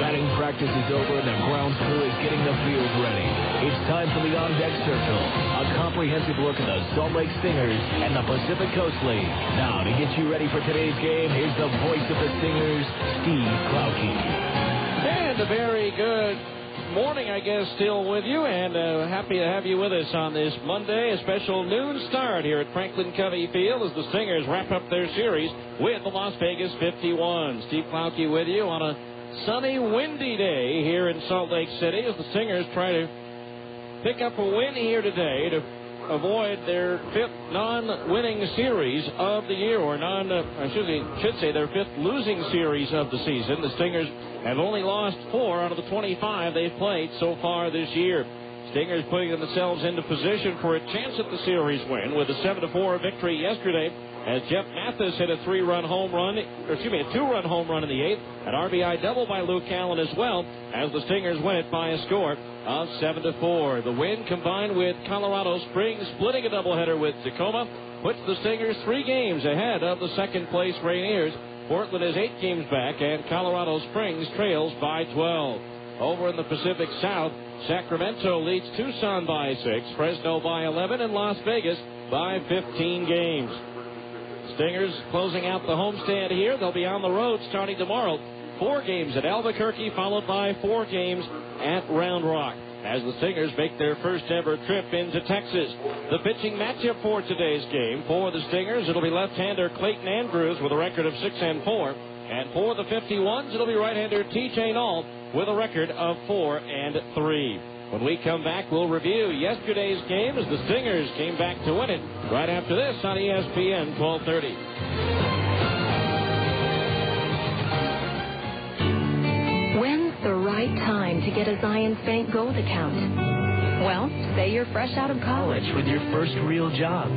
Batting practice is over and the grounds crew is getting the field ready. It's time for the on-deck circle, a comprehensive look at the Salt Lake Stingers and the Pacific Coast League. Now, to get you ready for today's game, here's the voice of the Stingers, Steve Klauke. And a very good morning, I guess, still with you, and happy to have you with us on this Monday, a special noon start here at Franklin Covey Field as the Stingers wrap up their series with the Las Vegas 51. Steve Klauke with you on a sunny, windy day here in Salt Lake City as the Stingers try to pick up a win here today to avoid their fifth non-winning series of the year, or should say their fifth losing series of the season. The Stingers have only lost 4 out of the 25 they've played so far this year. Stingers putting themselves into position for a chance at the series win with a 7-4 victory yesterday as Jeff Mathis hit a 2-run home run in the 8th. An RBI double by Luke Allen as well as the Stingers win it by a score of 7-4. The win combined with Colorado Springs splitting a doubleheader with Tacoma puts the Stingers 3 games ahead of the second-place Rainiers. Portland is 8 games back, and Colorado Springs trails by 12. Over in the Pacific South, Sacramento leads Tucson by 6, Fresno by 11, and Las Vegas by 15 games. Stingers closing out the homestand here. They'll be on the road starting tomorrow. 4 games at Albuquerque, followed by 4 games at Round Rock, as the Stingers make their first ever trip into Texas. The pitching matchup for today's game for the Stingers, it'll be left-hander Clayton Andrews with a record of 6-4. And for the 51s, it'll be right-hander TJ Null with a record of 4-3. When we come back, we'll review yesterday's game as the Stingers came back to win it right after this on ESPN 1230. When's the right time to get a Zions Bank Gold account? Well, say you're fresh out of college with your first real job.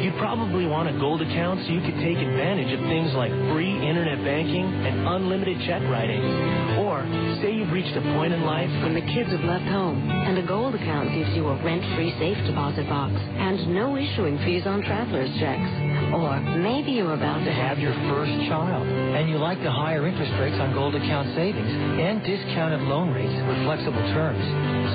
You'd probably want a gold account so you could take advantage of things like free internet banking and unlimited check writing. Or say you've reached a point in life when the kids have left home and a gold account gives you a rent-free safe deposit box and no issuing fees on traveler's checks. Or maybe you're about to have your first child and you like the higher interest rates on gold account savings and discounted loan rates with flexible terms.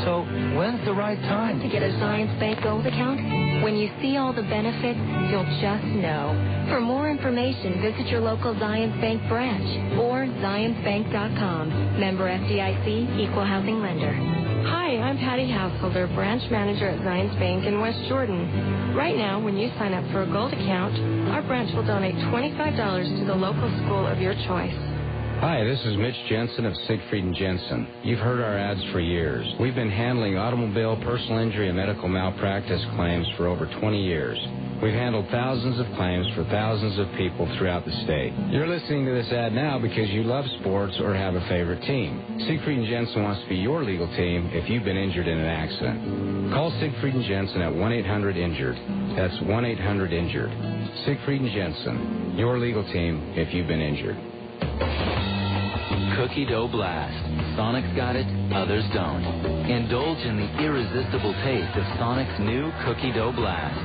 So when's the right time to get a Zions Bank Gold account? When you see all the benefits, you'll just know. For more information, visit your local Zions Bank branch or zionsbank.com. Member FDIC, Equal Housing Lender. Hi, I'm Patty Householder, branch manager at Zions Bank in West Jordan. Right now, when you sign up for a gold account, our branch will donate $25 to the local school of your choice. Hi, this is Mitch Jensen of Siegfried & Jensen. You've heard our ads for years. We've been handling automobile, personal injury, and medical malpractice claims for over 20 years. We've handled thousands of claims for thousands of people throughout the state. You're listening to this ad now because you love sports or have a favorite team. Siegfried & Jensen wants to be your legal team if you've been injured in an accident. Call Siegfried & Jensen at 1-800-INJURED. That's 1-800-INJURED. Siegfried & Jensen, your legal team if you've been injured. Cookie Dough Blast. Sonic's got it, others don't. Indulge in the irresistible taste of Sonic's new Cookie Dough Blast.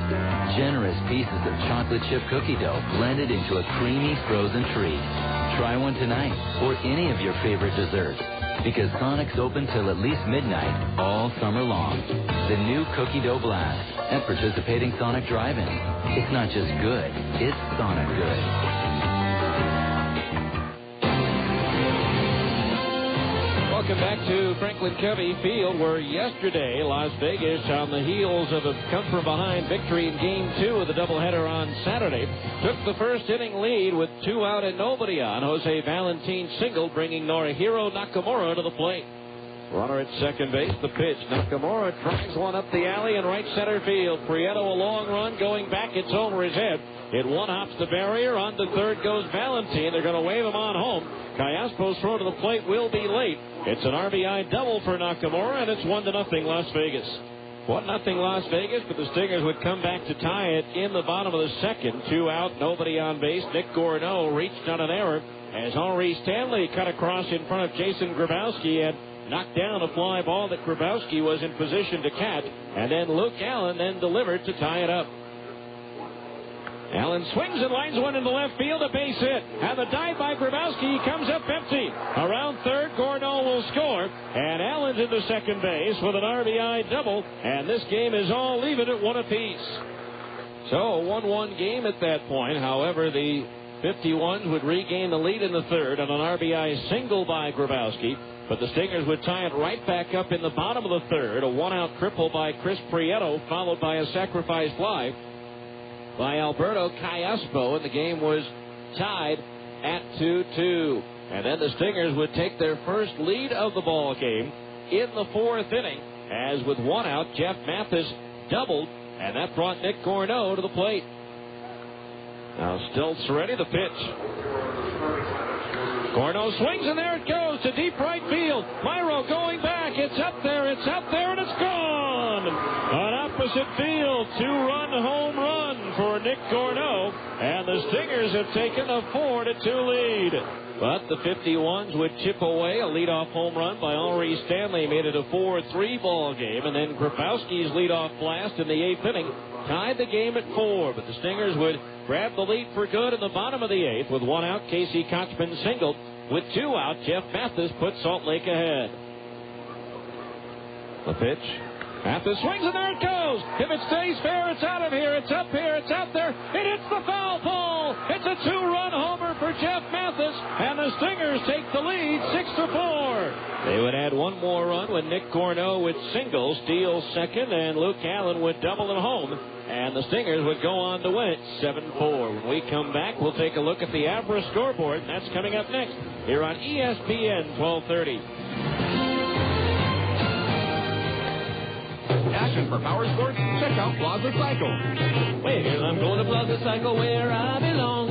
Generous pieces of chocolate chip cookie dough blended into a creamy frozen treat. Try one tonight or any of your favorite desserts, because Sonic's open till at least midnight all summer long. The new Cookie Dough Blast at participating Sonic drive-ins. It's not just good, it's Sonic good. Welcome back to Franklin Covey Field, where yesterday Las Vegas, on the heels of a come-from-behind victory in Game 2 of the doubleheader on Saturday, took the first inning lead with 2 out and nobody on. Jose Valentin single, bringing Norihiro Nakamura to the plate. Runner at second base, the pitch. Nakamura tries one up the alley in right center field. Prieto, a long run going back. It's over his head. It one-hops the barrier. On to third goes Valentin. They're going to wave him on home. Callaspo's throw to the plate will be late. It's an RBI double for Nakamura, and it's 1-0 Las Vegas. 1-0 Las Vegas, but the Stingers would come back to tie it in the bottom of the second. 2 out, nobody on base. Nick Gourneau reached on an error as Henry Stanley cut across in front of Jason Grabowski and knocked down a fly ball that Grabowski was in position to catch. And then Luke Allen then delivered to tie it up. Allen swings and lines one into left field, a base hit. And the dive by Grabowski, he comes up empty. Around third, Gourneau will And Allen's into second base with an RBI double. And this game is all even at 1 apiece. So a 1-1 game at that point. However, the 51s would regain the lead in the third on an RBI single by Grabowski. But the Stingers would tie it right back up in the bottom of the third. A one-out triple by Chris Prieto, followed by a sacrifice fly by Alberto Callaspo, and the game was tied at 2-2. And then the Stingers would take their first lead of the ball game in the fourth inning, as with one out, Jeff Mathis doubled, and that brought Nick Corneau to the plate. Now Stilts ready, the pitch. Corneau swings, and there it goes to deep right field. Myro going back. It's up there, and it's gone. On opposite field, 2-run home run for Nick Corneau. And the Stingers have taken a 4-2 lead. But the 51s would chip away. A leadoff home run by Henri Stanley made it a 4-3 ball game. And then Grabowski's leadoff blast in the eighth inning tied the game at 4. But the Stingers would grab the lead for good in the bottom of the eighth. With one out, Casey Kochman singled. With two out, Jeff Mathis put Salt Lake ahead. The pitch. Mathis swings, and there it goes. If it stays fair, it's out of here. It's up here. It's out there. It hits the foul pole. It's a 2-run homer for Jeff Mathis, and the Stingers take the lead 6-4. They would add one more run when Nick Corneau would single, steal second, and Luke Allen would double it home. And the Stingers would go on to win it 7-4. When we come back, we'll take a look at the Abra scoreboard. That's coming up next here on ESPN 1230. Passion for power sports? Check out Plaza Cycle. Well, I'm going to Plaza Cycle where I belong.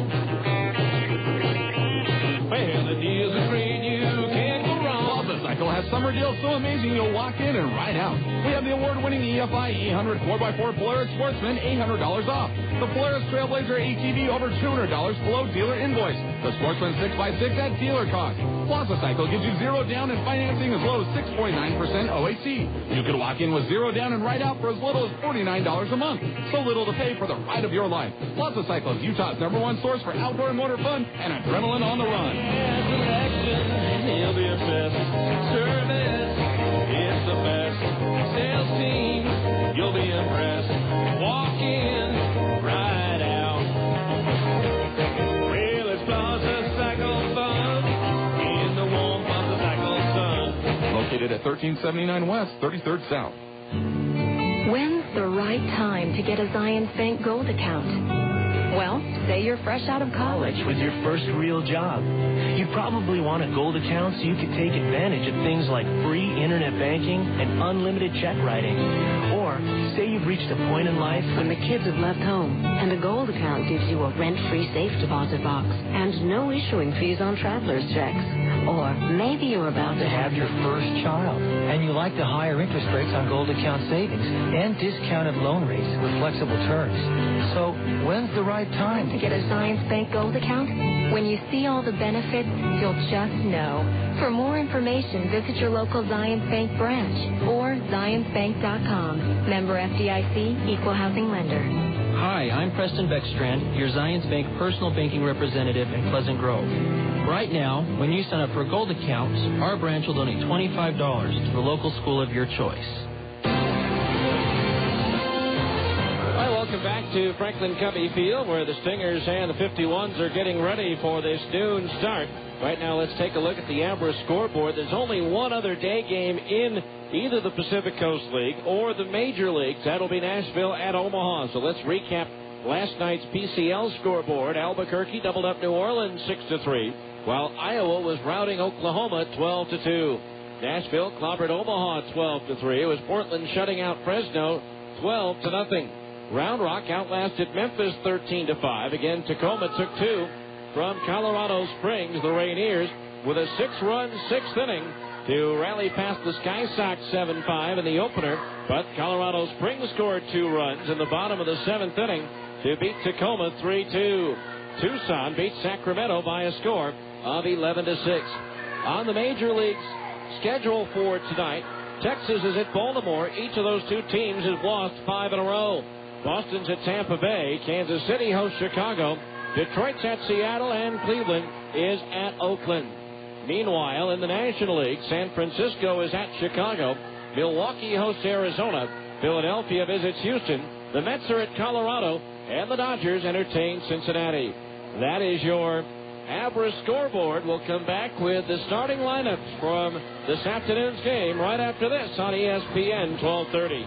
Well, the deals are great, you can't go wrong. Plaza Cycle has summer deals so amazing you'll walk in and ride out. We have the award-winning EFI E100 4x4 Polaris Sportsman, $800 off. The Polaris Trailblazer ATV, over $200 below dealer invoice. The Sportsman 6x6 at dealer cost. Plaza Cycle gives you zero down and financing as low as 6.9% OAC. You could walk in with zero down and ride out for as little as $49 a month. So little to pay for the ride of your life. Plaza Cycle is Utah's #1 source for outdoor motor fun and adrenaline on the run. He'll be a best service. It's the best sales team. You'll be impressed. Walk in, ride out. Well, it's Plaza Cycle fun in the warm Plaza Cycle sun. Located at 1379 West, 33rd South. When's the right time to get a Zions Bank Gold account? Well, say you're fresh out of college with your first real job. You probably want a gold account so you can take advantage of things like free internet banking and unlimited check writing. Or say you've reached a point in life when the kids have left home and a gold account gives you a rent-free safe deposit box and no issuing fees on traveler's checks. Or maybe you're about to have your first child and you like the higher interest rates on gold account savings and discounted loan rates with flexible terms. So when's the right time to get a Zions Bank Gold account? When you see all the benefits, you'll just know. For more information, visit your local Zions Bank branch or zionsbank.com. Member FDIC, Equal Housing Lender. Hi, I'm Preston Beckstrand, your Zions Bank personal banking representative in Pleasant Grove. Right now, when you sign up for a gold account, our branch will donate $25 to the local school of your choice. Hi, welcome back to Franklin Covey Field, where the Stingers and the 51s are getting ready for this noon start. Right now, let's take a look at the Abra scoreboard. There's only one other day game in either the Pacific Coast League or the Major Leagues. That'll be Nashville at Omaha. So let's recap last night's PCL scoreboard. Albuquerque doubled up New Orleans 6-3, while Iowa was routing Oklahoma 12-2. Nashville clobbered Omaha 12-3. It was Portland shutting out Fresno 12-0. Round Rock outlasted Memphis 13-5. Again, Tacoma took two from Colorado Springs, the Rainiers, with a 6-run sixth inning to rally past the Sky Sox 7-5 in the opener. But Colorado Springs scored 2 runs in the bottom of the seventh inning to beat Tacoma 3-2. Tucson beat Sacramento by a score of 11-6. On the Major League's schedule for tonight, Texas is at Baltimore. Each of those two teams has lost 5 in a row. Boston's at Tampa Bay. Kansas City hosts Chicago. Detroit's at Seattle, and Cleveland is at Oakland. Meanwhile, in the National League, San Francisco is at Chicago. Milwaukee hosts Arizona. Philadelphia visits Houston. The Mets are at Colorado. And the Dodgers entertain Cincinnati. That is your Abra scoreboard. We'll come back with the starting lineups from this afternoon's game right after this on ESPN 1230.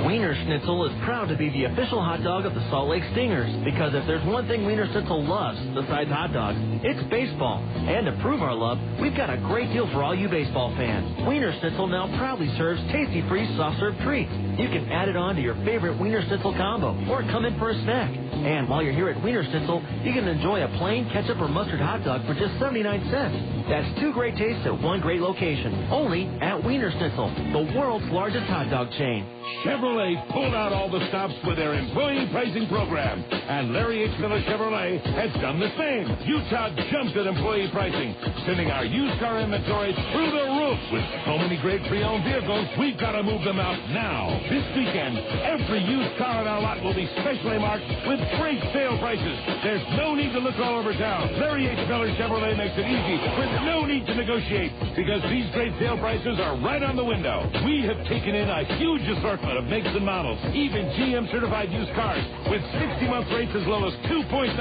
Wiener Schnitzel is proud to be the official hot dog of the Salt Lake Stingers, because if there's one thing Wiener Schnitzel loves besides hot dogs, it's baseball. And to prove our love, we've got a great deal for all you baseball fans. Wiener Schnitzel now proudly serves tasty-free soft-serve treats. You can add it on to your favorite Wiener Schnitzel combo or come in for a snack. And while you're here at Wiener Schnitzel, you can enjoy a plain ketchup or mustard hot dog for just 79 cents. That's two great tastes at one great location. Only at Wiener Schnitzel, the world's largest hot dog chain. Chevrolet pulled out all the stops with their employee pricing program, and Larry H. Miller Chevrolet has done the same. Utah jumped at employee pricing, sending our used car inventory through the roof. With so many great pre-owned vehicles, we've got to move them out now. This weekend, every used car in our lot will be specially marked with great sale prices. There's no need to look all over town. Larry H. Miller Chevrolet makes it easy with no need to negotiate, because these great sale prices are right on the window. We have taken in a huge assortment of makes and models, even GM certified used cars with 60-month rates as low as 2.9%.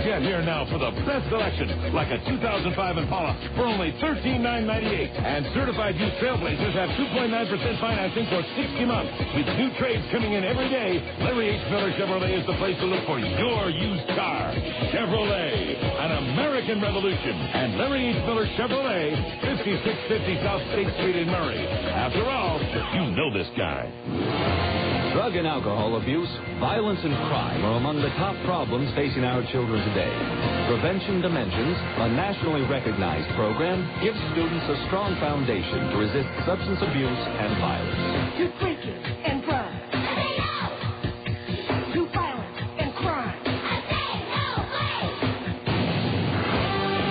Get here now for the best selection, like a 2005 Impala for only $13,998, and certified used Trailblazers have 2.9% financing for 60 months. With new trades coming in every day, Larry H. Miller Chevrolet is the place to look for your used car. Chevrolet, an American revolution. And Larry H. Miller Chevrolet, 5650 South State Street in Murray. After all, you know this guy. Drug and alcohol abuse, violence, and crime are among the top problems facing our children today. Prevention Dimensions, a nationally recognized program, gives students a strong foundation to resist substance abuse and violence. To drinking and drugs. I say no! To violence and crime. I say no way!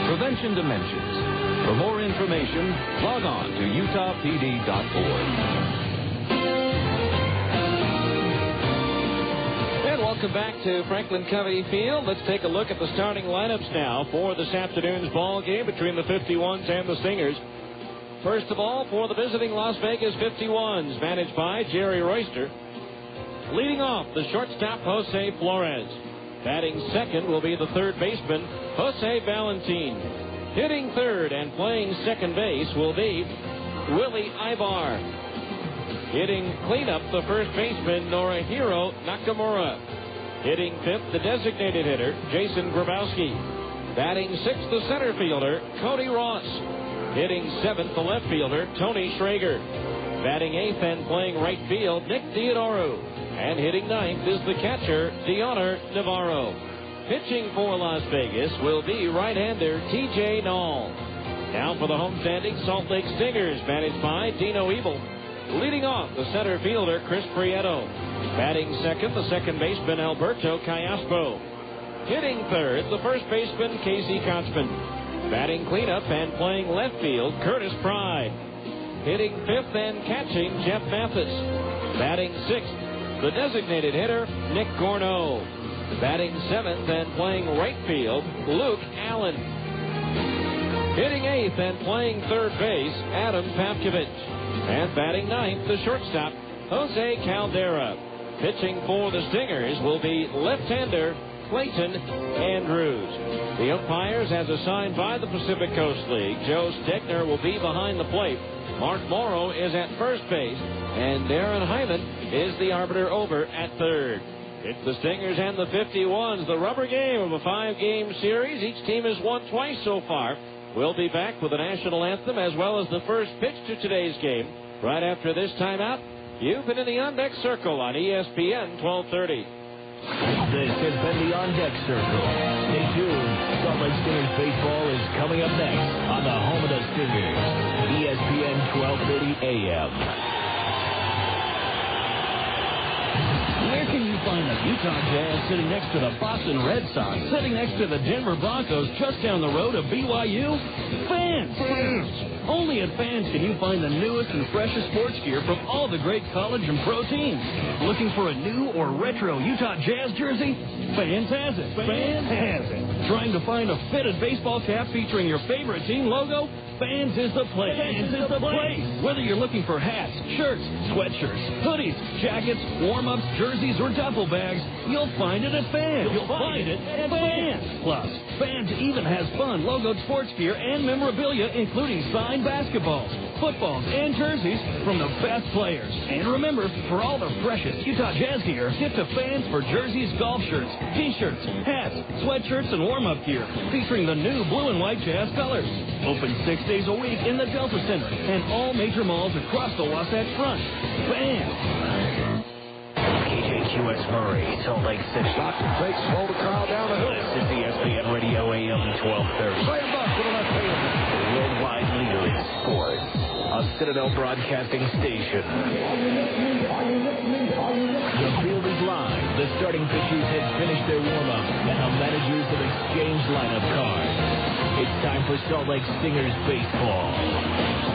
Prevention Dimensions. For more information, log on to utahpd.org. Welcome back to Franklin Covey Field. Let's take a look at the starting lineups now for this afternoon's ball game between the 51s and the Stingers. First of all, for the visiting Las Vegas 51s, managed by Jerry Royster. Leading off, the shortstop, Jose Flores. Batting second will be the third baseman, Jose Valentin. Hitting third and playing second base will be Willie Ibar. Hitting cleanup, the first baseman, Norihiro Nakamura. Hitting fifth, the designated hitter, Jason Grabowski. Batting sixth, the center fielder, Cody Ross. Hitting seventh, the left fielder, Tony Schrager. Batting eighth and playing right field, Nick Diodoro. And hitting ninth is the catcher, Dioner Navarro. Pitching for Las Vegas will be right-hander T.J. Nall. Now for the homestanding Salt Lake Stingers, managed by Dino Ebel. Leading off, the center fielder, Chris Prieto. Batting second, the second baseman, Alberto Callaspo. Hitting third, the first baseman, Casey Kotzman. Batting cleanup and playing left field, Curtis Pride. Hitting fifth and catching, Jeff Mathis. Batting sixth, the designated hitter, Nick Gorno. Batting seventh and playing right field, Luke Allen. Hitting eighth and playing third base, Adam Papkovich. And batting ninth, the shortstop, Jose Caldera. Pitching for the Stingers will be left-hander Clayton Andrews. The umpires, as assigned by the Pacific Coast League, Joe Stegner will be behind the plate. Mark Morrow is at first base, and Darren Hyman is the arbiter over at third. It's the Stingers and the 51s, the rubber game of a 5-game series. Each team has won twice so far. We'll be back with the national anthem as well as the first pitch to today's game. Right after this timeout, you've been in the On Deck Circle on ESPN 1230. This has been the On Deck Circle. Stay tuned. Salt Lake Stingers baseball is coming up next on the home of the Stingers, ESPN 1230 AM. Where can you find the Utah Jazz sitting next to the Boston Red Sox, sitting next to the Denver Broncos, just down the road of BYU? Fans! Only at Fans can you find the newest and freshest sports gear from all the great college and pro teams. Looking for a new or retro Utah Jazz jersey? Fans has it. Fans has it. Trying to find a fitted baseball cap featuring your favorite team logo? Fans is the place. Fans is the place. Whether you're looking for hats, shirts, sweatshirts, hoodies, jackets, warm-ups, jerseys, or duffel bags, you'll find it at Fans. You'll find it at Fans. Plus, Fans even has fun logoed sports gear and memorabilia, including signed basketballs, footballs, and jerseys from the best players. And remember, for all the freshest Utah Jazz gear, get to Fans for jerseys, golf shirts, t-shirts, hats, sweatshirts, and warm-up gear featuring the new blue and white Jazz colors. Open 6 days a week in the Delta Center and all major malls across the Wasatch Front. Fans. KJQS Murray, Salt Lake City. Stockton fakes, slow the crowd down the hill. This is ESPN Radio AM 1230. Straight back to the left field. Worldwide leader in sports. A Citadel Broadcasting Station. The field is live. The starting pitchers have finished their warm-up, and the managers have exchanged lineup cards. It's time for Salt Lake Stingers baseball.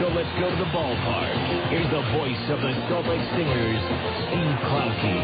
So let's go to the ballpark. Here's the voice of the Salt Lake Stingers, Steve Klauke.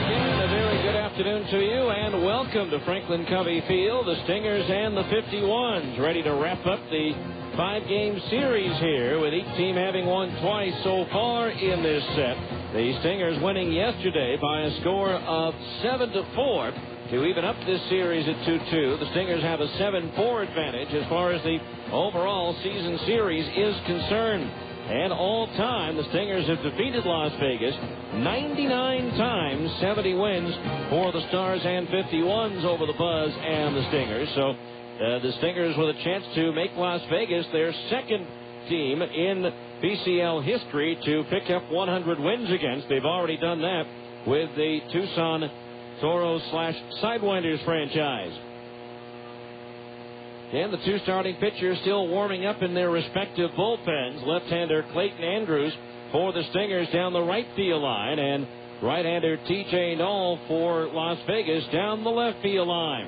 Again, a very good afternoon to you, and welcome to Franklin Covey Field. The Stingers and the 51s ready to wrap up the 5-game series here, with each team having won twice so far in this set. The Stingers winning yesterday by a score of 7-4. To even up this series at 2-2, the Stingers have a 7-4 advantage as far as the overall season series is concerned. And all time, the Stingers have defeated Las Vegas 99 times, 70 wins for the Stars and 51s over the Buzz and the Stingers. So the Stingers with a chance to make Las Vegas their second team in BCL history to pick up 100 wins against. They've already done that with the Tucson Toros/Sidewinders franchise. And the two starting pitchers still warming up in their respective bullpens. Left-hander Clayton Andrews for the Stingers down the right field line, and right-hander T.J. Knoll for Las Vegas down the left field line.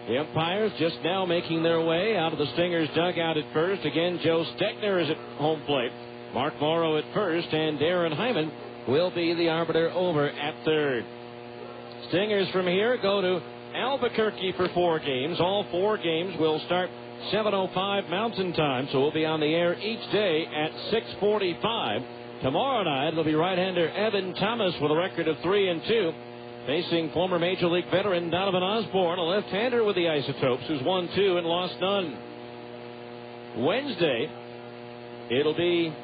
The umpires just now making their way out of the Stingers dugout at first. Again, Joe Stegner is at home plate. Mark Morrow at first, and Darren Hyman will be the arbiter over at third. Stingers from here go to Albuquerque for 4 games. All 4 games will start 7:05 Mountain Time, so we'll be on the air each day at 6:45. Tomorrow night, it'll be right-hander Evan Thomas with a record of 3-2, facing former Major League veteran Donovan Osborne, a left-hander with the Isotopes, who's won 2 and lost none. Wednesday, it'll be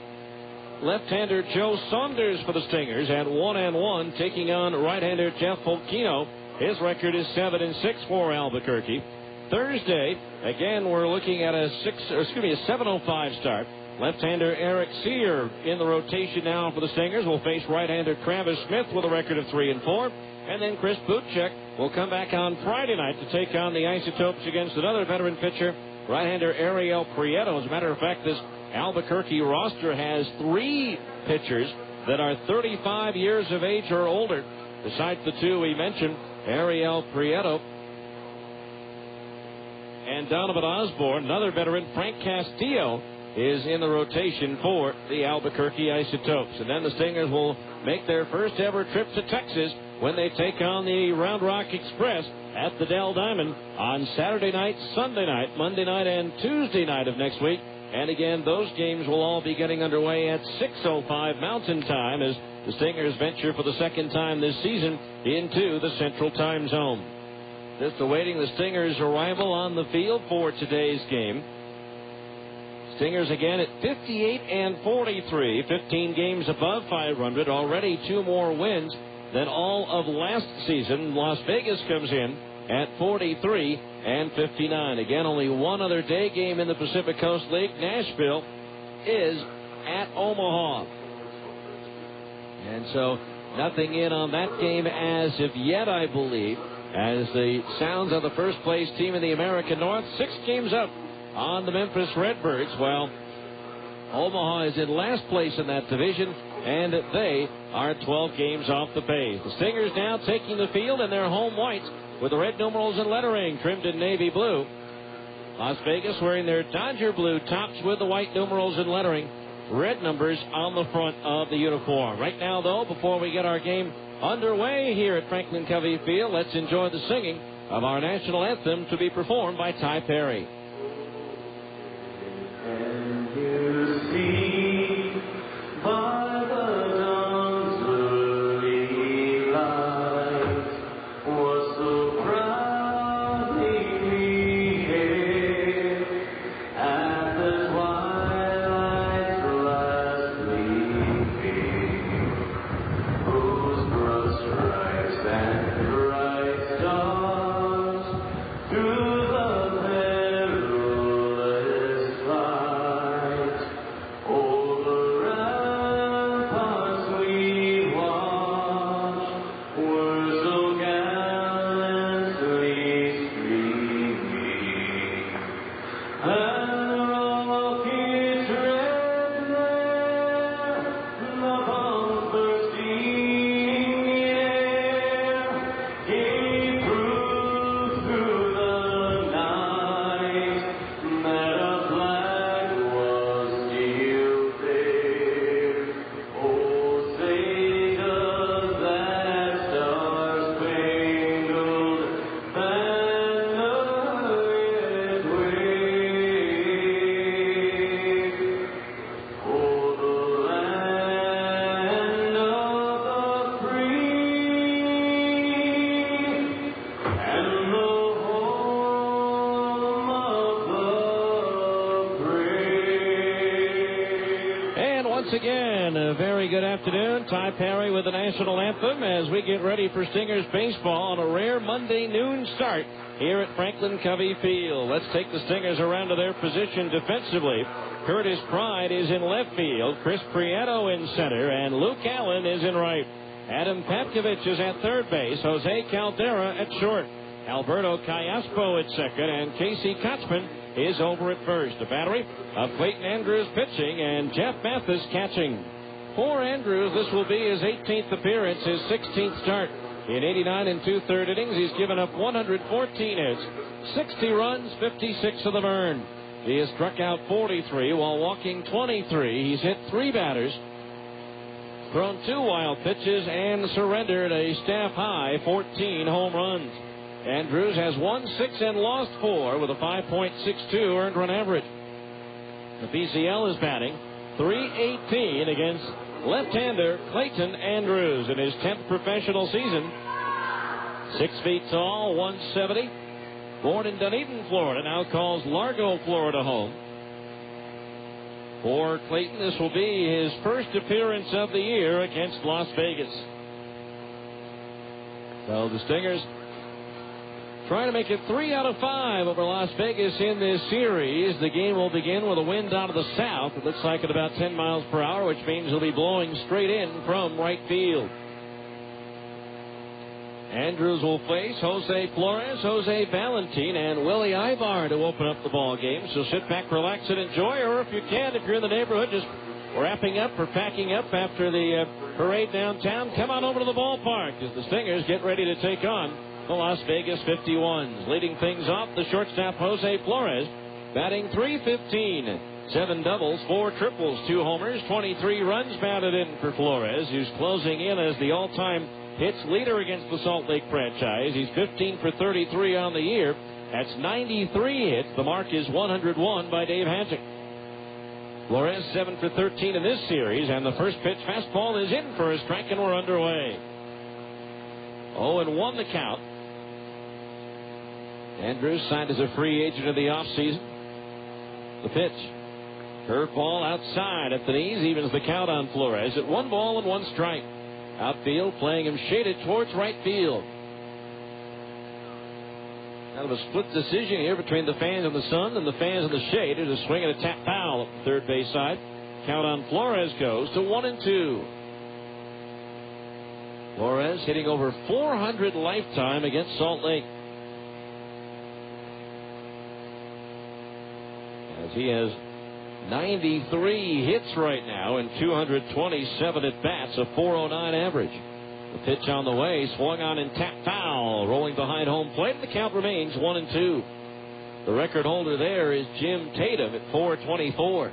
left-hander Joe Saunders for the Stingers at 1-1, taking on right-hander Jeff Volcano. His record is 7-6 for Albuquerque. Thursday, again, we're looking at a 7:05 start. Left-hander Eric Sear in the rotation now for the Stingers will face right-hander Travis Smith with a record of 3-4. And then Chris Butchek will come back on Friday night to take on the Isotopes against another veteran pitcher, right-hander Ariel Prieto. As a matter of fact, this Albuquerque roster has 3 pitchers that are 35 years of age or older. Besides the 2 we mentioned, Ariel Prieto and Donovan Osborne, another veteran, Frank Castillo, is in the rotation for the Albuquerque Isotopes. And then the Stingers will make their first ever trip to Texas when they take on the Round Rock Express at the Dell Diamond on Saturday night, Sunday night, Monday night, and Tuesday night of next week. And again, those games will all be getting underway at 6:05 Mountain Time as the Stingers venture for the second time this season into the Central Time Zone. Just awaiting the Stingers' arrival on the field for today's game. Stingers again at 58-43, 15 games above 500, already 2 more wins than all of last season. Las Vegas comes in at 43-59. Again, only one other day game in the Pacific Coast League. Nashville is at Omaha. And so nothing in on that game as of yet, I believe, as the Sounds are the first place team in the American North, 6 games up on the Memphis Redbirds, while Omaha is in last place in that division, and they are 12 games off the pace. The Stingers now taking the field in their home whites with the red numerals and lettering trimmed in navy blue. Las Vegas wearing their Dodger blue tops with the white numerals and lettering, red numbers on the front of the uniform. Right now, though, before we get our game underway here at Franklin Covey Field, let's enjoy the singing of our national anthem to be performed by Ty Perry. And you see by the dawn's early light was so proudly hailed at the twilight's last gleaming, whose broad stripes and bright stars through the perilous fight over ramparts we watched were so gallantly streaming, and the rockets red glare, the bombs bursting in air, gave proof through the night that our flag was still there. Oh, say does that star-spangled banner yet wave o'er the land of the free and the home of the brave? And once again, a very good afternoon. Ty Perry with the national anthem as we get ready for Stingers baseball on a rare Monday noon start here at Franklin Covey Field. Let's take the Stingers around to their position defensively. Curtis Pride is in left field, Chris Prieto in center, and Luke Allen is in right. Adam Patkovich is at third base, Jose Caldera at short, Alberto Callaspo at second, and Casey Kotzman is over at first. A battery of Clayton Andrews pitching and Jeff Mathis catching. For Andrews, this will be his 18th appearance, his 16th start. In 89 and 2/3 innings, he's given up 114 hits, 60 runs, 56 of them earned. He has struck out 43 while walking 23. He's hit 3 batters, thrown 2 wild pitches, and surrendered a staff-high 14 home runs. Andrews has won 6 and lost 4 with a 5.62 earned run average. The BCL is batting .318 against left-hander Clayton Andrews in his 10th professional season. 6 feet tall, 170. Born in Dunedin, Florida, now calls Largo, Florida home. For Clayton, this will be his first appearance of the year against Las Vegas. So the Stingers trying to make it 3 out of 5 over Las Vegas in this series. The game will begin with a wind out of the south. It looks like at about 10 miles per hour, which means it'll be blowing straight in from right field. Andrews will face Jose Flores, Jose Valentin, and Willie Ibar to open up the ball game. So sit back, relax, and enjoy. Or if you can, if you're in the neighborhood, just wrapping up or packing up after the parade downtown, come on over to the ballpark as the Stingers get ready to take on the Las Vegas 51s. Leading things off, the shortstop Jose Flores, batting .315. 7 doubles, 4 triples, 2 homers, 23 runs batted in for Flores, who's closing in as the all-time hits leader against the Salt Lake franchise. He's 15 for 33 on the year. That's 93 hits. The mark is 101 by Dave Hadjic. Flores 7 for 13 in this series, and the first pitch fastball is in for a strike, and we're underway. 0-1 the count. Andrews signed as a free agent of the offseason. The pitch. Curveball outside at the knees, evens the count on Flores at 1 ball and 1 strike. Outfield playing him shaded towards right field. Kind of a split decision here between the fans in the sun and the fans in the shade. There's a swing and a tap foul at the third base side. Count on Flores goes to 1-2. Flores hitting over 400 lifetime against Salt Lake, as he has 93 hits right now and 227 at bats, a 409 average. The pitch on the way, swung on and tapped foul, rolling behind home plate. The count remains 1-2. The record holder there is Jim Tatum at 424.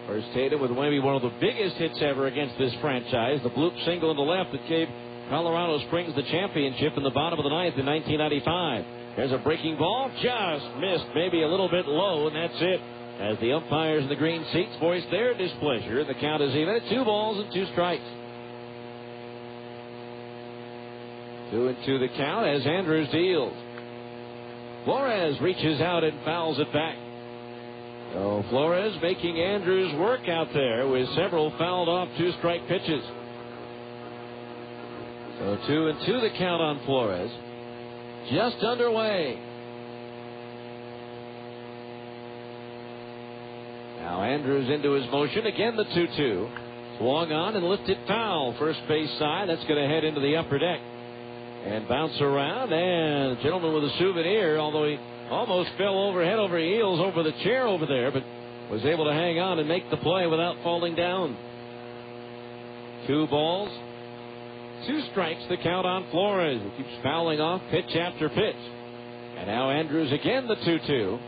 First Tatum with maybe one of the biggest hits ever against this franchise. The bloop single in the left that gave Colorado Springs the championship in the bottom of the ninth in 1995. There's a breaking ball, just missed, maybe a little bit low, and that's it. As the umpires in the green seats voice their displeasure, the count is even at 2 balls and 2 strikes. 2-2 the count as Andrews deals. Flores reaches out and fouls it back. So Flores making Andrews work out there with several fouled off 2-strike pitches. So 2-2 the count on Flores. Just underway. Now Andrews into his motion. Again the 2-2. Swung on and lifted foul. First base side. That's going to head into the upper deck. And bounce around. And a gentleman with a souvenir, although he almost fell over head over heels over the chair over there, but was able to hang on and make the play without falling down. 2 balls, 2 strikes, the count on Flores. He keeps fouling off pitch after pitch. And now Andrews again, the 2-2.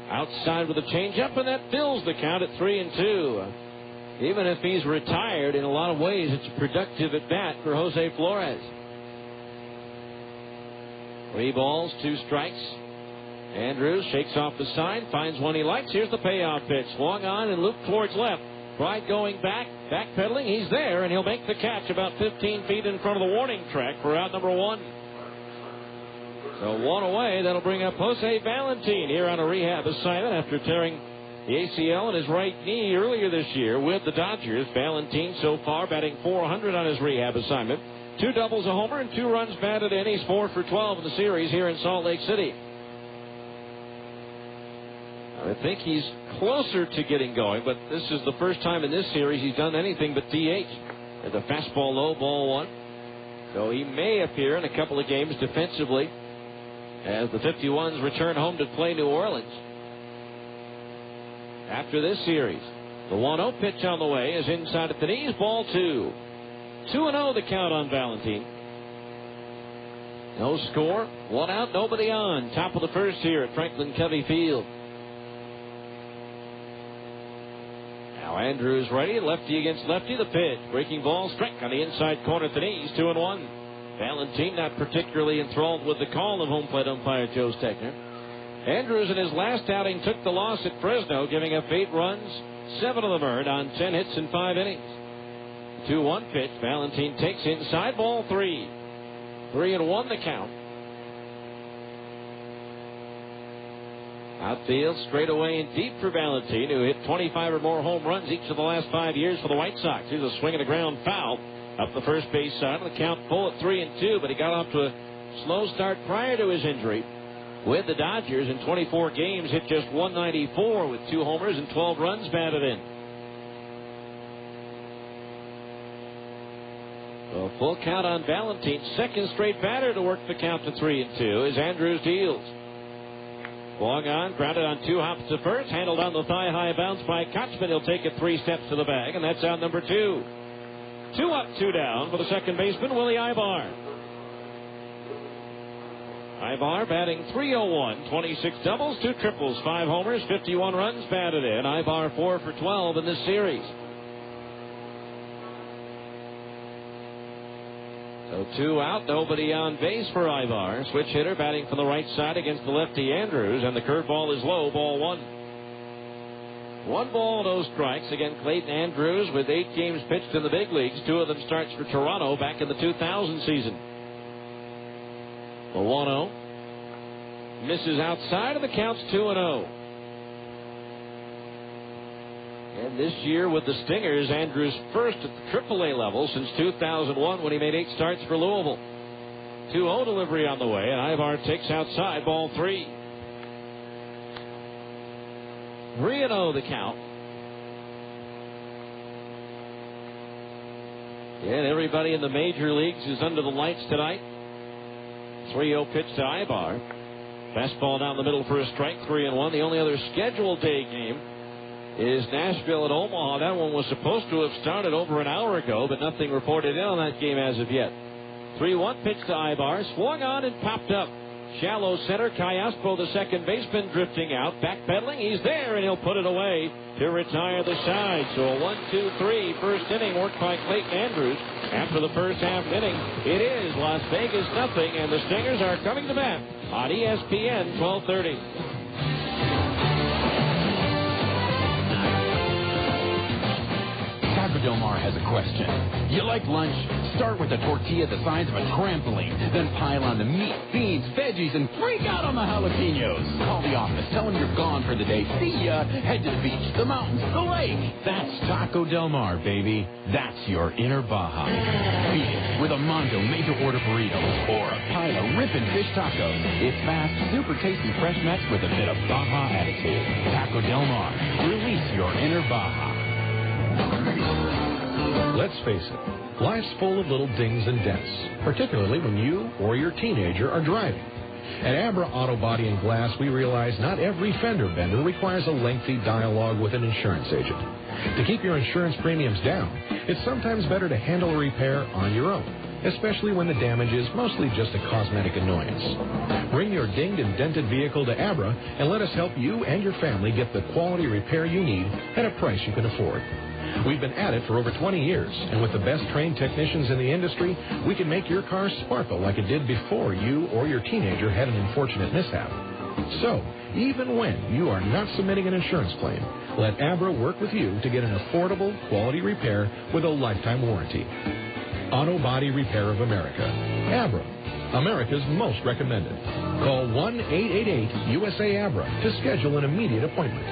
Outside with a changeup, and that fills the count at 3-2. Even if he's retired, in a lot of ways, it's a productive at bat for Jose Flores. 3 balls, 2 strikes. Andrews shakes off the sign, finds one he likes. Here's the payoff pitch. Swung on and looped towards left. Tried going back, backpedaling. He's there, and he'll make the catch about 15 feet in front of the warning track for out number 1. So 1 away. That'll bring up Jose Valentin here on a rehab assignment after tearing the ACL in his right knee earlier this year with the Dodgers. Valentin so far batting .400 on his rehab assignment. 2 doubles, a homer, and 2 runs batted in. He's 4 for 12 in the series here in Salt Lake City. I think he's closer to getting going, but this is the first time in this series he's done anything but DH. And the fastball low, ball 1. So he may appear in a couple of games defensively as the 51s return home to play New Orleans. After this series, the 1-0 pitch on the way is inside at the knees, ball 2. 2-0 the count on Valentin. No score, 1 out, nobody on. Top of the first here at Franklin Covey Field. Now Andrews ready, lefty against lefty, the pitch. Breaking ball, strike on the inside corner at the knees, 2-1. Valentin not particularly enthralled with the call of home plate umpire Joe Stegner. Andrews in his last outing took the loss at Fresno, giving up 8 runs, 7 of them earned on 10 hits in 5 innings. 2-1 pitch. Valentin takes inside, ball 3. 3-1 the count. Outfield straight away and deep for Valentin, who hit 25 or more home runs each of the last 5 years for the White Sox. Here's a swing and a ground foul up the first base side. The count full at 3-2, but he got off to a slow start prior to his injury. With the Dodgers in 24 games, hit just 194 with 2 homers and 12 runs batted in. A full count on Valentin. Second straight batter to work the count to 3-2 as Andrews deals. Long on, grounded on 2 hops to first, handled on the thigh-high bounce by Kochman. He'll take it 3 steps to the bag, and that's out number 2. 2 up, 2 down for the second baseman, Willie Ibar. Ibar batting .301, 26 doubles, 2 triples, 5 homers, 51 runs batted in. Ibar 4 for 12 in this series. So 2 out, nobody on base for Ibar. Switch hitter batting from the right side against the lefty Andrews, and the curveball is low, ball 1. 1 ball, no strikes. Again, Clayton Andrews with 8 games pitched in the big leagues. 2 of them starts for Toronto back in the 2000 season. The 1-0. Misses outside, and the count's 2-0. And this year with the Stingers, Andrews first at the AAA level since 2001 when he made 8 starts for Louisville. 2-0 delivery on the way, and Ibar takes outside, ball 3. 3-0 the count. And everybody in the major leagues is under the lights tonight. 3-0 pitch to Ibar. Fastball down the middle for a strike, 3-1. The only other scheduled day game is Nashville at Omaha. That one was supposed to have started over an hour ago, but nothing reported in on that game as of yet. 3-1 pitch to Ibar, swung on and popped up. Shallow center, Cayaspo, the second baseman, drifting out, backpedaling. He's there, and he'll put it away to retire the side. So a 1-2-3 first inning worked by Clayton Andrews. After the first half inning, it is Las Vegas nothing, and the Stingers are coming to bat on ESPN 1230. Taco Del Mar has a question. You like lunch? Start with a tortilla the size of a trampoline. Then pile on the meat, beans, veggies, and freak out on the jalapenos. Call the office. Tell them you're gone for the day. See ya. Head to the beach, the mountains, the lake. That's Taco Del Mar, baby. That's your inner Baja. Beat it with a Mondo made-to-order burrito or a pile of ripping fish tacos. It's fast, super tasty fresh mix with a bit of Baja attitude. Taco Del Mar. Release your inner Baja. Let's face it, life's full of little dings and dents, particularly when you or your teenager are driving. At Abra Auto Body and Glass, we realize not every fender bender requires a lengthy dialogue with an insurance agent. To keep your insurance premiums down, it's sometimes better to handle a repair on your own, especially when the damage is mostly just a cosmetic annoyance. Bring your dinged and dented vehicle to Abra and let us help you and your family get the quality repair you need at a price you can afford. We've been at it for over 20 years, and with the best trained technicians in the industry, we can make your car sparkle like it did before you or your teenager had an unfortunate mishap. So, even when you are not submitting an insurance claim, let Abra work with you to get an affordable, quality repair with a lifetime warranty. Auto Body Repair of America. Abra, America's most recommended. Call 1-888-USA-ABRA to schedule an immediate appointment.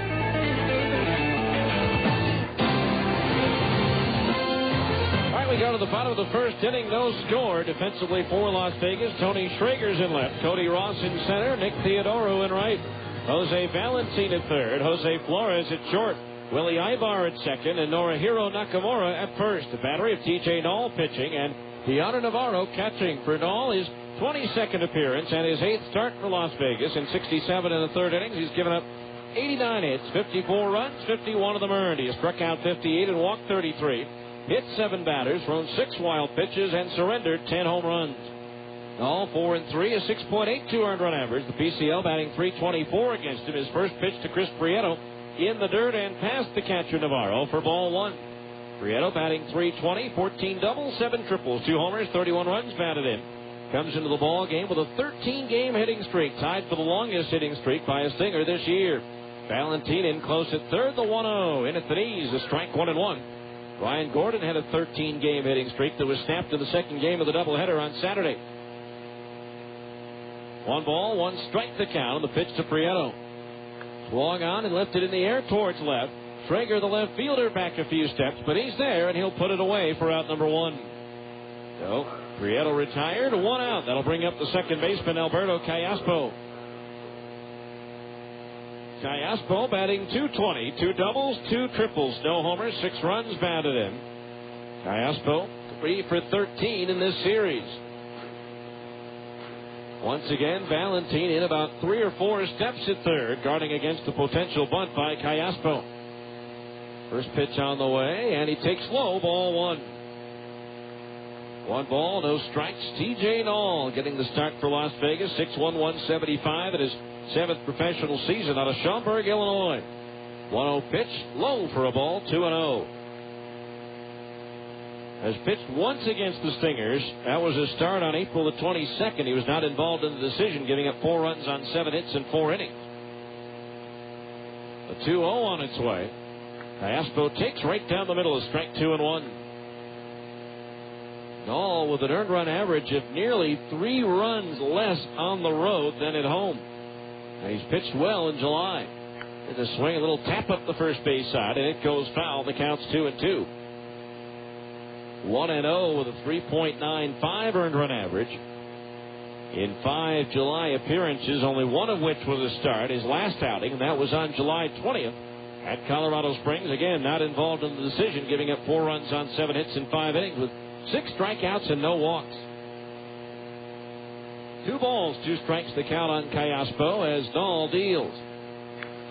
We go to the bottom of the first inning, no score. Defensively for Las Vegas, Tony Schrager's in left, Cody Ross in center, Nick Theodoro in right, Jose Valentin at third, Jose Flores at short, Willie Ibar at second, and Norihiro Nakamura at first. The battery of T.J. Knoll pitching, and Deanna Navarro catching. For Knoll, his 22nd appearance and his 8th start for Las Vegas. In 67 in the third innings, he's given up 89 hits, 54 runs, 51 of them earned. He has struck out 58 and walked 33. Hit 7 batters, thrown 6 wild pitches, and surrendered 10 home runs. All 4-3, a 6.82 earned run average. The PCL batting .324 against him. His first pitch to Chris Prieto in the dirt and past the catcher Navarro for ball 1. Prieto batting .320, 14 doubles, 7 triples, 2 homers, 31 runs batted in. Comes into the ball game with a 13-game hitting streak, tied for the longest hitting streak by a Stinger this year. Valentin in close at third, the 1-0. In at the knees, a strike 1-1. Ryan Gordon had a 13-game hitting streak that was snapped in the second game of the doubleheader on Saturday. 1 ball, 1 strike the count on the pitch to Prieto. Swung on and lifted in the air towards left. Schrager, the left fielder, back a few steps, but he's there, and he'll put it away for out number 1. So, Prieto retired, 1 out. That'll bring up the second baseman, Alberto Cayaspo. Cayaspo batting .220, 2 doubles, 2 triples, no homers, 6 runs batted in. Cayaspo 3 for 13 in this series. Once again, Valentin in about 3 or 4 steps at third, guarding against the potential bunt by Cayaspo. First pitch on the way, and he takes low, ball 1. 1 ball, no strikes. T.J. Knoll getting the start for Las Vegas, 6'1", 175 at his 7th professional season out of Schaumburg, Illinois. 1-0 pitch, low for a ball, 2-0. Has pitched once against the Stingers. That was his start on April the 22nd. He was not involved in the decision, giving up 4 runs on 7 hits in 4 innings. A 2-0 on its way. Cayaspo takes right down the middle, a strike 2 and 1. Knoll with an earned run average of nearly 3 runs less on the road than at home. And he's pitched well in July. In the swing, a little tap up the first base side, and it goes foul. The count's 2-2. 1-0 with a 3.95 earned run average. In 5 July appearances, only one of which was a start, his last outing, and that was on July 20th at Colorado Springs. Again, not involved in the decision, giving up 4 runs on 7 hits in 5 innings with 6 strikeouts and no walks. 2 balls, 2 strikes the count on Callaspo as Dahl deals.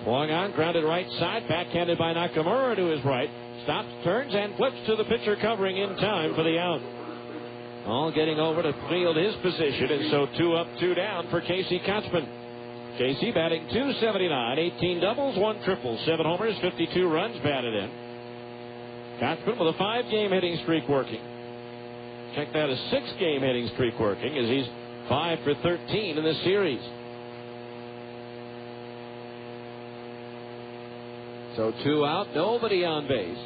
Swung on, grounded right side, backhanded by Nakamura to his right. Stops, turns, and flips to the pitcher covering in time for the out. All getting over to field his position, and so 2 up, 2 down for Casey Kotzman. Casey batting .279, 18 doubles, 1 triple, 7 homers, 52 runs batted in. Kotzman with a 5-game hitting streak working. Check that, a 6-game hitting streak working, as he's 5 for 13 in this series. So 2 out, nobody on base.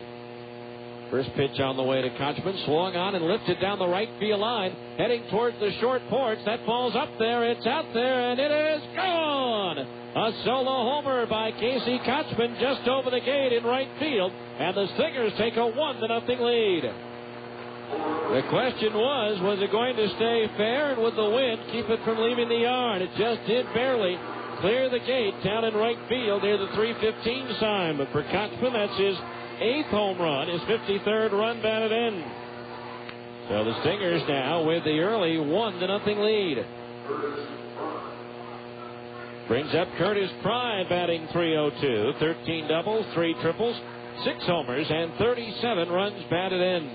First pitch on the way to Kotzman, swung on and lifted down the right field line, heading towards the short porch. That ball's up there, it's out there, and it is gone! A solo homer by Casey Kotzman just over the gate in right field, and the Stingers take a 1-0 lead. The question was it going to stay fair, and would the wind keep it from leaving the yard? It just did barely clear the gate down in right field near the 3:15 sign. But for Kotzman, that's his 8th home run, his 53rd run batted in. So the Stingers now with the early 1-0 lead. Brings up Curtis Pride batting .302, 13 doubles, 3 triples, 6 homers, and 37 runs batted in.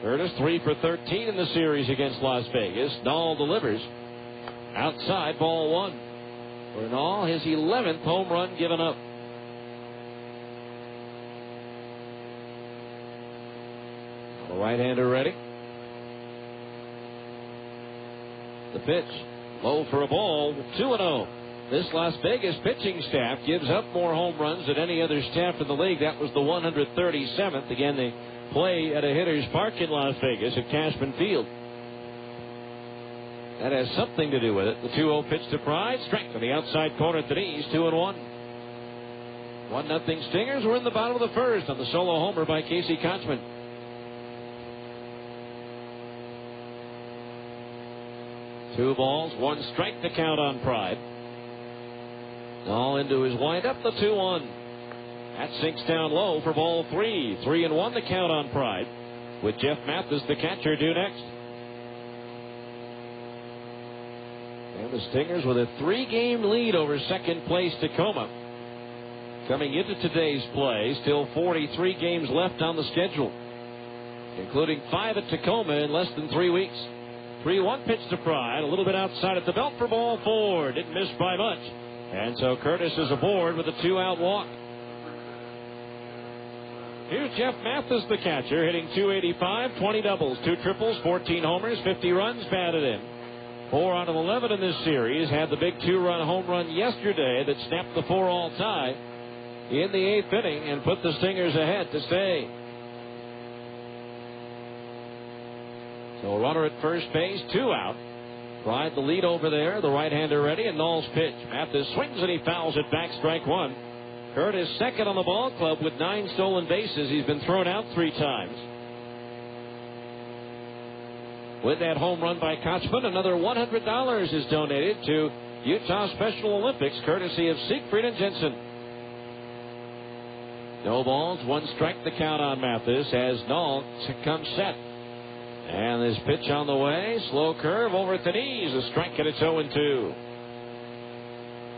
Curtis 3 for 13 in the series against Las Vegas. Dahl delivers. Outside, ball 1. For Dahl, his 11th home run given up. The right-hander ready. The pitch, low for a ball, 2-0. This Las Vegas pitching staff gives up more home runs than any other staff in the league. That was the 137th. Again, they play at a hitter's park in Las Vegas at Cashman Field. That has something to do with it. The 2-0 pitch to Pride. Strike on the outside corner at the knees. 2-1. 1-0 Stingers. We're in the bottom of the first on the solo homer by Casey Kotzman. Two balls, 1 strike to count on Pride. All into his windup, the 2-1. That sinks down low for ball 3. 3-1 the count on Pride. With Jeff Mathis, the catcher, due next. And the Stingers with a 3-game lead over second place Tacoma. Coming into today's play, still 43 games left on the schedule, including 5 at Tacoma in less than 3 weeks. 3-1 pitch to Pride, a little bit outside at the belt for ball 4. Didn't miss by much. And so Curtis is aboard with a 2-out walk. Here's Jeff Mathis, the catcher, hitting .285, 20 doubles, 2 triples, 14 homers, 50 runs batted in. 4 out of 11 in this series. Had the big 2-run home run yesterday that snapped the 4-all tie in the 8th inning and put the Stingers ahead to stay. So runner at first base, 2 out. Pride the lead over there, the right-hander ready, and Dahl's pitch. Mathis swings and he fouls it back, strike 1. Curtis second on the ball club with 9 stolen bases. He's been thrown out 3 times. With that home run by Kotzman, another $100 is donated to Utah Special Olympics, courtesy of Siegfried and Jensen. No balls, 1 strike the count on Mathis as Dahl comes set. And this pitch on the way, slow curve over at the knees, a strike, and it's 0-2.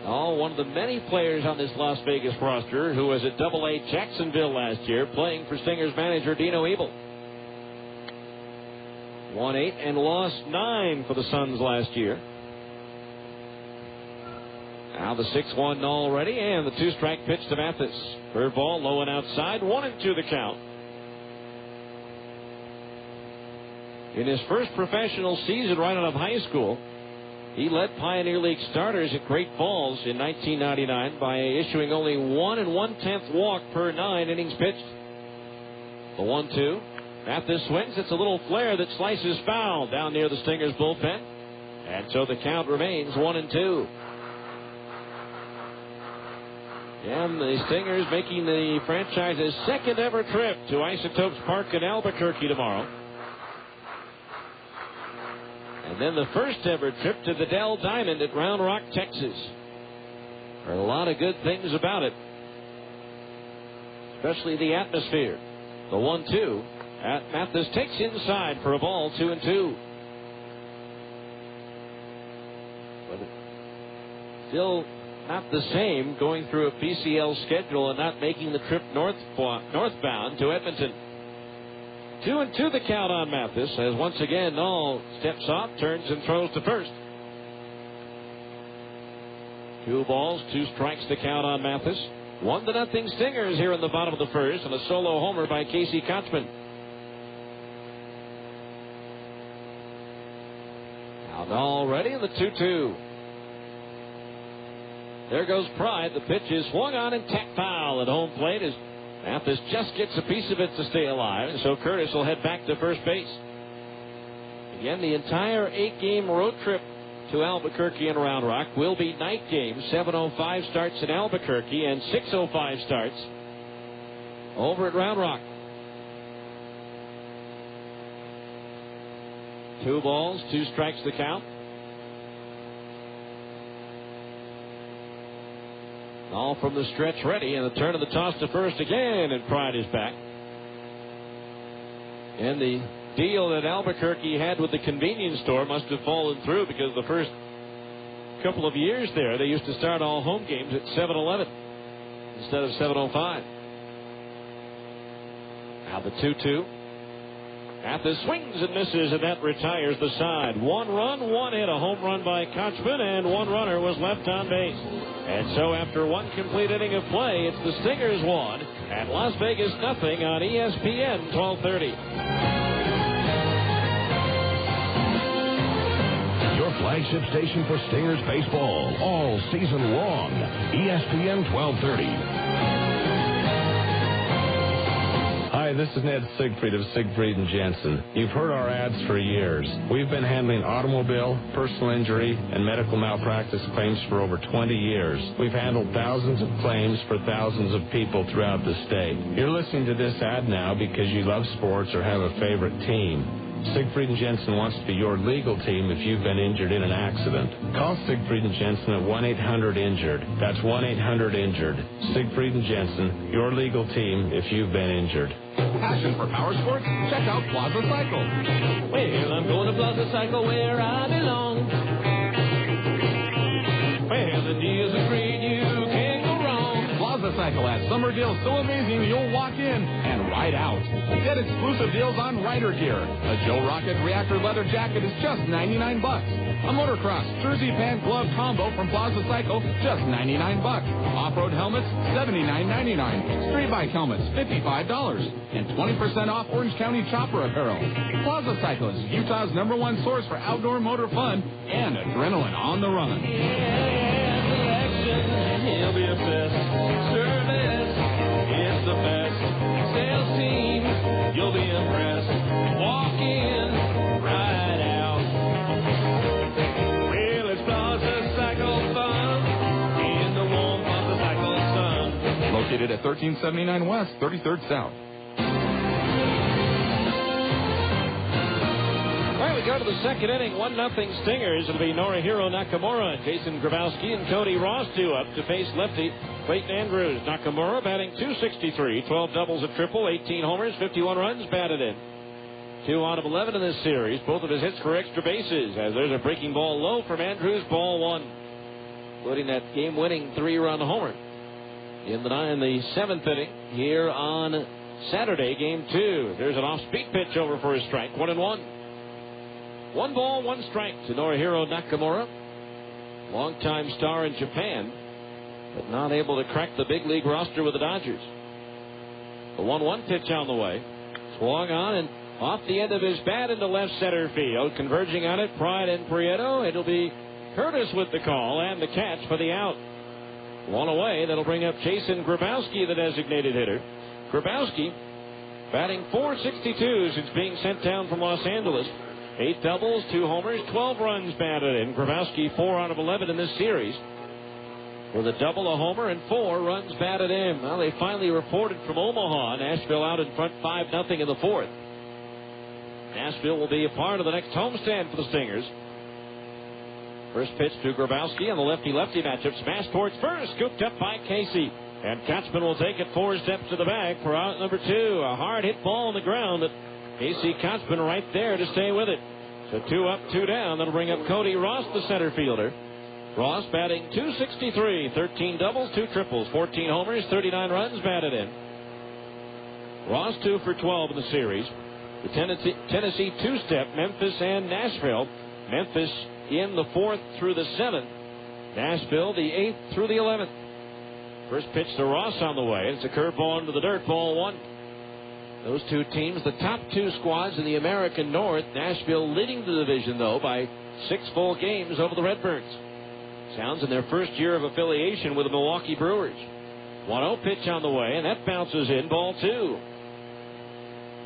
Dahl, one of the many players on this Las Vegas roster who was at AA Jacksonville last year, playing for Stingers manager Dino Ebel. Won 8 and lost 9 for the Suns last year. Now the 6-1 Dahl ready, and the 2-strike pitch to Mathis. Third ball, low and outside, 1-2 the count. In his first professional season right out of high school, he led Pioneer League starters at Great Falls in 1999 by issuing only 1 1/10 walk per 9 innings pitched. The 1-2. Mathis swings. It's a little flare that slices foul down near the Stingers bullpen. And so the count remains 1-2. And the Stingers making the franchise's second ever trip to Isotopes Park in Albuquerque tomorrow. And then the first ever trip to the Dell Diamond at Round Rock, Texas. There are a lot of good things about it, especially the atmosphere. The 1-2. Mathis takes inside for a ball, 2-2. But still not the same going through a PCL schedule and not making the trip northbound to Edmonton. 2-2 the count on Mathis as once again Null steps off, turns and throws to first. 2 balls, 2 strikes the count on Mathis. 1-0 Stingers here in the bottom of the first, and a solo homer by Casey Kochman. Now Null ready in the 2-2. There goes Pride. The pitch is swung on and tapped foul at home plate as Mathis just gets a piece of it to stay alive, and so Curtis will head back to first base. Again, the entire 8-game road trip to Albuquerque and Round Rock will be night games. 7:05 starts in Albuquerque and 6:05 starts over at Round Rock. 2 balls, 2 strikes the count. All from the stretch ready, and the turn of the toss to first again, and Pride is back. And the deal that Albuquerque had with the convenience store must have fallen through, because the first couple of years there, they used to start all home games at 7:11 instead of 7:05. Now the 2-2. Mathis swings and misses, and that retires the side. 1 run, 1 hit, a home run by Kochman, and 1 runner was left on base. And so after 1 complete inning of play, it's the Stingers 1 and Las Vegas nothing on ESPN 1230. Your flagship station for Stingers baseball all season long. ESPN 1230. Hi, this is Ned Siegfried of Siegfried & Jensen. You've heard our ads for years. We've been handling automobile, personal injury, and medical malpractice claims for over 20 years. We've handled thousands of claims for thousands of people throughout the state. You're listening to this ad now because you love sports or have a favorite team. Siegfried & Jensen wants to be your legal team if you've been injured in an accident. Call Siegfried & Jensen at 1-800-INJURED. That's 1-800-INJURED. Siegfried & Jensen, your legal team if you've been injured. Passion for power sports? Check out Plaza Cycle. Well, I'm going to Plaza Cycle where I belong. Well, the deals are great, you can't go wrong. Plaza Cycle has summer deals so amazing you'll walk in and ride out. Get exclusive deals on rider gear. A Joe Rocket Reactor leather jacket is just $99. A motocross jersey pant glove combo from Plaza Cycle, just $99. Off-road helmets, $79.99. Street bike helmets, $55. And 20% off Orange County Chopper apparel. Plaza Cycle is Utah's #1 source for outdoor motor fun and adrenaline on the run. He'll be obsessed. Service, it's the best. Sales team, you'll be impressed. Walk in, ride out. Well, it's Plaza Cycle fun in the warm Plaza Cycle sun. Located at 1379 West, 33rd South. All right, we go to the second inning. 1-0 Stingers. It'll be Norihiro Nakamura, Jason Grabowski, and Cody Ross due up to face lefty Clayton Andrews. Nakamura batting .263, 12 doubles, a triple, 18 homers, 51 runs batted in. 2 out of 11 in this series. Both of his hits for extra bases, as there's a breaking ball low from Andrews, ball 1, including that game-winning 3-run homer in the 7th inning here on Saturday, game 2. There's an off-speed pitch over for a strike, 1-1. 1 ball, 1 strike to Norihiro Nakamura, longtime star in Japan, but not able to crack the big league roster with the Dodgers. The 1-1 pitch on the way, swung on and off the end of his bat into left center field. Converging on it, Pride and Prieto. It'll be Curtis with the call and the catch for the out. 1 away. That'll bring up Jason Grabowski, the designated hitter. Grabowski batting .462 since being sent down from Los Angeles. 8 doubles, 2 homers, 12 runs batted in. Grabowski 4 out of 11 in this series, with a double, a homer, and 4 runs batted in. Well, they finally reported from Omaha. Nashville out in front 5-0 in the 4th. Nashville will be a part of the next homestand for the Stingers. First pitch to Grabowski on the lefty-lefty matchup. Smash towards first, scooped up by Casey. And Kochman will take it 4 steps to the bag for out number 2. A hard hit ball on the ground that Casey Kochman right there to stay with it. So 2 up, 2 down. That'll bring up Cody Ross, the center fielder. Ross batting .263, 13 doubles, 2 triples, 14 homers, 39 runs batted in. Ross 2 for 12 in the series. The Tennessee two-step, Memphis and Nashville. Memphis in the 4th through the 7th. Nashville the 8th through the 11th. First pitch to Ross on the way. It's a curveball into the dirt, ball 1. Those two teams, the top 2 squads in the American North. Nashville leading the division, though, by 6 full games over the Redbirds. Sounds in their first year of affiliation with the Milwaukee Brewers. 1-0 pitch on the way, and that bounces in, ball 2.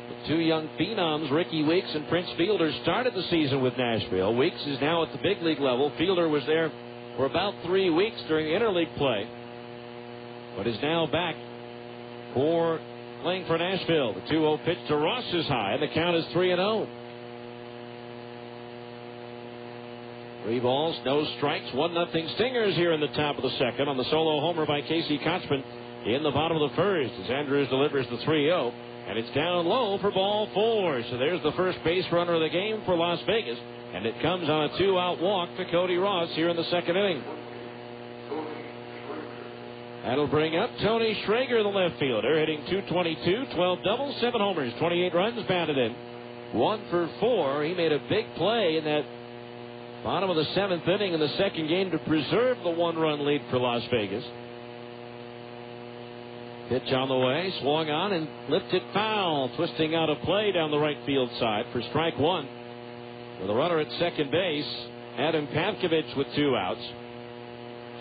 The two young phenoms, Ricky Weeks and Prince Fielder, started the season with Nashville. Weeks is now at the big league level. Fielder was there for about 3 weeks during interleague play, but is now back for playing for Nashville. The 2-0 pitch to Ross is high, and the count is 3-0. 3 balls, no strikes, 1-0 Stingers here in the top of the second on the solo homer by Casey Kochman in the bottom of the first as Andrews delivers the 3-0, and it's down low for ball 4. So there's the first base runner of the game for Las Vegas, and it comes on a 2-out walk to Cody Ross here in the second inning. That'll bring up Tony Schrager, the left fielder, hitting .222, 12 doubles, 7 homers, 28 runs batted in. 1 for 4. He made a big play in that bottom of the 7th inning in the second game to preserve the 1-run lead for Las Vegas. Pitch on the way, swung on and lifted foul, twisting out of play down the right field side for strike 1. With a runner at second base, Adam Pavkovich with 2 outs.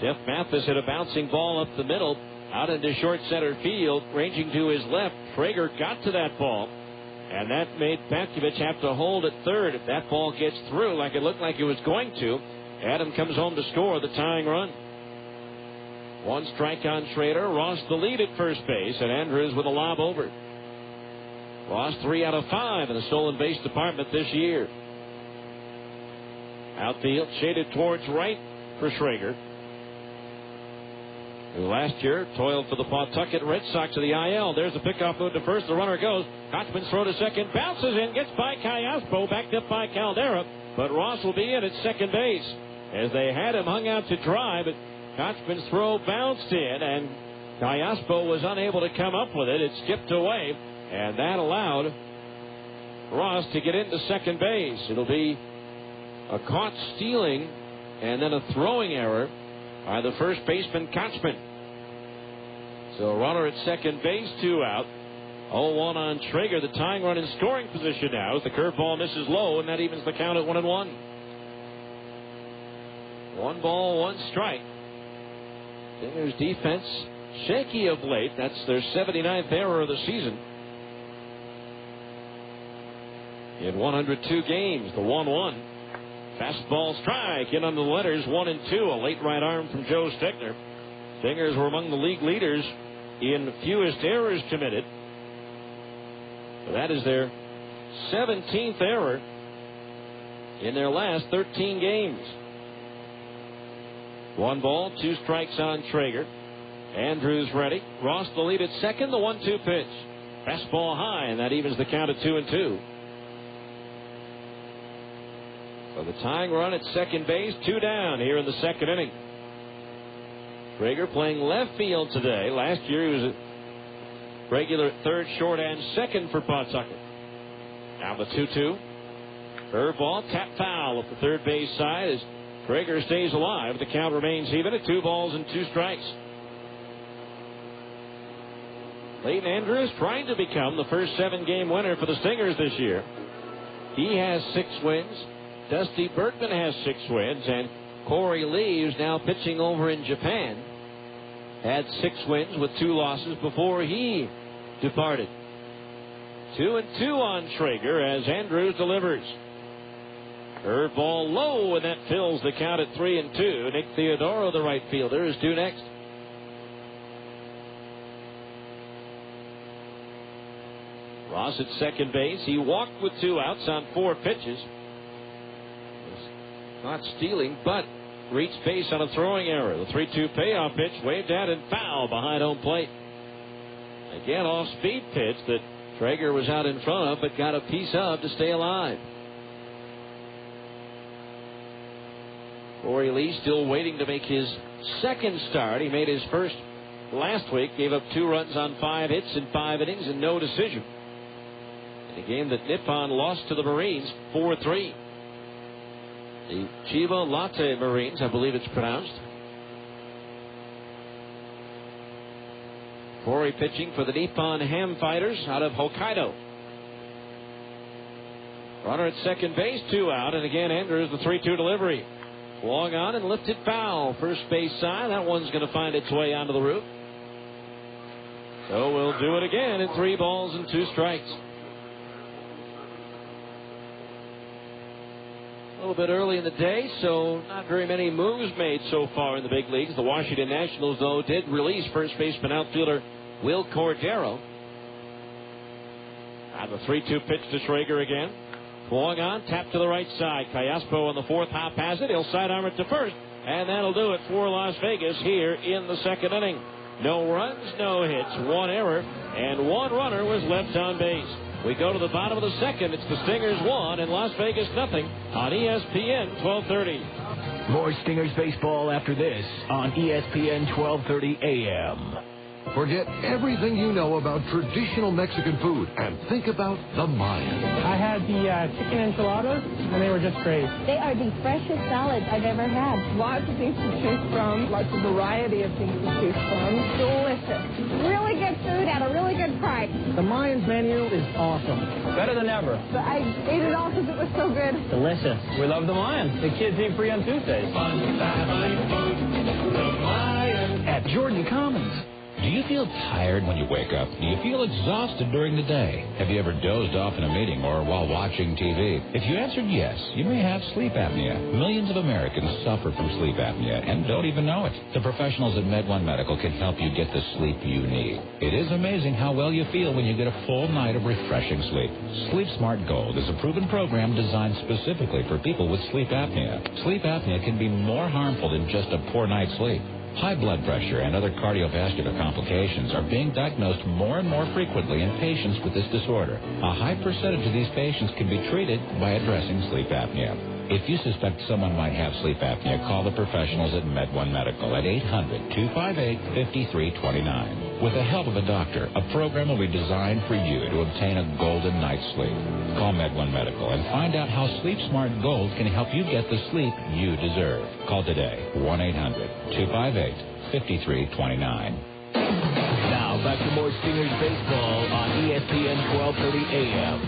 Jeff Mathis hit a bouncing ball up the middle, out into short center field, ranging to his left. Traeger got to that ball, and that made Pavkovich have to hold at third. If that ball gets through like it looked like it was going to, Adam comes home to score the tying run. 1 strike on Schrader. Ross the lead at first base, and Andrews with a lob over. Ross 3 out of 5 in the stolen base department this year. Outfield shaded towards right for Schrager, who last year toiled for the Pawtucket Red Sox of the IL. There's the pickoff move to first. The runner goes. Kochman's throw to second. Bounces in. Gets by Callaspo. Backed up by Caldera. But Ross will be in at second base, as they had him hung out to dry. But Kochman's throw bounced in, and Callaspo was unable to come up with it. It skipped away, and that allowed Ross to get into second base. It'll be a caught stealing and then a throwing error by the first baseman, Kochman. So a runner at second base, 2 out. 0-1 on Schrager. The tying run in scoring position now as the curveball misses low, and that evens the count at 1-1. 1 ball, 1 strike. Stingers defense shaky of late. That's their 79th error of the season. In 102 games, the 1-1. Fastball strike in on the letters, 1 and 2. A late right arm from Joe Stegner. Stingers were among the league leaders in fewest errors committed. That is their 17th error in their last 13 games. 1 ball, 2 strikes on Traeger. Andrews ready. Ross the lead at second. The 1-2 pitch. Fastball high, and that evens the count at 2-2. So the tying run at second base, 2 down here in the second inning. Traeger playing left field today. Last year he was a regular at third, short, and second for Pawtucket. Now the 2-2. Curveball, tap foul at the third base side as Traeger stays alive. The count remains even at 2 balls and 2 strikes. Leighton Andrews trying to become the first 7-game winner for the Stingers this year. He has 6 wins. Dusty Bergman has 6 wins, and Corey Lee, who's now pitching over in Japan, had 6 wins with 2 losses before he departed. 2-2 on Traeger as Andrews delivers. Curveball low, and that fills the count at 3-2. Nick Theodoro, the right fielder, is due next. Ross at second base. He walked with 2 outs on 4 pitches. Not stealing, but reached base on a throwing error. The 3-2 payoff pitch waved at and foul behind home plate. Again, off-speed pitch that Traeger was out in front of, but got a piece of to stay alive. Corey Lee still waiting to make his second start. He made his first last week, gave up 2 runs on 5 hits in 5 innings and no decision. In a game that Nippon lost to the Marines 4-3. The Chiba Latte Marines, I believe it's pronounced. Corey pitching for the Nippon Ham Fighters out of Hokkaido. Runner at second base, 2 out, and again Andrews the 3-2 delivery. Swung on and lifted foul. First base side. That one's going to find its way onto the roof. So we'll do it again in 3 balls and 2 strikes. A little bit early in the day, so not very many moves made so far in the big leagues. The Washington Nationals, though, did release first baseman outfielder Will Cordero. And the 3-2 pitch to Schrager again. Swung on, tap to the right side. Callaspo on the 4th hop has it. He'll sidearm it to first, and that'll do it for Las Vegas here in the 2nd inning. No runs, no hits, 1 error, and 1 runner was left on base. We go to the bottom of the 2nd. It's the Stingers 1 and Las Vegas nothing on ESPN 1230. More Stingers baseball after this on ESPN 1230 AM. Forget everything you know about traditional Mexican food and think about the Mayan. I had the chicken enchiladas, and they were just great. They are the freshest salads I've ever had. Lots of things to choose from, lots of variety of things to choose from. Delicious. Really good food at a really good price. The Mayan's menu is awesome. Better than ever. But I ate it all because it was so good. Delicious. We love the Mayan. The kids eat free on Tuesdays. Fun family food, the Mayan. At Jordan Commons. Do you feel tired when you wake up? Do you feel exhausted during the day? Have you ever dozed off in a meeting or while watching TV? If you answered yes, you may have sleep apnea. Millions of Americans suffer from sleep apnea and don't even know it. The professionals at MedOne Medical can help you get the sleep you need. It is amazing how well you feel when you get a full night of refreshing sleep. Sleep Smart Gold is a proven program designed specifically for people with sleep apnea. Sleep apnea can be more harmful than just a poor night's sleep. High blood pressure and other cardiovascular complications are being diagnosed more and more frequently in patients with this disorder. A high percentage of these patients can be treated by addressing sleep apnea. If you suspect someone might have sleep apnea, call the professionals at MedOne Medical at 800-258-5329. With the help of a doctor, a program will be designed for you to obtain a golden night's sleep. Call MedOne Medical and find out how Sleep Smart Gold can help you get the sleep you deserve. Call today, 1-800-258-5329. Now, back to more Stingers baseball on ESPN 1230 AM.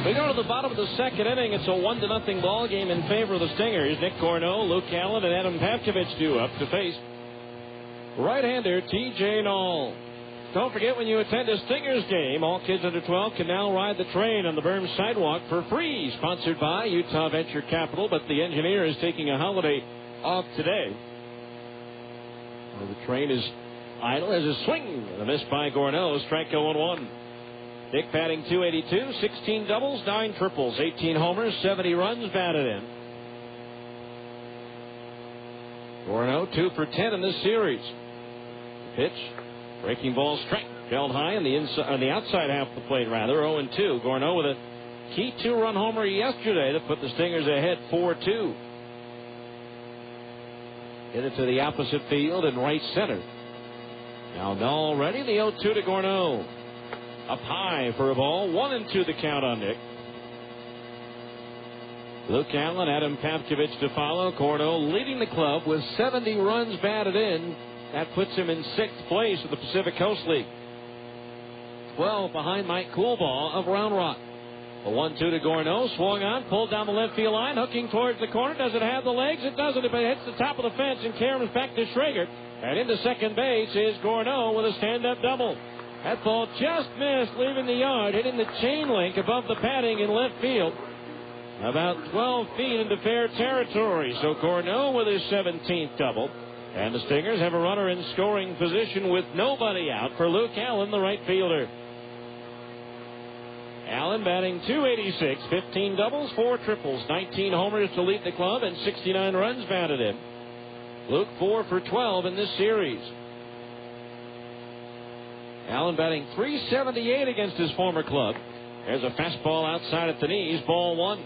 We go to the bottom of the 2nd inning. It's a 1-0 ball game in favor of the Stingers. Nick Corneau, Luke Allen, and Adam Pavkovich due up to face right-hander T.J. Knoll. Don't forget, when you attend a Stingers game, all kids under 12 can now ride the train on the Berm sidewalk for free. Sponsored by Utah Venture Capital, but the engineer is taking a holiday off today. Well, the train is idle as a swing and a miss by Corneau. Strike 0-1. Dick batting .282, 16 doubles, 9 triples, 18 homers, 70 runs batted in. Corneau 2 for 10 in this series. Pitch, breaking ball strike, held high on the outside half of the plate, rather. 0-2. Corneau with a key 2-run homer yesterday to put the Stingers ahead 4-2. Hit it to the opposite field and right center. Now Knoll ready. The 0-2 to Corneau. Up high for a ball. 1-2 the count on Nick. Luke Allen, Adam Pavkovich to follow. Corneau leading the club with 70 runs batted in. That puts him in 6th place of the Pacific Coast League. 12 behind Mike Coolbaugh of Round Rock. A 1-2 to Corneau. Swung on, pulled down the left field line, hooking towards the corner. Does it have the legs? It doesn't. It hits the top of the fence and caroms back to Schrager. And into second base is Corneau with a stand-up double. That ball just missed, leaving the yard, hitting the chain link above the padding in left field. About 12 feet into fair territory. So Corneau with his 17th double. And the Stingers have a runner in scoring position with nobody out for Luke Allen, the right fielder. Allen batting .286, 15 doubles, 4 triples, 19 homers to lead the club, and 69 runs batted in. Luke 4 for 12 in this series. Allen batting .378 against his former club. There's a fastball outside at the knees, ball 1.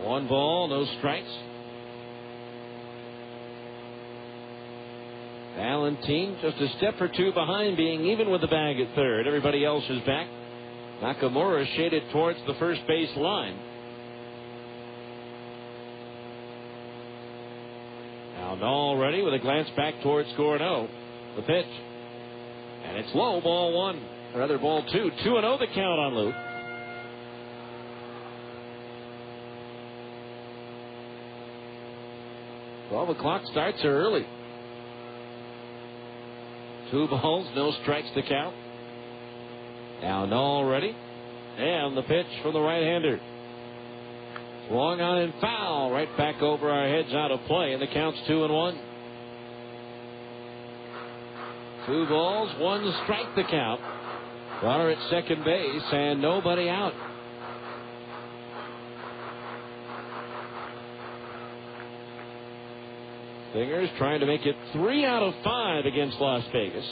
1 ball, no strikes. Valentine just a step or two behind, being even with the bag at third. Everybody else is back. Nakamura shaded towards the first base line. Now Dahl ready with a glance back towards Gorneau. The pitch. And it's low, ball 1. Or rather, ball 2. 2-0 the count on Luke. O'clock starts early. 2 balls, no strikes to count. Now Dahl ready. And the pitch from the right-hander. Swung on and foul. Right back over our heads, out of play. And the count's 2-1. 2 balls, 1 strike to count. Runner at second base and nobody out. Stingers trying to make it 3 out of 5 against Las Vegas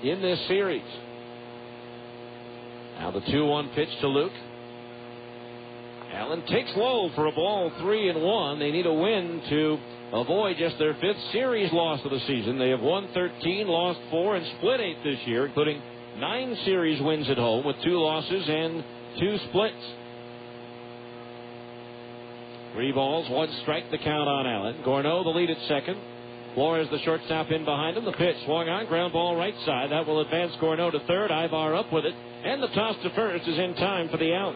in this series. Now the 2-1 pitch to Luke. Allen takes low for a ball, 3-1. They need a win to avoid just their 5th series loss of the season. They have won 13, lost 4, and split 8 this year, including 9 series wins at home with 2 losses and 2 splits. 3 balls, 1 strike, the count on Allen. Gorneau the lead at second. Flores the shortstop in behind him. The pitch swung on, ground ball right side. That will advance Gorneau to third. Ivar up with it, and the toss to first is in time for the out.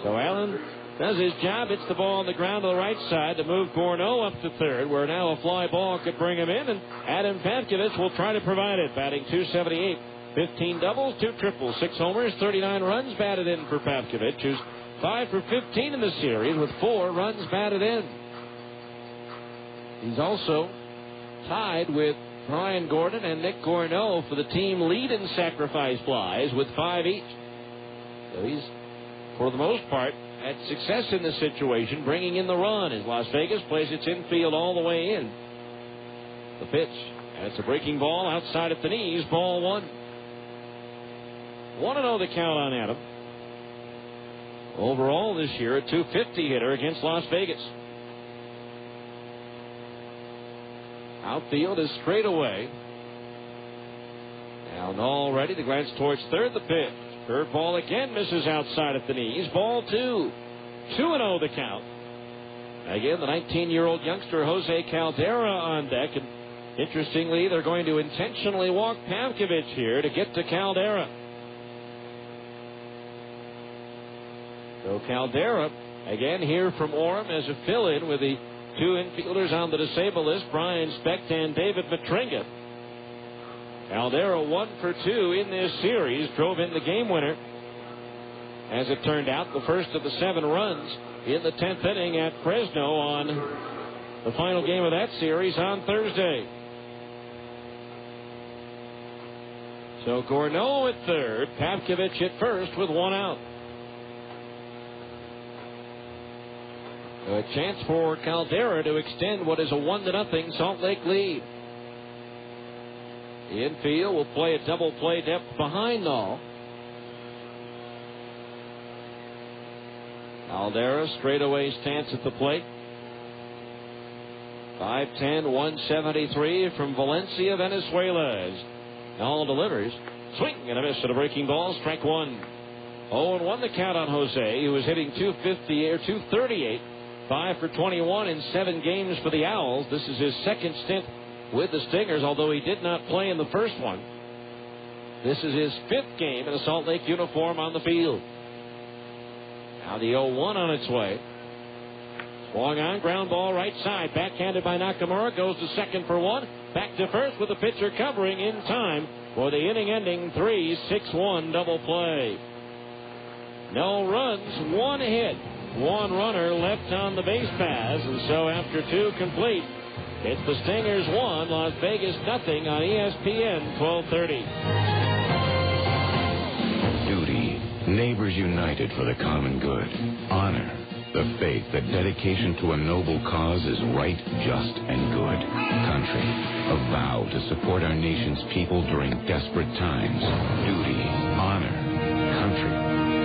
So Allen does his job. It's the ball on the ground to the right side to move Gorneau up to third, where now a fly ball could bring him in, and Adam Pavkovich will try to provide it, batting .278. 15 doubles, 2 triples, 6 homers, 39 runs batted in for Pavkovich, who's 5 for 15 in the series with 4 runs batted in. He's also tied with Brian Gordon and Nick Gorneau for the team lead in sacrifice flies with 5 each. So he's, for the most part, had success in this situation, bringing in the run as Las Vegas plays its infield all the way in. The pitch, and it's a breaking ball outside at the knees, ball 1. 1-0 the count on Adam. Overall this year, a .250 hitter against Las Vegas. Outfield is straight away. Now Dahl ready to glance towards third. The pitch. Curveball again misses outside at the knees. Ball 2. 2-0 the count. Again, the 19-year-old youngster Jose Caldera on deck. And interestingly, they're going to intentionally walk Pavkovich here to get to Caldera. So Caldera, again here from Orem as a fill-in with the 2 infielders on the disabled list, Brian Specht and David Matringa. Caldera 1 for 2 in this series, drove in the game winner. As it turned out, the first of the 7 runs in the 10th inning at Fresno on the final game of that series on Thursday. So Gorneau at third, Pavkovich at first with 1 out. A chance for Caldera to extend what is a 1-0 Salt Lake lead. The infield will play a double play depth behind Dahl. Caldera straightaway stance at the plate. 5'10", 173 from Valencia, Venezuela. As Dahl delivers. Swing and a miss at a breaking ball. Strike 1. 0-1 the count on Jose, who is hitting .250 or .238. 5 for 21 in 7 games for the Owls. This is his second stint with the Stingers, although he did not play in the first one. This is his 5th game in a Salt Lake uniform on the field. Now the 0-1 on its way. Swung on, ground ball right side. Backhanded by Nakamura. Goes to second for 1. Back to first with the pitcher covering in time for the inning-ending 3-6-1 double play. No runs, 1 hit. 1 runner left on the base paths, and so after 2 complete, it's the Stingers 1, Las Vegas nothing on ESPN 1230. Duty, neighbors united for the common good. Honor, the faith that dedication to a noble cause is right, just, and good. Country, a vow to support our nation's people during desperate times. Duty, honor, country.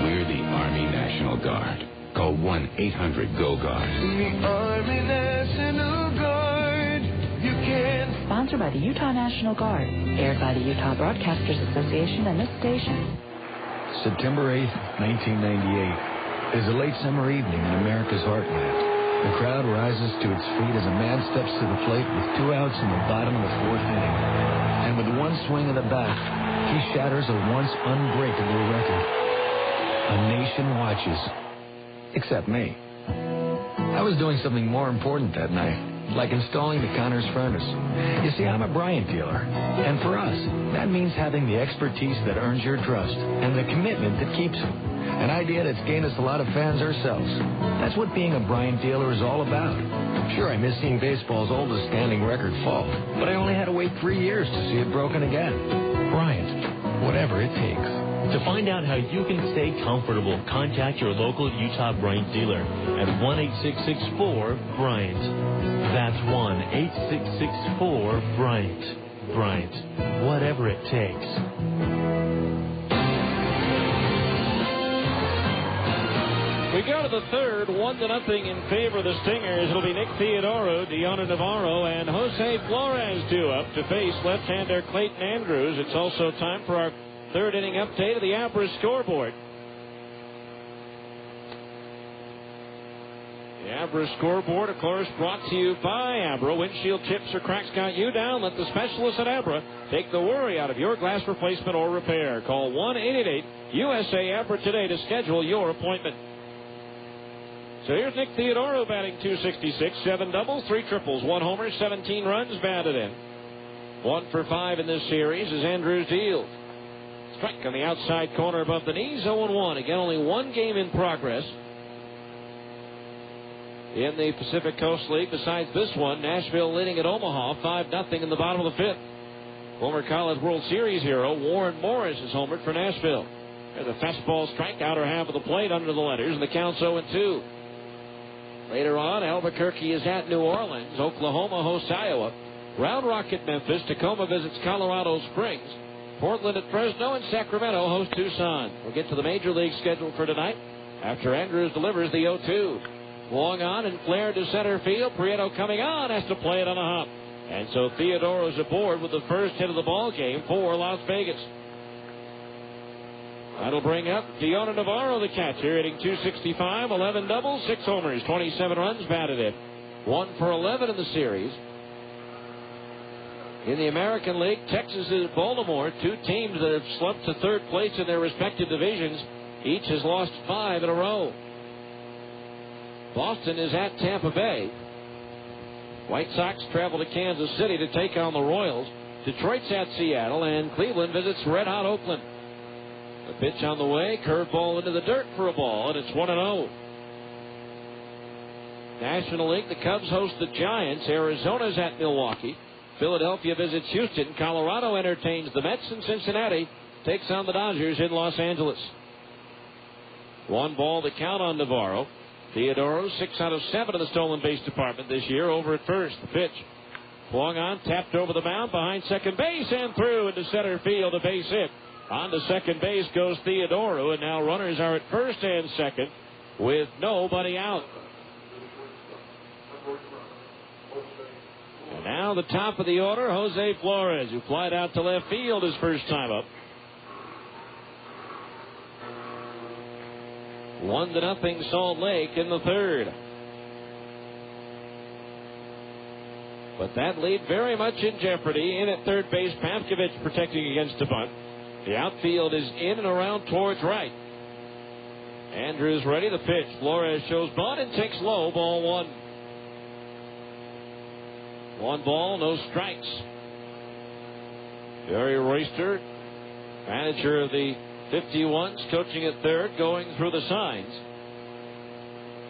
We're the Army National Guard. Call 1-800-GO-GUARD. The Army National Guard, you can. Sponsored by the Utah National Guard. Aired by the Utah Broadcasters Association and this station. September 8th, 1998, is a late summer evening in America's heartland. The crowd rises to its feet as a man steps to the plate with 2 outs in the bottom of the 4th inning. And with one swing of the bat, he shatters a once unbreakable record. A nation watches. Except me. I was doing something more important that night, like installing the Connors furnace. You see, I'm a Bryant dealer. And for us, that means having the expertise that earns your trust and the commitment that keeps it. An idea that's gained us a lot of fans ourselves. That's what being a Bryant dealer is all about. Sure, I miss seeing baseball's oldest standing record fall, but I only had to wait 3 years to see it broken again. Bryant, whatever it takes. To find out how you can stay comfortable, contact your local Utah Bryant dealer at 1-866-4-BRYANT. That's 1-866-4-BRYANT. Bryant, whatever it takes. We go to the third, 1-0 in favor of the Stingers. It'll be Nick Theodoro, Deonna Navarro, and Jose Flores due up to face left-hander Clayton Andrews. It's also time for our third inning update of the Abra scoreboard. The Abra scoreboard, of course, brought to you by Abra. Windshield chips or cracks got you down? Let the specialists at Abra take the worry out of your glass replacement or repair. Call 1-888-USA-ABRA today to schedule your appointment. So here's Nick Theodoro batting .266, 7 doubles, 3 triples, 1 homer, 17 runs batted in. 1 for 5 in this series as Andrews deals. Strike on the outside corner above the knees, 0-1. Again, only one game in progress in the Pacific Coast League. Besides this one, Nashville leading at Omaha, 5-0 in the bottom of the 5th. Former College World Series hero Warren Morris is homered for Nashville. There's a fastball strike, outer half of the plate under the letters, and the count's 0-2. Later on, Albuquerque is at New Orleans. Oklahoma hosts Iowa. Round Rock at Memphis. Tacoma visits Colorado Springs. Portland at Fresno, and Sacramento hosts Tucson. We'll get to the Major League schedule for tonight after Andrews delivers the 0-2. Long on and flared to center field. Prieto coming on, has to play it on a hop. And so Theodoro's aboard with the first hit of the ball game for Las Vegas. That'll bring up Deonna Navarro, the catcher, hitting .265, 11 doubles, 6 homers, 27 runs batted in. 1 for 11 in the series. In the American League, Texas and Baltimore, 2 teams that have slumped to third place in their respective divisions. Each has lost 5 in a row. Boston is at Tampa Bay. White Sox travel to Kansas City to take on the Royals. Detroit's at Seattle, and Cleveland visits red-hot Oakland. The pitch on the way, curveball into the dirt for a ball, and it's 1-0. National League, the Cubs host the Giants. Arizona's at Milwaukee. Philadelphia visits Houston. Colorado entertains the Mets, and Cincinnati takes on the Dodgers in Los Angeles. 1 ball to count on Navarro. Theodoro, 6 out of 7 in the stolen base department this year, over at first. The pitch. Swung on, tapped over the mound behind second base and through into center field, a base hit. On to second base goes Theodoro, and now runners are at first and second with nobody out. And now the top of the order, Jose Flores, who flied out to left field his first time up. 1-0 Salt Lake in the third. But that lead very much in jeopardy. In at third base, Pavkovich protecting against a bunt. The outfield is in and around towards right. Andrews ready, the pitch. Flores shows bunt and takes low, ball 1. 1 ball, no strikes. Jerry Royster, manager of the 51s, coaching at third, going through the signs.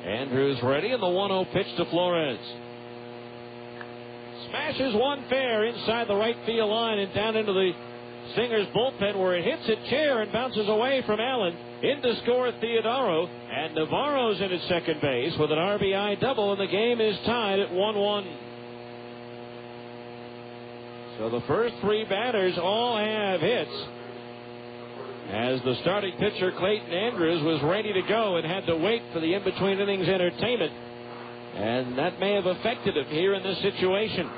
Andrews ready, and the 1-0 pitch to Flores. Smashes one fair inside the right field line and down into the Stingers bullpen, where it hits a chair and bounces away from Allen. In to score Theodoro, and Navarro's in at second base with an RBI double, and the game is tied at 1-1. So the first 3 batters all have hits. as the starting pitcher, Clayton Andrews, was ready to go and had to wait for the in-between innings entertainment. And that may have affected him here in this situation.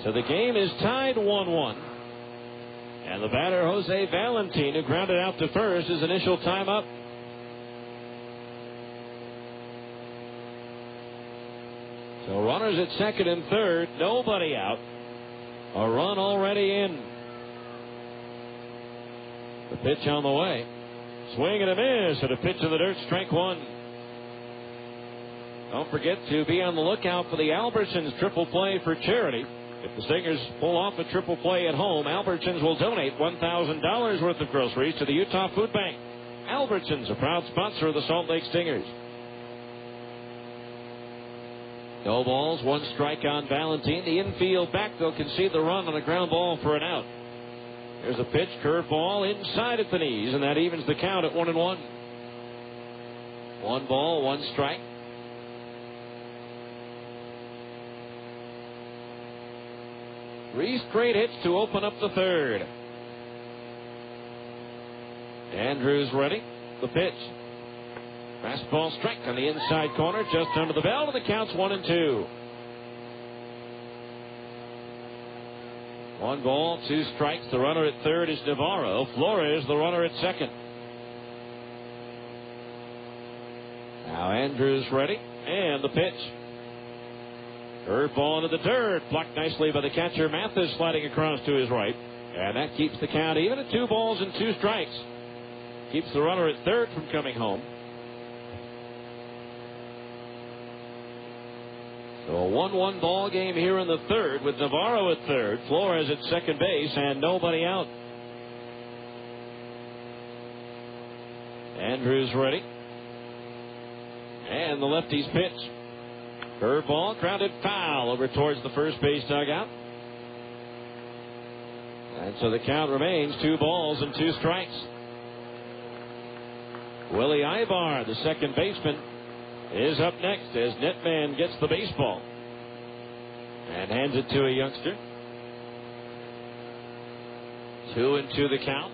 So the game is tied 1-1. And the batter, Jose Valentin, who grounded out to first, his initial time up. So runners at second and third, nobody out. A run already in. The pitch on the way. Swing and a miss, and a pitch in the dirt, strike one. Don't forget to be on the lookout for the Albertsons triple play for charity. If the Stingers pull off a triple play at home, Albertsons will donate $1,000 worth of groceries to the Utah Food Bank. Albertsons, a proud sponsor of the Salt Lake Stingers. No balls, one strike on Valentin. The infield back, they'll concede the run on a ground ball for an out. There's a pitch, curveball inside at the knees, and that evens the count at 1-1. 1 ball, 1 strike. Three straight hits to open up the third. Andrews ready. The pitch. Fastball strike on the inside corner, just under the bell, and the count's 1-2. 1 ball, 2 strikes. The runner at third is Navarro. Flores, the runner at second. Now Andrews ready, and the pitch. Curveball into the dirt, blocked nicely by the catcher. Mathis sliding across to his right, and that keeps the count even at 2 balls and 2 strikes. Keeps the runner at third from coming home. So a 1-1 ball game here in the third with Navarro at third, Flores at second base, and nobody out. Andrews ready. And the lefty's pitch. Curveball, grounded foul over towards the first base dugout. And so the count remains 2 balls and 2 strikes. Willie Ibar, the second baseman, is up next as Netman gets the baseball and hands it to a youngster. 2-2 the count.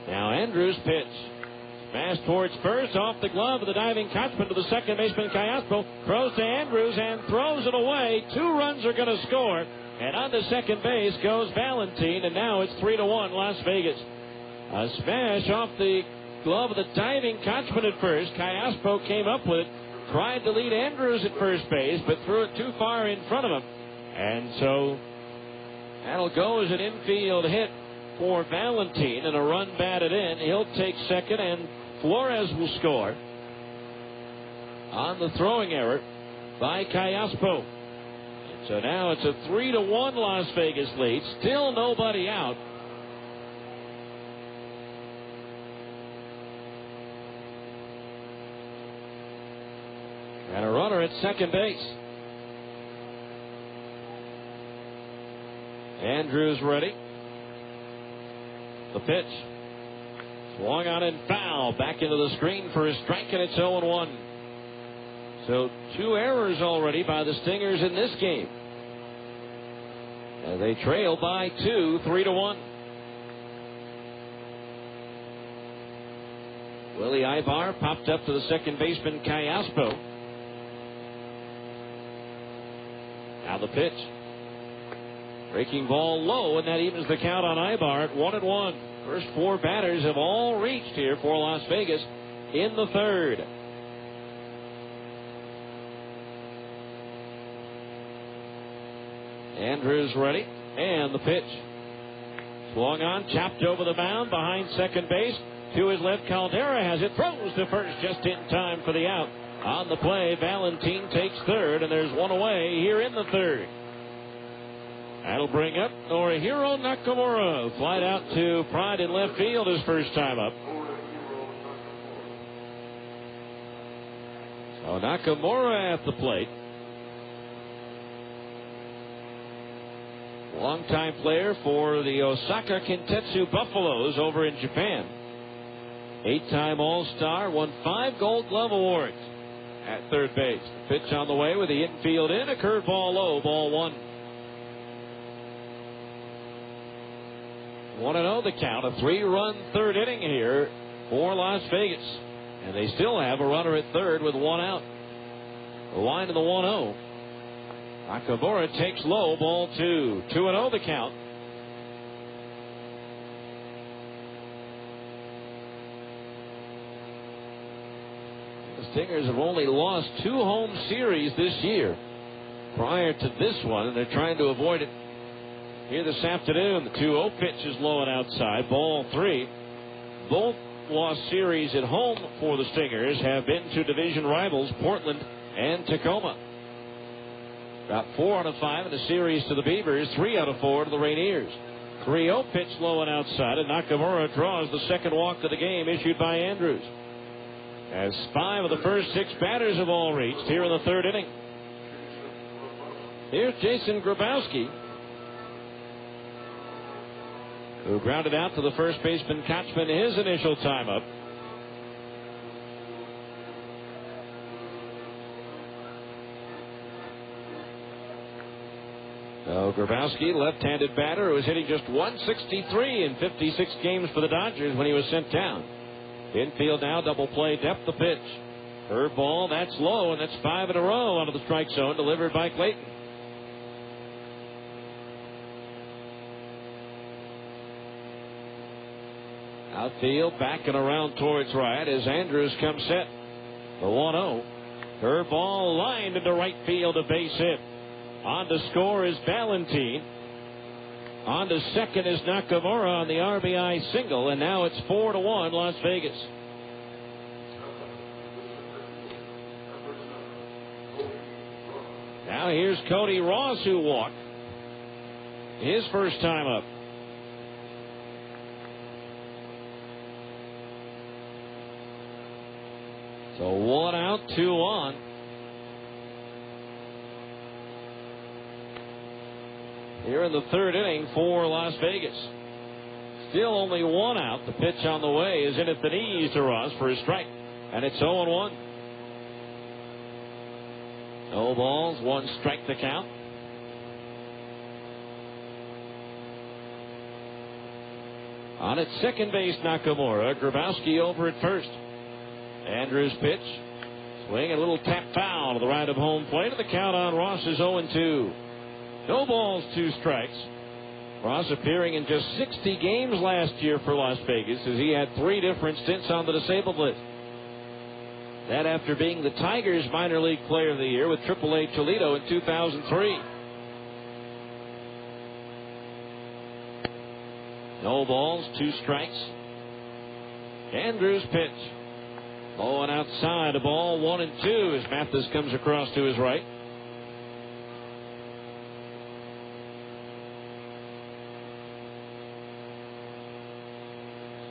Now Andrews pitch. Smash towards first, off the glove of the diving Kochman to the second baseman Callaspo. Throws to Andrews and throws it away. 2 runs are going to score. And on to second base goes Valentin, and now it's 3-1 Las Vegas. A smash off the glove of the diving Kochman at first. Callaspo came up with it, tried to lead Andrews at first base, but threw it too far in front of him. And so that'll go as an infield hit for Valentin, and a run batted in. He'll take second, and Flores will score on the throwing error by Callaspo. And so now it's a 3-1 Las Vegas lead. Still nobody out. And a runner at second base. Andrews ready. The pitch. Swung on and foul. Back into the screen for a strike, and it's 0-1. So 2 errors already by the Stingers in this game. And they trail by 2, 3-1. Willie Ibar popped up to the second baseman Callaspo. Now the pitch. Breaking ball low, and that evens the count on Ibar at 1-1. First 4 batters have all reached here for Las Vegas in the third. Andrews ready, and the pitch. Swung on, chopped over the mound behind second base. To his left, Caldera has it, throws to first just in time for the out. On the play, Valentin takes third, and there's 1 away here in the third. That'll bring up Norihiro Nakamura. Flied out to Pride in left field his first time up. So Nakamura at the plate. Longtime player for the Osaka Kintetsu Buffaloes over in Japan. 8-time All-Star, won 5 Gold Glove awards at third base. Pitch on the way with the infield in, a curveball low, ball 1. 1-0 the count. A 3-run third inning here for Las Vegas. And they still have a runner at third with 1 out. The line to the 1-0. Nakamura takes low, ball 2. 2-0 the count. The Stingers have only lost 2 home series this year prior to this one, and they're trying to avoid it here this afternoon. The 2-0 pitch is low and outside, ball 3. Both lost series at home for the Stingers have been to division rivals Portland and Tacoma. Got 4 out of 5 in the series to the Beavers, 3 out of 4 to the Rainiers. 3-0 pitch low and outside, and Nakamura draws the second walk of the game issued by Andrews. As 5 of the first 6 batters have all reached here in the third inning. Here's Jason Grabowski, who grounded out to the first baseman Kotchman his initial time up. So Grabowski, left-handed batter, who was hitting just .163 in 56 games for the Dodgers when he was sent down. Infield now, double play, depth the pitch. Curveball, that's low, and that's 5 in a row out of the strike zone, delivered by Clayton. Outfield, back and around towards right as Andrews comes set. The 1-0. Curveball lined into right field, a base hit. On to score is Valentine. On to second is Nakamura on the RBI single, and now it's 4-1 Las Vegas. Now here's Cody Ross, who walked his first time up. So 1 out, 2 on. Here in the third inning for Las Vegas. Still only 1 out. The pitch on the way is in at the knees to Ross for a strike. And it's 0-1. No balls, 1 strike to count. On at second base, Nakamura. Grabowski over at first. Andrews pitch. Swing, a little tap foul to the right of home plate. And the count on Ross is 0-2. No balls, 2 strikes. Ross appearing in just 60 games last year for Las Vegas, as he had 3 different stints on the disabled list. That after being the Tigers minor league player of the year with AAA Toledo in 2003. No balls, 2 strikes. Andrews pitch. Low and outside, a ball 1-2 as Mathis comes across to his right.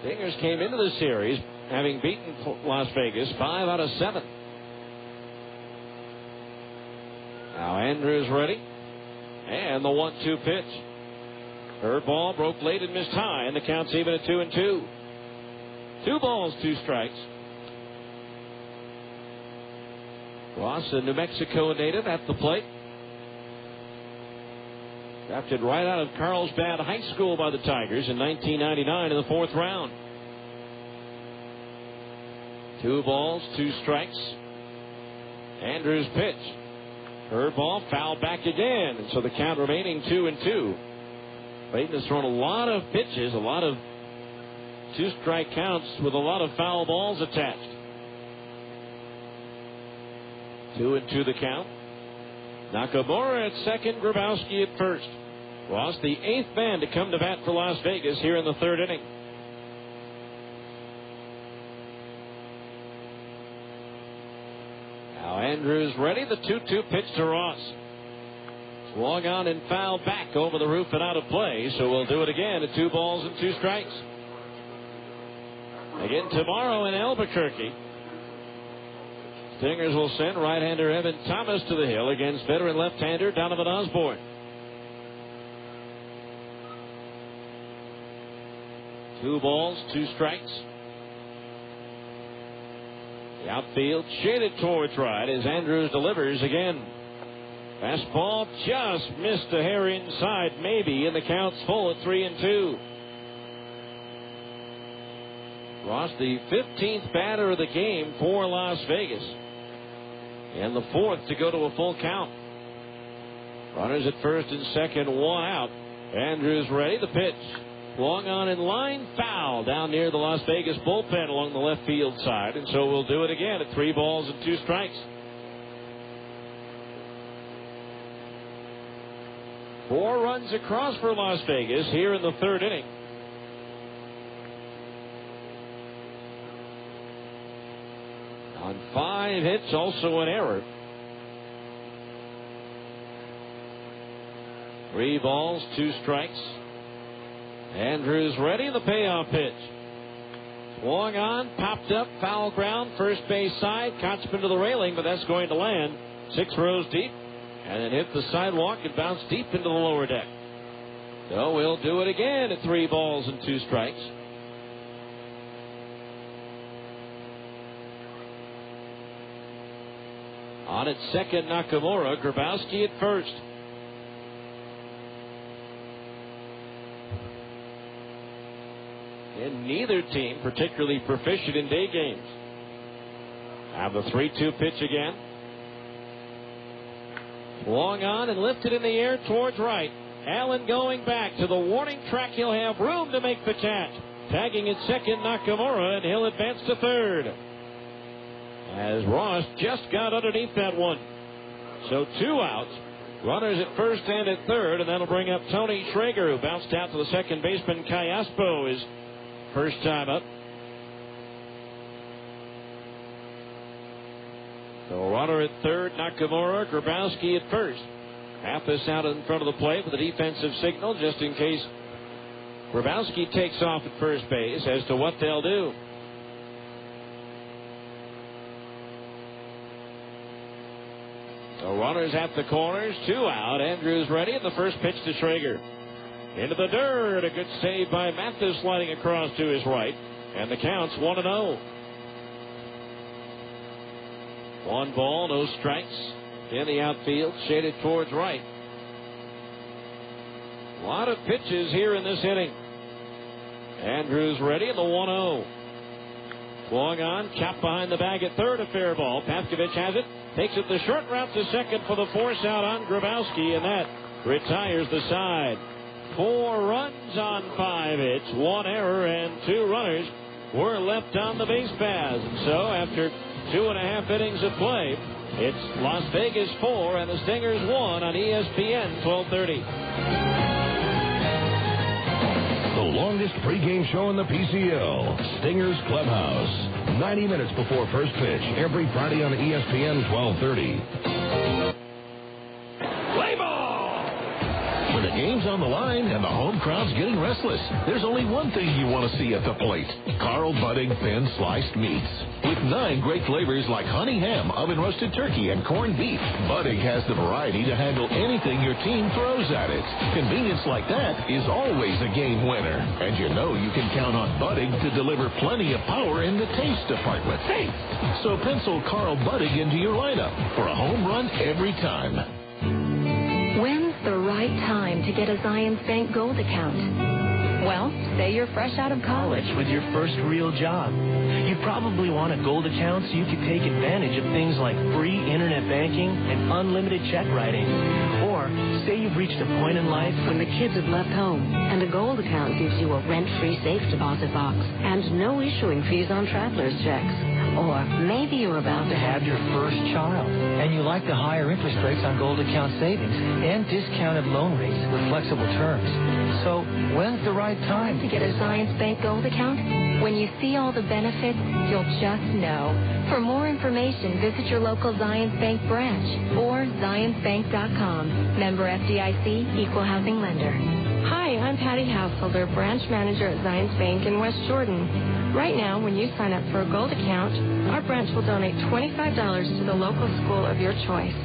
Stingers came into the series having beaten Las Vegas 5 out of 7. Now Andrews ready. And the 1-2 pitch. Curveball broke late and missed high, and the count's even at 2-2. 2 balls, 2 strikes. Ross, a New Mexico native, at the plate. Drafted right out of Carlsbad High School by the Tigers in 1999 in the 4th round. 2 balls, 2 strikes. Andrews pitch. Curveball, fouled back again, and so the count remaining 2-2. Clayton has thrown a lot of pitches, a lot of 2-strike counts with a lot of foul balls attached. 2-2 the count. Nakamura at second, Grabowski at first. Ross, the 8th man to come to bat for Las Vegas here in the third inning. Now Andrews ready. The 2-2 pitch to Ross. Swung on and fouled back over the roof and out of play, so we'll do it again at 2 balls and 2 strikes. Again tomorrow in Albuquerque. Stingers will send right-hander Evan Thomas to the hill against veteran left-hander Donovan Osborne. 2 balls, 2 strikes. The outfield shaded towards right as Andrews delivers again. Fastball just missed a hair inside, maybe, and the count's full at 3-2. Ross, the 15th batter of the game for Las Vegas. And the 4th to go to a full count. Runners at first and second, one out. Andrews ready. The pitch. Long on in line, foul down near the Las Vegas bullpen along the left field side. And so we'll do it again at 3 balls and 2 strikes. 4 runs across for Las Vegas here in the 3rd inning. On 5 hits, also an error. 3 balls, 2 strikes. Andrews ready, the payoff pitch. Swung on, popped up, foul ground, first base side, Kotzman to the railing, but that's going to land 6 rows deep, and then hit the sidewalk and bounce deep into the lower deck. So we'll do it again at 3 balls and 2 strikes. On at second, Nakamura. Grabowski at first. And neither team particularly proficient in day games. Have the 3-2 pitch again. Long on and lifted in the air towards right. Allen going back to the warning track. He'll have room to make the catch. Tagging at second, Nakamura, and he'll advance to third. As Ross just got underneath that one. So 2 outs. Runners at first and at third, and that'll bring up Tony Schrager, who bounced out to the second baseman. Callaspo is first time up. So runner at third, Nakamura, Grabowski at first. Pappas out in front of the plate with a defensive signal just in case Grabowski takes off at first base as to what they'll do. So runners at the corners, 2 out. Andrews ready, and the first pitch to Schrager. Into the dirt, a good save by Mathis sliding across to his right. And the count's 1-0. 1 ball, no strikes. In the outfield, shaded towards right. A lot of pitches here in this inning. Andrews ready, and the 1-0. Swung on, chopped behind the bag at third, a fair ball. Pavkovich has it. Takes it the short route to second for the force out on Grabowski, and that retires the side. 4 runs on 5 hits, 1 error, and 2 runners were left on the base paths. And so after 2.5 innings of play, it's Las Vegas 4 and the Stingers 1 on ESPN 1230. The longest pregame show in the PCL, Stingers Clubhouse. 90 minutes before first pitch, every Friday on ESPN 1230. Play ball! When the game's on the line and the home crowd's getting restless, there's only one thing you want to see at the plate. Carl Budding thin sliced meats. With 9 great flavors like honey ham, oven roasted turkey, and corned beef, Budding has the variety to handle anything your team throws at it. Convenience like that is always a game winner. And you know you can count on Budding to deliver plenty of power in the taste department. Taste! So pencil Carl Budding into your lineup for a home run every time. When's the right time to get a Zions Bank Gold account? Well, say you're fresh out of college With your first real job. You probably want a gold account so you can take advantage of things like free internet banking and unlimited check writing. Or say you've reached a point in life when the kids have left home and a gold account gives you a rent-free safe deposit box and no issuing fees on traveler's checks. Or maybe you're about to have your first child and you like the higher interest rates on gold account savings and discounted loan rates with flexible terms. So when's the right time to get a Zions Bank Gold account? When you see all the benefits, you'll just know. For more information, visit your local Zions Bank branch or zionsbank.com. Member FDIC, Equal Housing Lender. Hi, I'm Patty Householder, branch manager at Zions Bank in West Jordan. Right now, when you sign up for a gold account, our branch will donate $25 to the local school of your choice.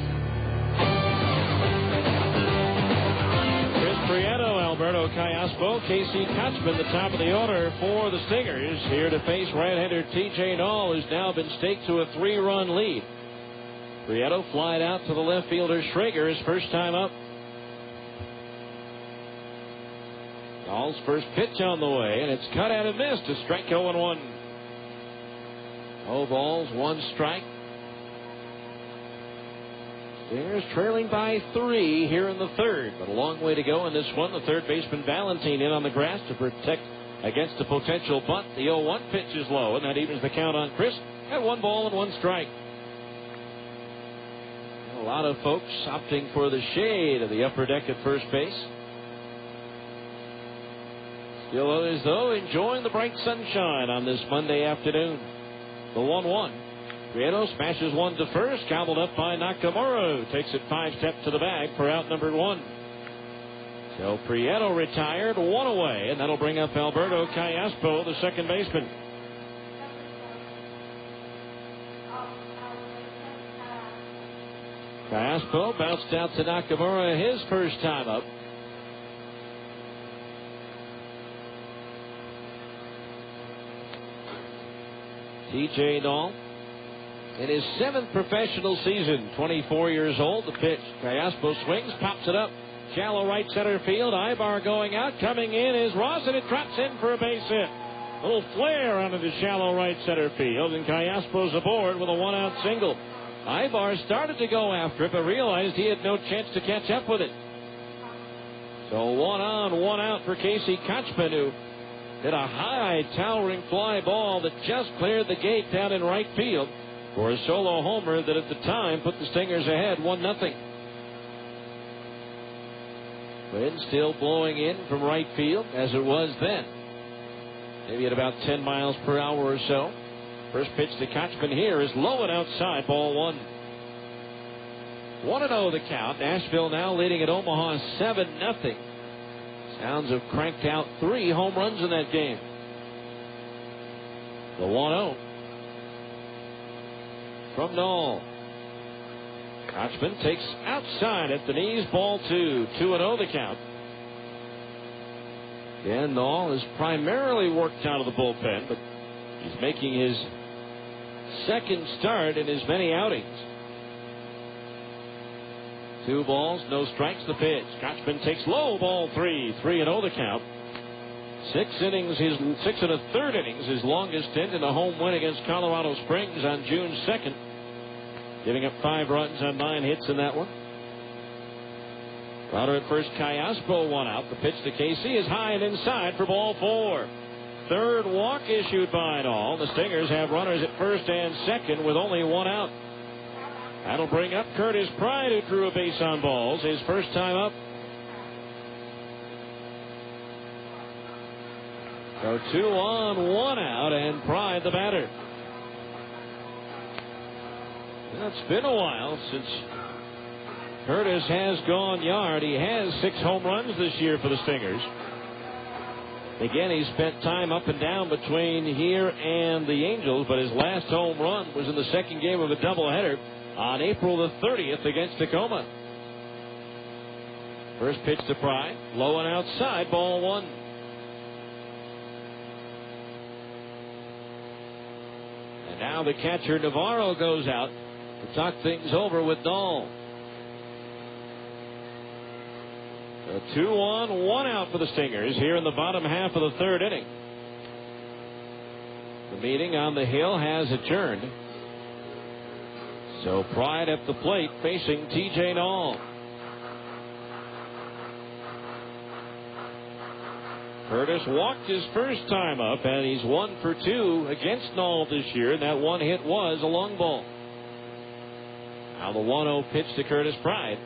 Chris Prieto, Alberto Callaspo, Casey Kotzman, the top of the order for the Stingers. Here to face right-hander T.J. Knoll, who's now been staked to a 3-run lead. Prieto flied out to the left fielder Schrager, his first time up. Knoll's first pitch on the way, and it's cut out and missed to strike 0-1. No balls, 1 strike. Stingers trailing by 3 here in the third, but a long way to go in this one. The third baseman Valentine in on the grass to protect against a potential bunt. The 0-1 pitch is low, and that evens the count on Chris at 1 ball and 1 strike. A lot of folks opting for the shade of the upper deck at first base. Still others, though, enjoying the bright sunshine on this Monday afternoon. The 1-1. Prieto smashes 1 to first, gobbled up by Nakamura. Takes it 5 steps to the bag for out number 1. So Prieto retired, 1 away, and that'll bring up Alberto Callaspo, the second baseman. Callaspo bounced out to Nakamura his first time up. T.J. Dahl in his 7th professional season, 24 years old. The pitch. Callaspo swings, pops it up. Shallow right center field. Ibar going out. Coming in is Ross, and it drops in for a base hit. A little flare onto the shallow right center field, and Callaspo's aboard with a 1-out single. Ibar started to go after it, but realized he had no chance to catch up with it. So 1 on, 1 out for Casey Kotchman, who hit a high, towering fly ball that just cleared the gate down in right field for a solo homer that at the time put the Stingers ahead 1-0. Wind still blowing in from right field as it was then. Maybe at about 10 miles per hour or so. First pitch to Kotchman here is low and outside, ball 1. 1-0 the count. Nashville now leading at Omaha 7-0. Sounds have cranked out 3 home runs in that game. The 1-0 from Dahl. Kotchman takes outside at the knees, ball 2. 2-0 the count. Again, Dahl is primarily worked out of the bullpen, but he's making his second start in as many outings. 2 balls, no strikes, the pitch. Kotchman takes low, ball 3. 3-0 the count. 6 innings, his 6 1/3 innings, his longest stint in a home win against Colorado Springs on June 2nd. Giving up 5 runs on 9 hits in that one. Runner at first, Callaspo 1 out. The pitch to Casey is high and inside for ball 4. Third walk issued by Dahl. The Stingers have runners at first and second with only 1 out. That'll bring up Curtis Pride, who drew a base on balls his first time up. So 2 on, 1 out, and Pride the batter. Well, it's been a while since Curtis has gone yard. He has 6 home runs this year for the Stingers. Again, he spent time up and down between here and the Angels, but his last home run was in the second game of a doubleheader on April the 30th against Tacoma. First pitch to Pride, low and outside, ball 1. And now the catcher Navarro goes out to talk things over with Dahl. A 2 on, 1 out for the Stingers here in the bottom half of the 3rd inning. The meeting on the hill has adjourned. So Pride at the plate facing T.J. Dahl. Curtis walked his first time up, and he's 1 for 2 against Dahl this year. And that 1 hit was a long ball. Now the 1-0 pitch to Curtis Pride.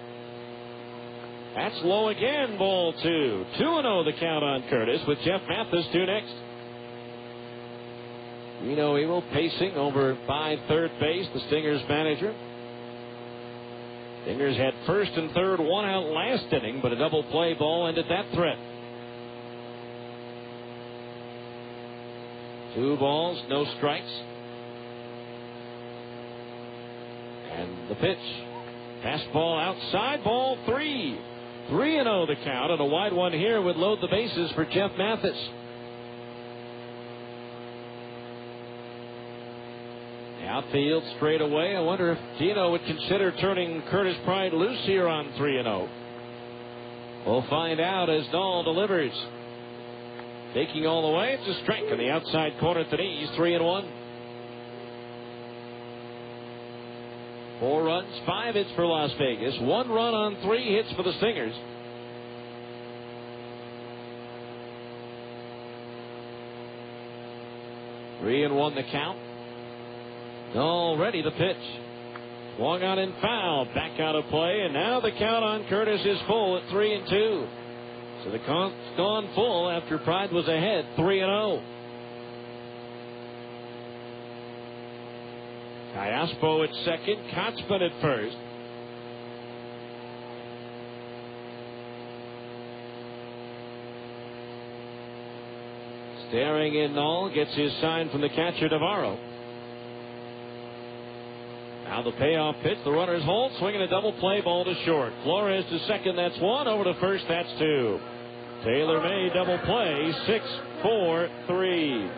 That's low again, ball 2. 2-0 the count on Curtis with Jeff Mathis due next. Reno Evil pacing over by third base, the Stingers manager. Stingers had first and third, 1 out last inning, but a double play ball ended that threat. 2 balls, no strikes. And the pitch. Fastball outside, ball 3. 3-0 the count, and a wide one here would load the bases for Jeff Mathis. Outfield straight away. I wonder if Dino would consider turning Curtis Pride loose here on 3-0. We'll find out as Dahl delivers. Taking all the way, it's a strike in the outside corner at the knees, 3-1. 4 runs, 5 hits for Las Vegas. 1 run on 3 hits for the Stingers. Three and 1 the count. Already the pitch. Swung on and fouled. Back out of play, and now the count on Curtis is full at 3-2. So the count's gone full after Pride was ahead 3-0. Iaspo at second, Kotzman at first. Staring in Knoll, gets his sign from the catcher Navarro. Now the payoff pitch, the runners hold, swinging a double play, ball to short. Flores to second, that's 1. Over to first, that's 2. Taylor May double play, 6-4-3.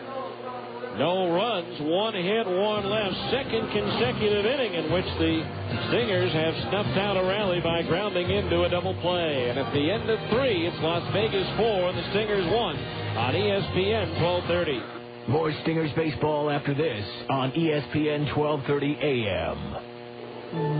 No runs, 1 hit, 1 left. Second consecutive inning in which the Stingers have snuffed out a rally by grounding into a double play. And at the end of 3, it's Las Vegas 4 and the Stingers 1 on ESPN 1230. More Stingers baseball after this on ESPN 1230 AM.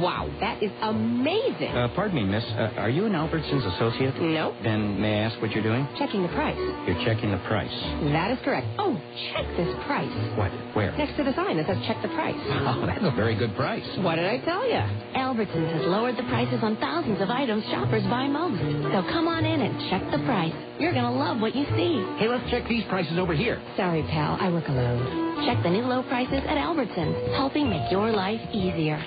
Wow, that is amazing. Pardon me, miss. Are you an Albertsons associate? No. Then may I ask what you're doing? Checking the price. You're checking the price. That is correct. Oh, check this price. What? Where? Next to the sign that says check the price. Oh, that's a very good price. What did I tell you? Albertsons has lowered the prices on thousands of items shoppers buy most. So come on in and check the price. You're going to love what you see. Hey, let's check these prices over here. Sorry, pal. I work alone. Check the new low prices at Albertsons, helping make your life easier.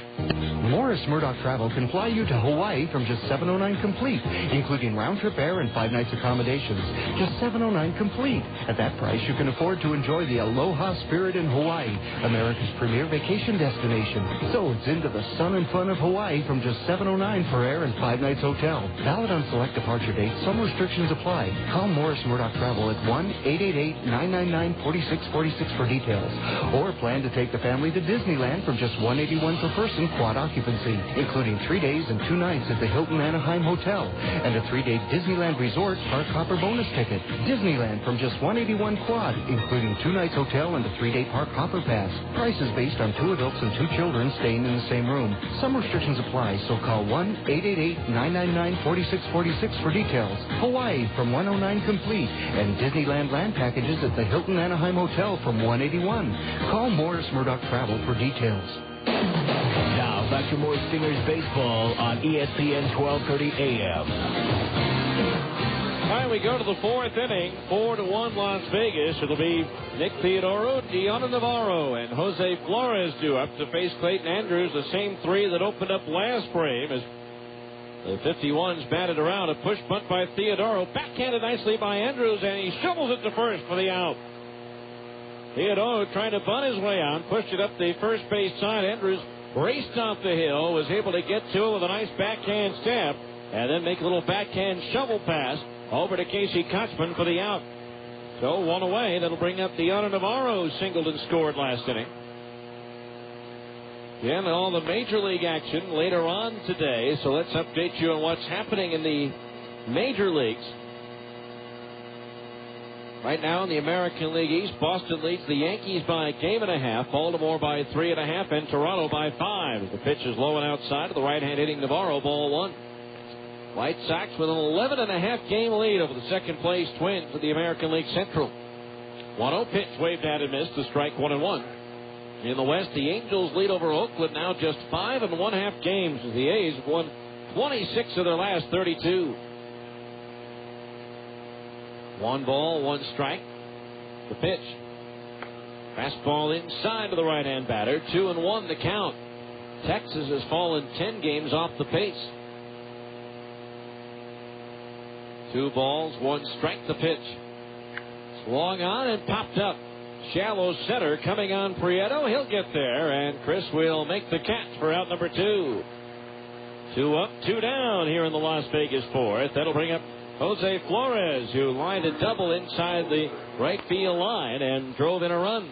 Morris Murdoch Travel can fly you to Hawaii from just $709 complete, including round-trip air and 5 nights accommodations. Just $709 complete. At that price, you can afford to enjoy the aloha spirit in Hawaii, America's premier vacation destination. So it's into the sun and fun of Hawaii from just $709 for air and 5 nights hotel. Valid on select departure dates. Some restrictions apply. Call Morris Murdoch Travel at 1-888-999-4646 for details. Or plan to take the family to Disneyland from just $181 per person, quad occupancy, including 3 days and 2 nights at the Hilton Anaheim Hotel and a 3-day Disneyland Resort Park Hopper bonus ticket. Disneyland from just $181 quad, including 2 nights hotel and a 3-day Park Hopper pass. Prices based on 2 adults and 2 children staying in the same room. Some restrictions apply, so call 1-888-999-4646 for details. Hawaii from $109 complete and Disneyland land packages at the Hilton Anaheim Hotel from $181. Call Morris Murdoch Travel for details. Now, back to more Stingers baseball on ESPN 1230 AM. All right, we go to the 4th inning. 4-1 Las Vegas. It'll be Nick Theodoro, Diana Navarro, and Jose Flores due up to face Clayton Andrews, the same 3 that opened up last frame as the 51's batted around. A push bunt by Theodoro. Backhanded nicely by Andrews, and he shovels it to first for the out. Theodoro trying to bunt his way on, pushed it up the first base side. Andrews raced off the hill, was able to get to it with a nice backhand stab, and then make a little backhand shovel pass over to Casey Kotzman for the out. So 1 away. That'll bring up Diana Navarro, who singled and scored last inning. Again, all the Major League action later on today, so let's update you on what's happening in the Major Leagues. Right now in the American League East, Boston leads the Yankees by a game and a half, Baltimore by 3.5, and Toronto by 5. The pitch is low and outside of the right-hand hitting Navarro, ball 1. White Sox with an 11.5 game lead over the second-place Twins of the American League Central. 1-0 pitch waved at and missed to strike 1-1. In the West, the Angels lead over Oakland now just 5.5 games as the A's have won 26 of their last 32. 1 ball, 1 strike. The pitch. Fastball inside to the right-hand batter. 2-1 the count. Texas has fallen 10 games off the pace. 2 balls, 1 strike. The pitch. Swung on and popped up. Shallow center coming on Prieto. He'll get there, and Chris will make the catch for out number 2. 2 up, 2 down here in the Las Vegas 4th. That'll bring up Jose Flores, who lined a double inside the right field line and drove in a run.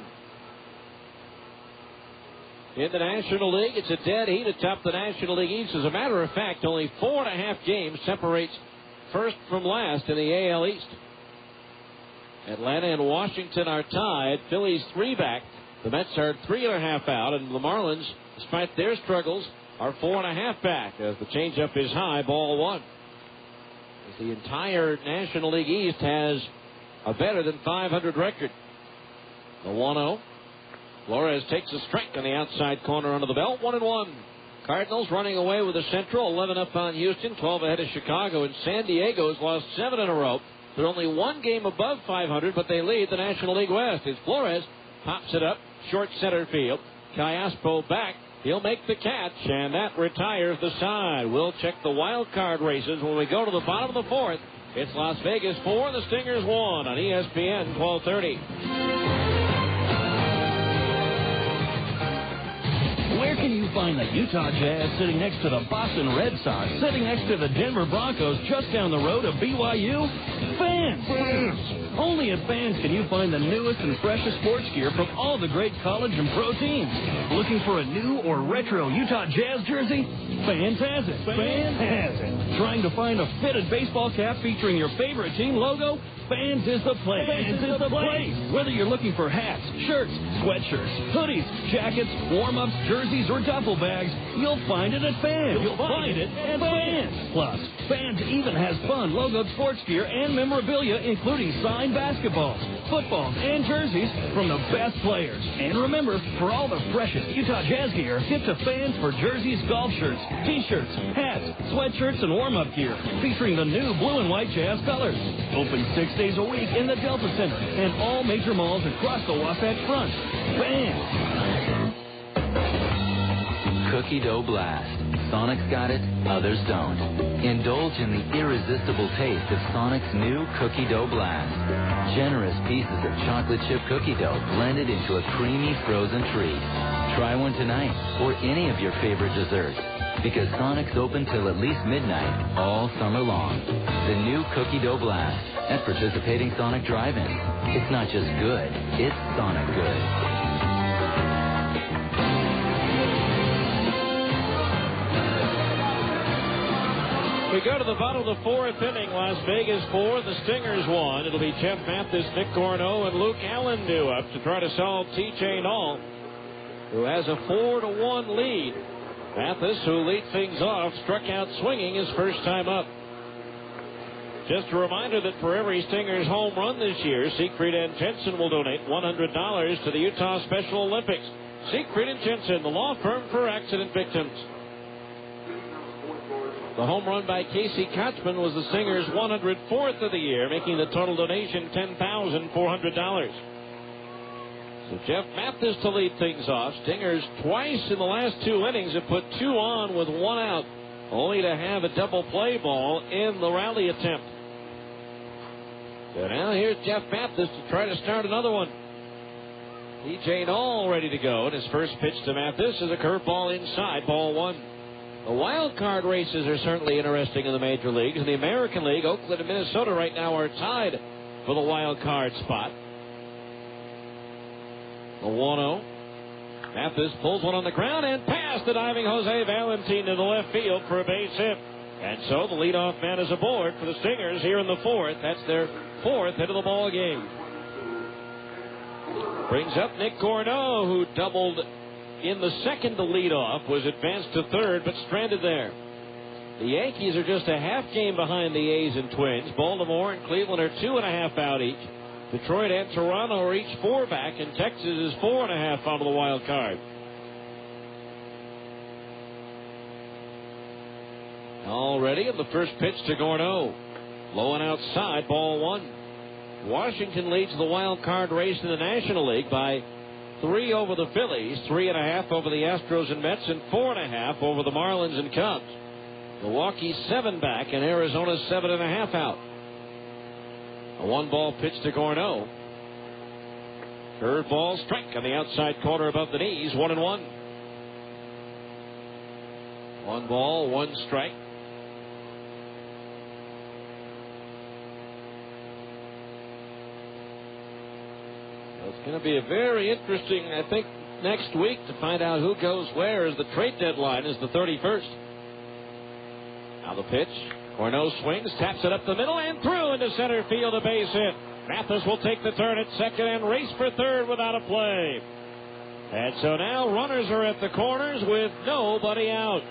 In the National League, it's a dead heat atop the National League East. As a matter of fact, only 4.5 games separates first from last in the AL East. Atlanta and Washington are tied. Phillies 3 back. The Mets are 3.5 out, and the Marlins, despite their struggles, are 4.5 back as the changeup is high, ball one. As the entire National League East has a better than 500 record. The 1-0. Flores takes a strike on the outside corner under the belt. 1-1. Cardinals running away with the Central. 11 up on Houston, 12 ahead of Chicago. And San Diego's lost 7 in a row. They're only one game above 500, but they lead the National League West. As Flores pops it up, short center field. Callaspo back. He'll make the catch, and that retires the side. We'll check the wild card races when we go to the bottom of the fourth. It's Las Vegas 4, the Stingers 1 on ESPN 1230. Where can you find the Utah Jazz sitting next to the Boston Red Sox, sitting next to the Denver Broncos, just down the road of BYU? Fans! Only at Fans can you find the newest and freshest sports gear from all the great college and pro teams. Looking for a new or retro Utah Jazz jersey? Fans has it. Fans has it. Trying to find a fitted baseball cap featuring your favorite team logo? Fans is the place. Fans is the place. Whether you're looking for hats, shirts, sweatshirts, hoodies, jackets, warm-ups, jerseys, or duffel bags, you'll find it at Fans. You'll find it at Fans. Plus, Fans even has fun logoed sports gear and memorabilia, including signed basketballs, footballs, and jerseys from the best players. And remember, for all the freshest Utah Jazz gear, get to Fans for jerseys, golf shirts, t-shirts, hats, sweatshirts, and warm-up gear, featuring the new blue and white Jazz colors. Open 6 days a week in the Delta Center and all major malls across the Wasatch Front. Fans. Cookie Dough Blast. Sonic's got it, others don't. Indulge in the irresistible taste of Sonic's new Cookie Dough Blast. Generous pieces of chocolate chip cookie dough blended into a creamy frozen treat. Try one tonight or any of your favorite desserts, because Sonic's open till at least midnight all summer long. The new Cookie Dough Blast at participating Sonic drive-ins. It's not just good, it's Sonic good. We go to the bottom of the fourth inning. Las Vegas 4, the Stingers 1. It'll be Jeff Mathis, Nick Corneau, and Luke Allen due up to try to solve T.J. Knoll, who has a 4-1 lead. Mathis, who lead things off, struck out swinging his first time up. Just a reminder that for every Stingers home run this year, Siegfried and Jensen will donate $100 to the Utah Special Olympics. Siegfried and Jensen, the law firm for accident victims. The home run by Casey Kotzman was the Stingers' 104th of the year, making the total donation $10,400. So Jeff Mathis to lead things off. Stingers twice in the last 2 innings have put 2 on with 1 out, only to have a double play ball in the rally attempt. So now here's Jeff Mathis to try to start another one. T.J. Knoll ready to go, and his first pitch to Mathis is a curveball inside, ball 1. The wild card races are certainly interesting in the major leagues. In the American League, Oakland and Minnesota right now are tied for the wild card spot. The 1-0. Mathis pulls one on the ground and past the diving Jose Valentin to the left field for a base hit. And so the leadoff man is aboard for the Stingers here in the fourth. That's their 4th hit of the ball game. Brings up Nick Corneau, who doubled in the second to lead off, was advanced to third, but stranded there. The Yankees are just a half game behind the A's and Twins. Baltimore and Cleveland are 2.5 out each. Detroit and Toronto are each 4 back, and Texas is 4.5 out of the wild card. Already in the first pitch to Corneau. Low and outside, ball 1. Washington leads the wild card race in the National League by 3 over the Phillies, 3.5 over the Astros and Mets, and 4.5 over the Marlins and Cubs. Milwaukee 7 back, and Arizona 7.5 out. A 1-ball pitch to Corneau. Curveball strike on the outside corner above the knees, 1-1. 1 ball, 1 strike. It's going to be a very interesting, I think, next week to find out who goes where, as the trade deadline is the 31st. Now the pitch. Corneau swings, taps it up the middle, and through into center field, a base hit. Mathis will take the turn at second and race for third without a play. And so now runners are at the corners with nobody out.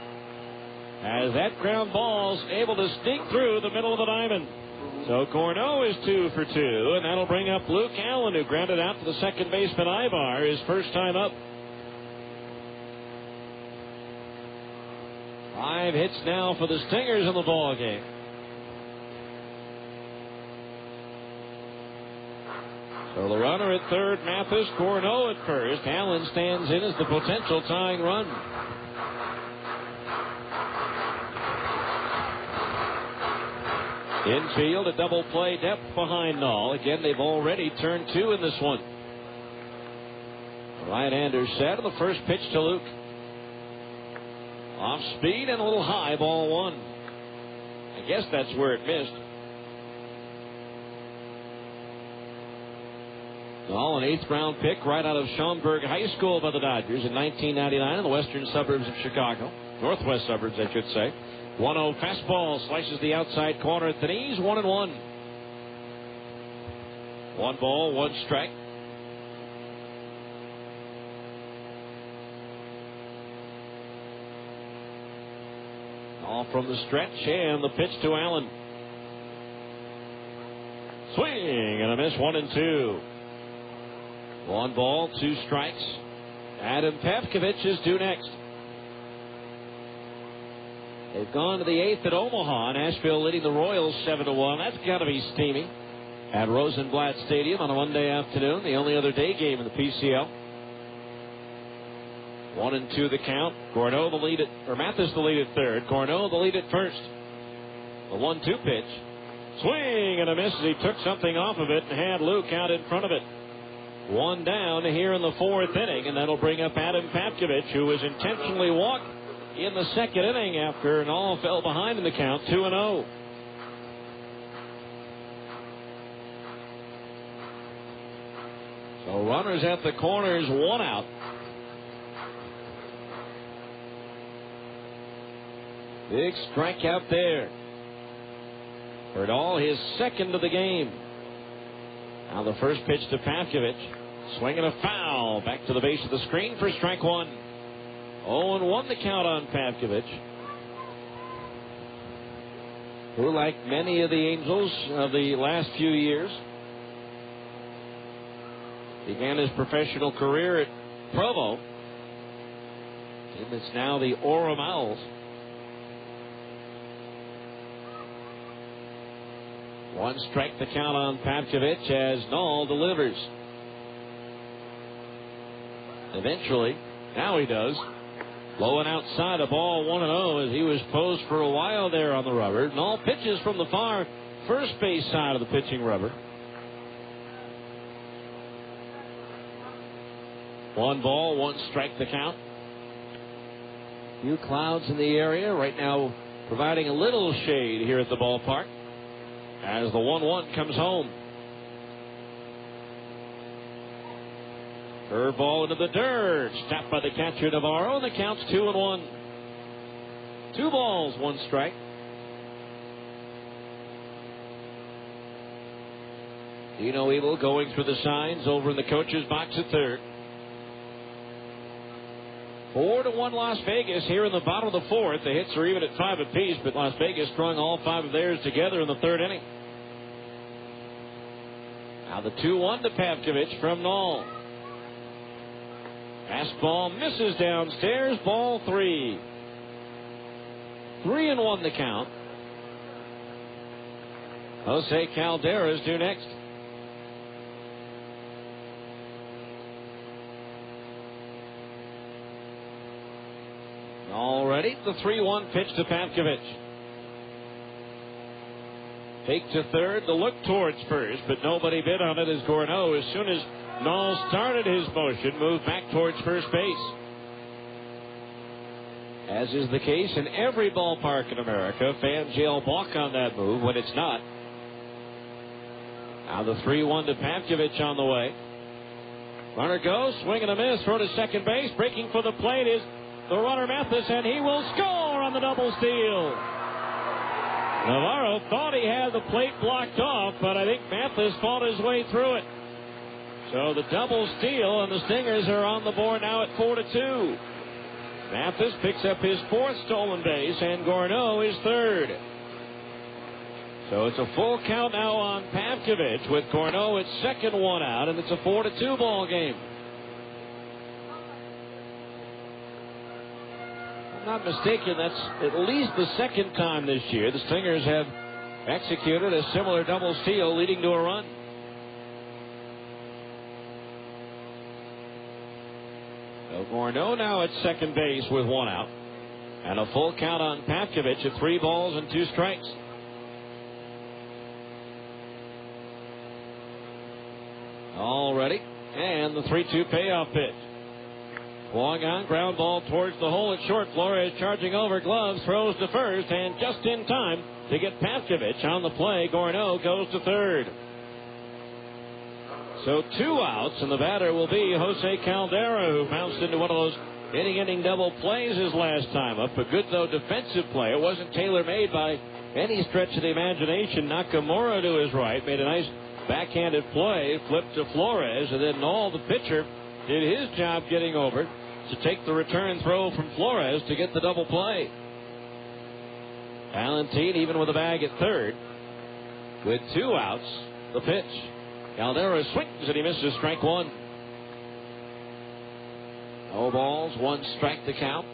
As that ground ball's able to sneak through the middle of the diamond. So Corneau is 2 for 2, and that'll bring up Luke Allen, who grounded out to the second baseman Ivar, his first time up. 5 hits now for the Stingers in the ball game. So the runner at third, Mathis, Corneau at first. Allen stands in as the potential tying run. Infield, a double play depth behind Knoll. Again, they've already turned 2 in this one. Right-hander set, and the first pitch to Luke. Off speed and a little high, ball 1. I guess that's where it missed. Knoll, an 8th round pick right out of Schaumburg High School by the Dodgers in 1999 in the western suburbs of Chicago. Northwest suburbs, I should say. 1-0 fastball slices the outside corner at the knees. 1-1. 1 ball, 1 strike. All from the stretch, and the pitch to Allen. Swing and a miss. 1-2. 1 ball, 2 strikes. Adam Pavkovich is due next. They've gone to the 8th at Omaha. Nashville leading the Royals 7-1. That's got to be steamy at Rosenblatt Stadium on a Monday afternoon, the only other day game in the PCL. 1-2 the count. Corneau the lead Mathis the lead at third. Corneau the lead at first. The 1-2 pitch. Swing and a miss as he took something off of it and had Luke out in front of it. 1 down here in the 4th inning, and that'll bring up Adam Pavkovich, who was intentionally walked in the 2nd inning after Knoll fell behind in the count. 2-0. So runners at the corners, 1 out. Big strikeout there. For Knoll, his 2nd of the game. Now the first pitch to Pavkovich. Swinging a foul. Back to the base of the screen for strike 1. 0-1 the count on Pavkovich, who, like many of the Angels of the last few years, began his professional career at Provo. Team that's now the Orem Owls. 1 strike the count on Pavkovich as Knoll delivers. Eventually, now he does. Low and outside, a ball 1-0 as he was posed for a while there on the rubber. Knoll pitches from the far first base side of the pitching rubber. 1 ball, 1 strike the count. Few clouds in the area right now, providing a little shade here at the ballpark as the 1-1 comes home. Curveball into the dirt. Stopped by the catcher Navarro, and the count's 2-1. 2 balls, 1 strike. Dino Evil going through the signs over in the coach's box at third. 4-1 Las Vegas here in the bottom of the 4th. The hits are even at 5 apiece, but Las Vegas strung all 5 of theirs together in the 3rd inning. Now the 2-1 to Pavkovich from Knoll. Fastball misses downstairs. Ball 3. 3-1 the count. Jose Caldera is due next. Already the 3-1 pitch to Pavkovich. Take to third, the look towards first, but nobody bid on it as Corneau, as soon as Knoll started his motion, moved back towards first base. As is the case in every ballpark in America, fans yell balk on that move when it's not. Now the 3-1 to Pavkovich on the way. Runner goes, swing and a miss, throw to second base. Breaking for the plate is the runner Mathis, and he will score on the double steal. Navarro thought he had the plate blocked off, but I think Mathis fought his way through it. So the double steal, and the Stingers are on the board now at 4-2. Mathis picks up his 4th stolen base, and Gorneau is 3rd. So it's a full count now on Pavkovich with Gorneau its 2nd one out, and it's a 4-2 ball game. If I'm not mistaken, that's at least the 2nd time this year the Stingers have executed a similar double steal leading to a run. So Gorneau now at 2nd base with 1 out, and a full count on Pavkovich at 3 balls and 2 strikes. All ready, and the 3-2 payoff pitch. Swung on, ground ball towards the hole at short. Flores charging over, gloves, throws to first, and just in time to get Pavkovich on the play. Gorneau goes to 3rd. So 2 outs, and the batter will be Jose Caldera, who bounced into one of those inning double plays his last time up. A good, though, defensive play. It wasn't tailor-made by any stretch of the imagination. Nakamura to his right made a nice backhanded play, flipped to Flores, and then Noll, the pitcher, did his job getting over to take the return throw from Flores to get the double play. Valentin even with a bag at 3rd. With 2 outs, the pitch. Caldera swings and he misses, strike 1. No balls, 1 strike to count.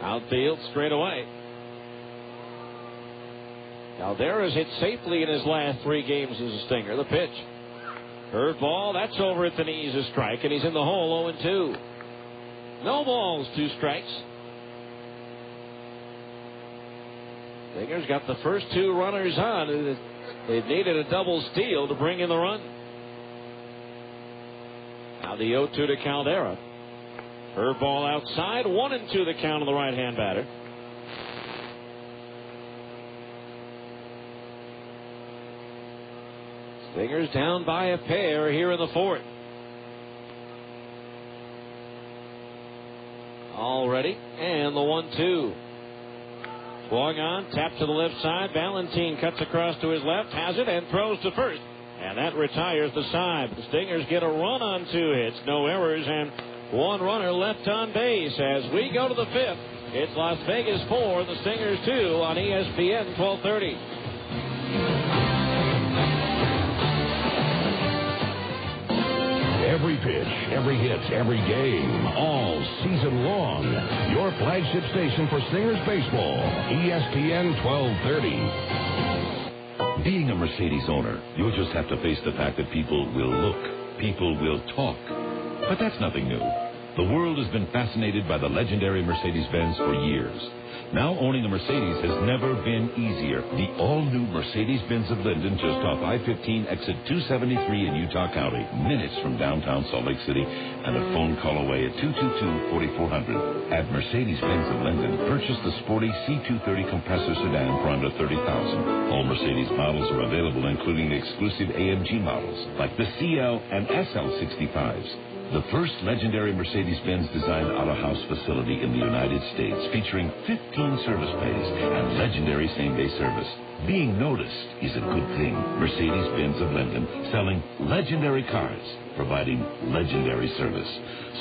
Outfield straight away. Caldera's hit safely in his last 3 games as a Stinger. The pitch. Curveball, that's over at the knees, a strike, and he's in the hole 0-2. No balls, 2 strikes. Stingers got the first 2 runners on. They needed a double steal to bring in the run. Now the 0-2 to Caldera. Curveball outside, 1-2 the count on the right-hand batter. Stingers down by a pair here in the 4th. All ready, and the 1-2. Swung on, tap to the left side. Valentin cuts across to his left, has it, and throws to first. And that retires the side. The Stingers get a run on 2 hits, no errors, and 1 runner left on base. As we go to the 5th, it's Las Vegas 4, the Stingers 2 on ESPN 1230. Every pitch, every hit, every game, all season long. Your flagship station for Stingers baseball, ESPN 1230. Being a Mercedes owner, you'll just have to face the fact that people will look, people will talk. But that's nothing new. The world has been fascinated by the legendary Mercedes-Benz for years. Now owning a Mercedes has never been easier. The all-new Mercedes-Benz of Linden, just off I-15 exit 273 in Utah County, minutes from downtown Salt Lake City, and a phone call away at 222-4400. At Mercedes-Benz of Linden, purchase the sporty C230 compressor sedan for under $30,000. All Mercedes models are available, including the exclusive AMG models, like the CL and SL 65s. The first legendary Mercedes-Benz designed auto-house facility in the United States, featuring 15 service bays and legendary same-day service. Being noticed is a good thing. Mercedes-Benz of Linden, selling legendary cars, providing legendary service.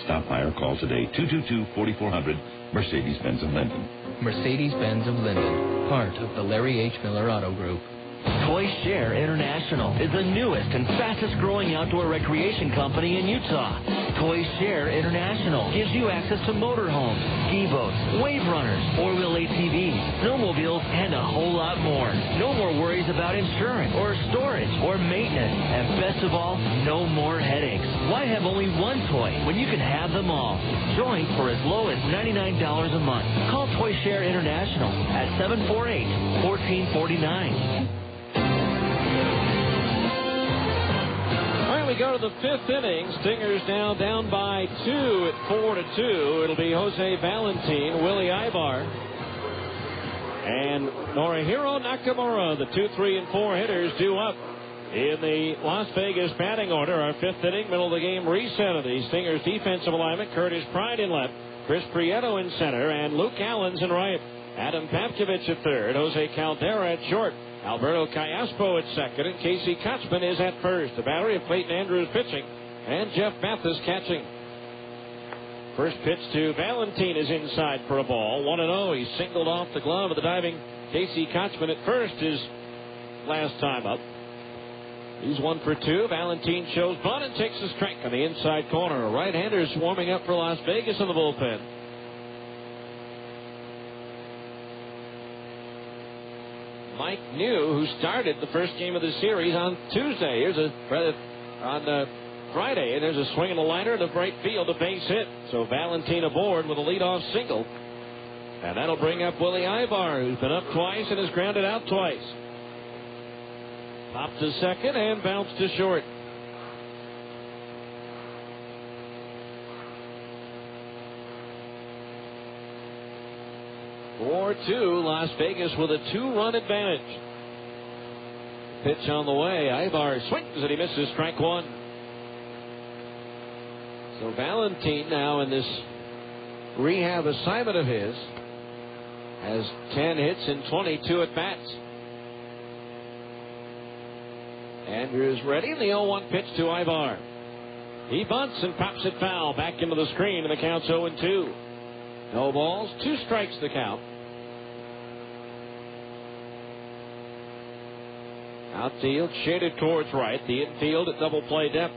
Stop by or call today, 222-4400, Mercedes-Benz of Linden. Mercedes-Benz of Linden, part of the Larry H. Miller Auto Group. Toy Share International is the newest and fastest growing outdoor recreation company in Utah. Toy Share International gives you access to motorhomes, ski boats, wave runners, four-wheel ATVs, snowmobiles, and a whole lot more. No more worries about insurance or storage or maintenance. And best of all, no more headaches. Why have only one toy when you can have them all? Join for as low as $99 a month. Call Toy Share International at 748-1449. We go to the 5th inning. Stingers now down by 2 at 4-2. It'll be Jose Valentin, Willie Ibar, and Norihiro Nakamura. The 2, 3, and 4 hitters due up in the Las Vegas batting order. Our 5th inning, middle of the game reset of the Stingers defensive alignment. Curtis Pride in left, Chris Prieto in center, and Luke Allens in right. Adam Pavkovich at third, Jose Caldera at short. Alberto Callaspo at second, and Casey Kotzman is at first. The battery of Clayton Andrews pitching, and Jeff Mathis catching. First pitch to Valentin is inside for a ball. 1-0. He singled off the glove of the diving Casey Kotzman at first his last time up. He's 1 for 2. Valentin shows bunt and takes a strike on the inside corner. Right-handers warming up for Las Vegas in the bullpen. Mike New, who started the first game of the series on Tuesday. On Friday, and there's a swing and a liner to right field, a base hit. So Valentin aboard with a leadoff single. And that'll bring up Willie Ibar, who's been up twice and has grounded out twice. Popped to second and bounced to short. Four 4-2, Las Vegas with a 2-run advantage. Pitch on the way. Ibar swings and he misses strike one. So Valentin now in this rehab assignment of his has 10 hits and 22 at bats. Andrews ready, and the 0-1 pitch to Ibar. He bunts and pops it foul back into the screen, and the count's 0-2. No balls, 2 strikes the count. Outfield shaded towards right. The infield at double play depth.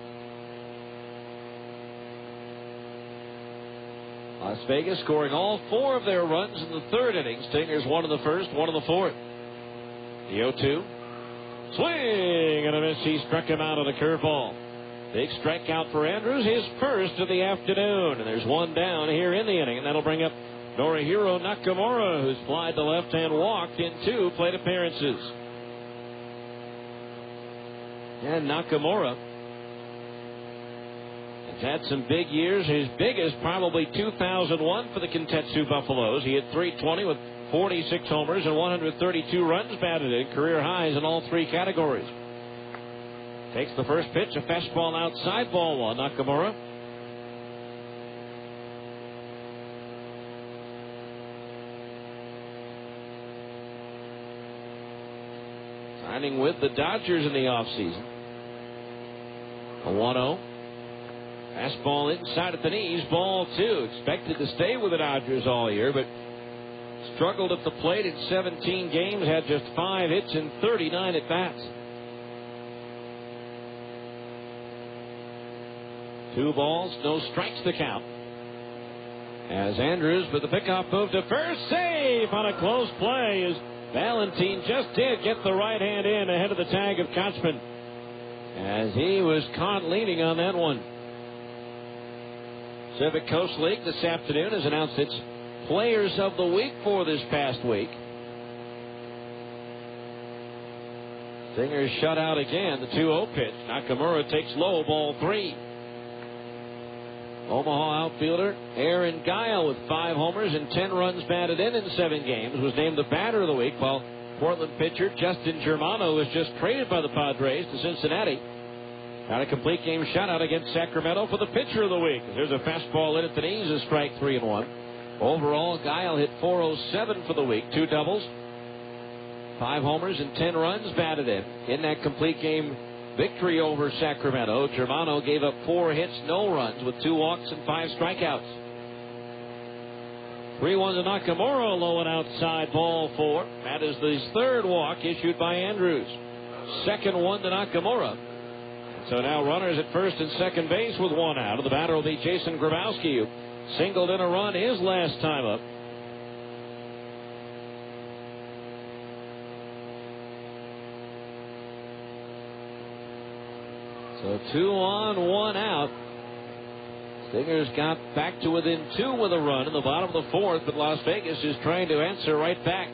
Las Vegas scoring all 4 of their runs in the third inning. Stingers 1 in the first, 1 in the fourth. The 0-2. Swing and a miss. He struck him out on a curveball. Big strikeout for Andrews, his first of the afternoon. And there's 1 down here in the inning, and that'll bring up Norihiro Nakamura, who's flied to left and walked in 2 plate appearances. And Nakamura has had some big years. His biggest probably 2001 for the Kintetsu Buffaloes. He hit .320 with 46 homers and 132 runs batted in, career highs in all 3 categories. Takes the first pitch, a fastball outside, ball 1. Nakamura. Signing with the Dodgers in the offseason. A 1-0. Fastball inside at the knees, ball 2. Expected to stay with the Dodgers all year, but struggled at the plate in 17 games, had just 5 hits and 39 at bats. 2 balls, no strikes the count. As Andrews with the pickoff move to first, safe on a close play as Valentin just did get the right hand in ahead of the tag of Kotzman, as he was caught leaning on that one. Pacific Coast League this afternoon has announced its Players of the Week for this past week. Stingers shut out again. The 2-0 pitch. Nakamura takes low, ball 3. Omaha outfielder Aaron Guile with 5 homers and 10 runs batted in 7 games was named the batter of the week, while Portland pitcher Justin Germano was just traded by the Padres to Cincinnati. Got a complete game shutout against Sacramento for the pitcher of the week. There's a fastball in at the knees, a strike 3-1. Overall, Guile hit .407 for the week, 2 doubles, 5 homers and 10 runs batted in. In that complete game victory over Sacramento, Germano gave up 4 hits, no runs, with 2 walks and 5 strikeouts. 3-1 to Nakamura, low and outside, ball 4. That is his 3rd walk issued by Andrews. 2nd one to Nakamura. So now runners at first and second base with 1 out. And the batter will be Jason Grabowski, who singled in a run his last time up. So 2 on, 1 out. Stingers got back to within 2 with a run in the bottom of the 4th, but Las Vegas is trying to answer right back.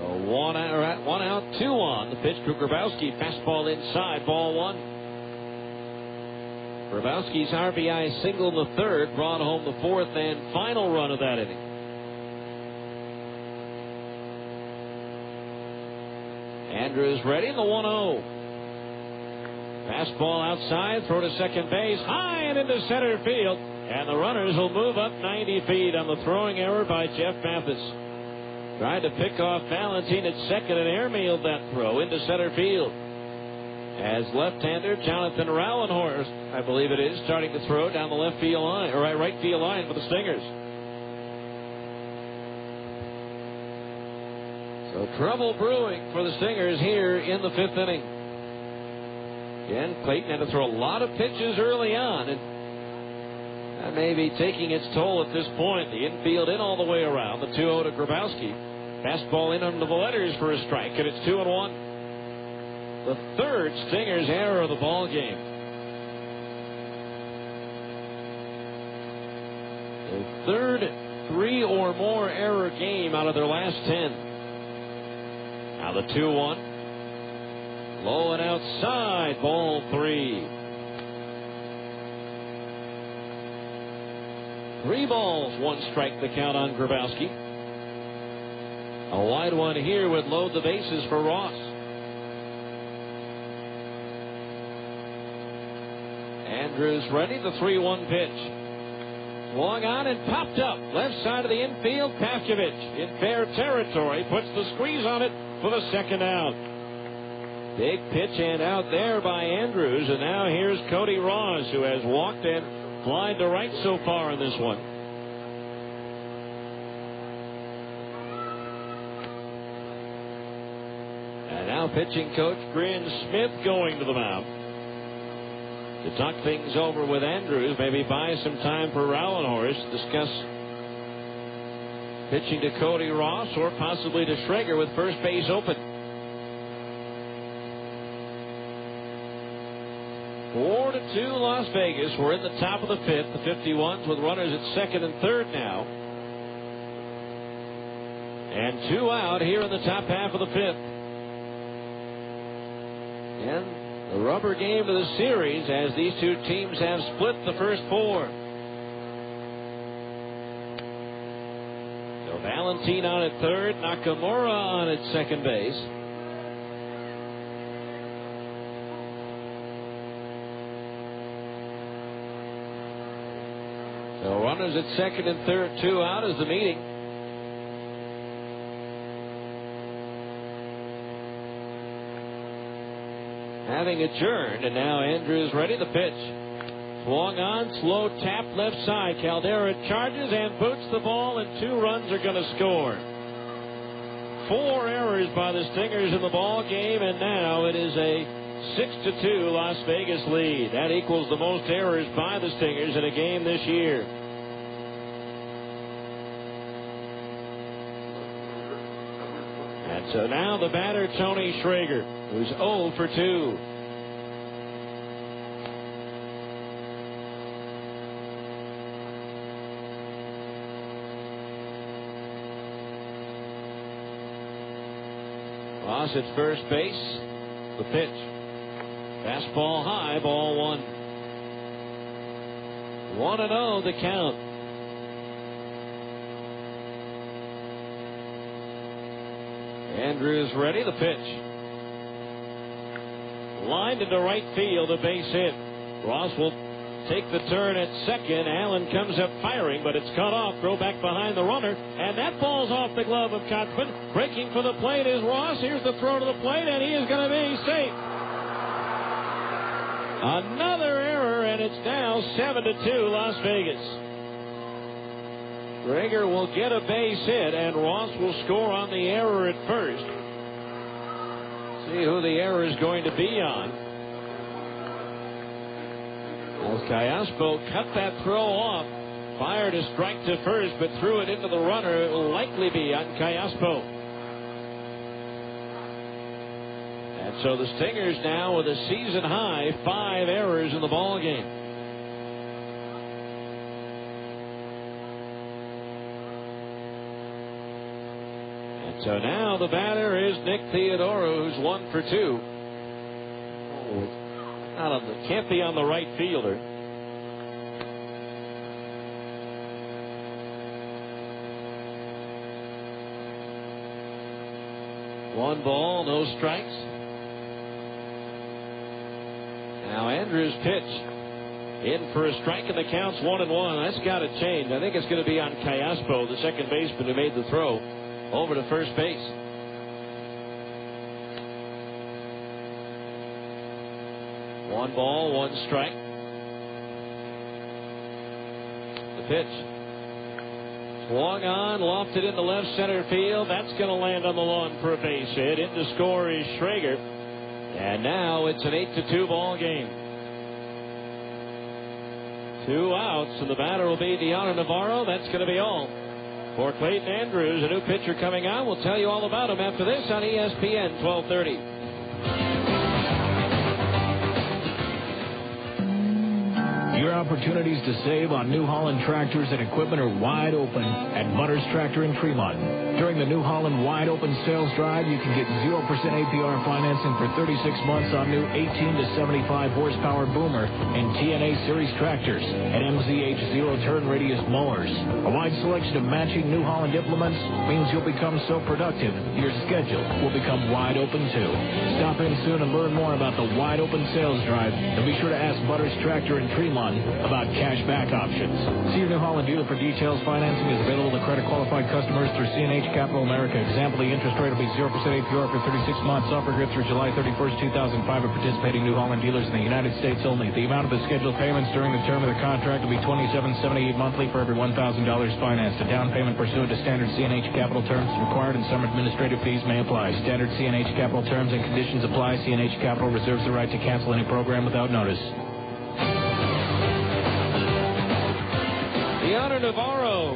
So 1 out, 2 on. The pitch to Grabowski, fastball inside, ball 1. Grabowski's RBI single in the 3rd brought home the 4th and final run of that inning. Andrews ready, the 1-0. Fastball outside, throw to second base, high and into center field. And the runners will move up 90 feet on the throwing error by Jeff Mathis. Tried to pick off Valentine at second and airmailed that throw into center field. As left-hander Jonathan Rauenhorst, I believe it is, starting to throw down the left field line, or right field line for the Stingers. So trouble brewing for the Stingers here in the fifth inning. Again, Clayton had to throw a lot of pitches early on, and that may be taking its toll at this point. The infield in all the way around. The 2-0 to Grabowski. Fastball in under the letters for a strike, and it's 2-1. The third Stingers error of the ball game. The third 3 or more error game out of their last 10. Now the 2-1. Low and outside, ball 3. 3 balls, 1 strike, the count on Grabowski. A wide one here would load the bases for Ross. Andrews ready, the 3-1 pitch. Swung on and popped up. Left side of the infield, Pavkovich in fair territory. Puts the squeeze on it for the second out. Big pitch and out there by Andrews. And now here's Cody Ross, who has walked and flied to right so far in this one. And now pitching coach Grin Smith going to the mound to talk things over with Andrews, maybe buy some time for Rauenhorst, discuss pitching to Cody Ross or possibly to Schrager with first base open. 4-2 Las Vegas. We're in the top of the fifth. The 51s with runners at second and third now. And 2 out here in the top half of the fifth. And the rubber game of the series as these two teams have split the first 4. So Valentine on at third, Nakamura on at second base. So runners at second and third, 2 out as the meeting. Having adjourned, and now Andrews ready to pitch. Swung on, slow tap left side. Caldera charges and boots the ball, and 2 runs are going to score. 4 errors by the Stingers in the ball game, and now it is a 6-2 Las Vegas lead. That equals the most errors by the Stingers in a game this year. And so now the batter, Tony Schrager, who's 0 for 2. Ross at first base. The pitch. Fastball high, ball 1. 1-0 the count. Andrews ready, the pitch. Lined into right field, a base hit. Ross will take the turn at second. Allen comes up firing, but it's cut off. Throw back behind the runner, and that falls off the glove of Kotzman. Breaking for the plate is Ross. Here's the throw to the plate, and he is going to be safe. Another error, and it's now 7-2 Las Vegas. Schrager will get a base hit, and Ross will score on the error at first. See who the error is going to be on. As Callaspo cut that throw off, fired a strike to first, but threw it into the runner. It will likely be on Callaspo. And so the Stingers now with a season high 5 errors in the ball game. So now the batter is Nick Theodoro, who's 1 for 2. Can't be on the right fielder. One ball, no strikes. Now Andrews pitch. in for a strike, and the count's 1-1. That's got to change. I think it's going to be on Callaspo, the second baseman who made the throw over to first base. One ball, one strike. The pitch. Swung on, lofted into left center field. That's going to land on the lawn for a base hit. In to score is Schrager. And now it's an 8-2 ball game. 2 outs, and the batter will be Deanna Navarro. That's going to be all for Clayton Andrews, a new pitcher coming on. We'll tell you all about him after this on ESPN 1230. Your opportunities to save on New Holland tractors and equipment are wide open at Butters Tractor in Tremont. During the New Holland Wide Open Sales Drive, you can get 0% APR financing for 36 months on new 18 to 75 horsepower Boomer and TNA Series tractors and MZH zero-turn radius mowers. A wide selection of matching New Holland implements means you'll become so productive, your schedule will become wide open too. Stop in soon and learn more about the Wide Open Sales Drive, and be sure to ask Butters Tractor in Tremont about cash back options. See your New Holland dealer for details. Financing is available to credit qualified customers through CNH Capital America. Example, the interest rate will be 0% APR for 36 months. Offer good through July 31st, 2005 at participating New Holland dealers in the United States only. The amount of the scheduled payments during the term of the contract will be $27.78 monthly for every $1,000 financed. A down payment pursuant to standard CNH Capital terms is required, and some administrative fees may apply. Standard CNH Capital terms and conditions apply. CNH Capital reserves the right to cancel any program without notice. Deanna Navarro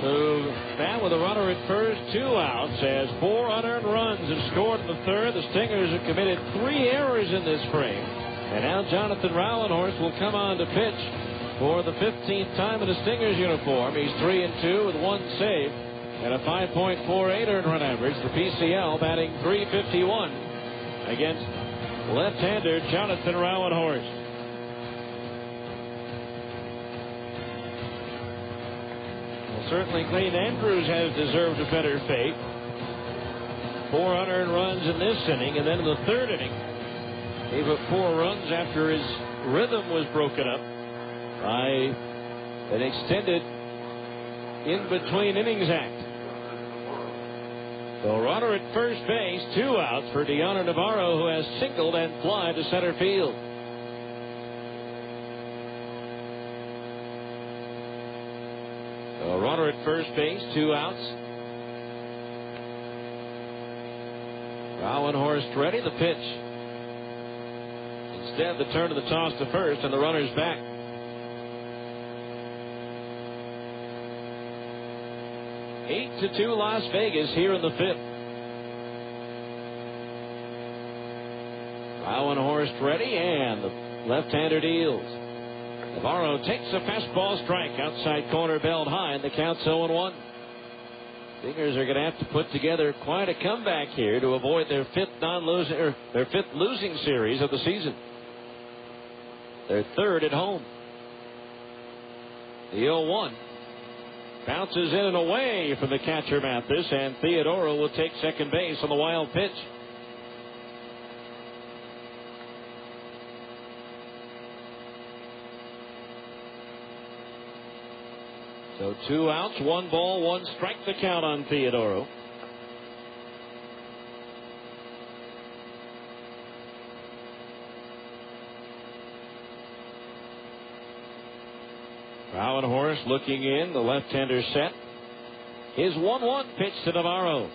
to bat with a runner at first, 2 outs, as 4 unearned runs have scored in the third. The Stingers have committed 3 errors in this frame. And now Jonathan Rauenhorst will come on to pitch for the 15th time in a Stingers uniform. He's 3-2 with 1 save and a 5.48 earned run average. The PCL batting .351 against left-hander Jonathan Rauenhorst. Certainly, Clayton Andrews has deserved a better fate. 4 unearned runs in this inning, and then in the third inning, gave up 4 runs after his rhythm was broken up by an extended in-between innings act. So, runner at first base, 2 outs for Deanna Navarro, who has singled and fly to center field. A runner at first base, 2 outs. Rauenhorst ready, the pitch. Instead, the turn of the toss to first, and the runner's back. Eight to 2 Las Vegas here in the 5th. Rauenhorst ready, and the left-hander deals. Navarro takes a fastball strike outside corner, belled high, and the count's 0-1. Stingers are going to have to put together quite a comeback here to avoid their 5th losing series of the season. Their 3rd at home. The 0-1 bounces in and away from the catcher Mathis, and Theodoro will take second base on the wild pitch. So 2 outs, 1 ball, 1 strike, the count on Theodoro. Rauenhorst looking in, the left-hander set. His 1-1 pitch to Navarro.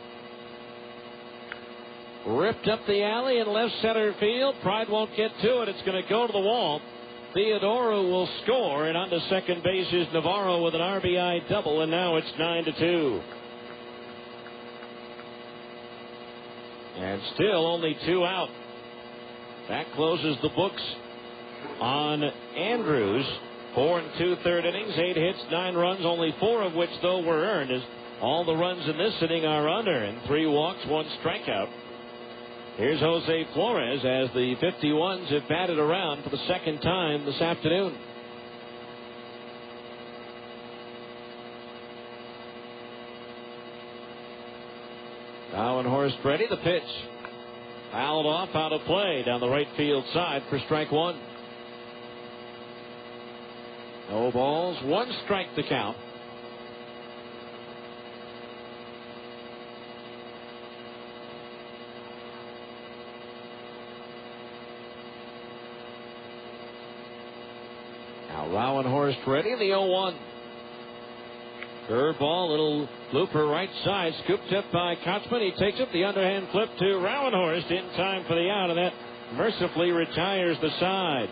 Ripped up the alley in left center field. Pride won't get to it. It's going to go to the wall. Theodoro will score, and onto second base is Navarro with an RBI double, and now it's 9-2. And still only 2 out. That closes the books on Andrews. 4 2/3 innings, 8 hits, 9 runs, only 4 of which, though, were earned, as all the runs in this inning are unearned. 3 walks, 1 strikeout. Here's Jose Flores as the 51s have batted around for the 2nd time this afternoon. Rauenhorst ready, the pitch. Fouled off, out of play down the right field side for strike 1. No balls, 1 strike to count. Now Rauenhorst ready, the 0-1. Curveball, little looper right side, scooped up by Kotzman. He takes it, the underhand flip to Rauenhorst in time for the out, and that mercifully retires the side.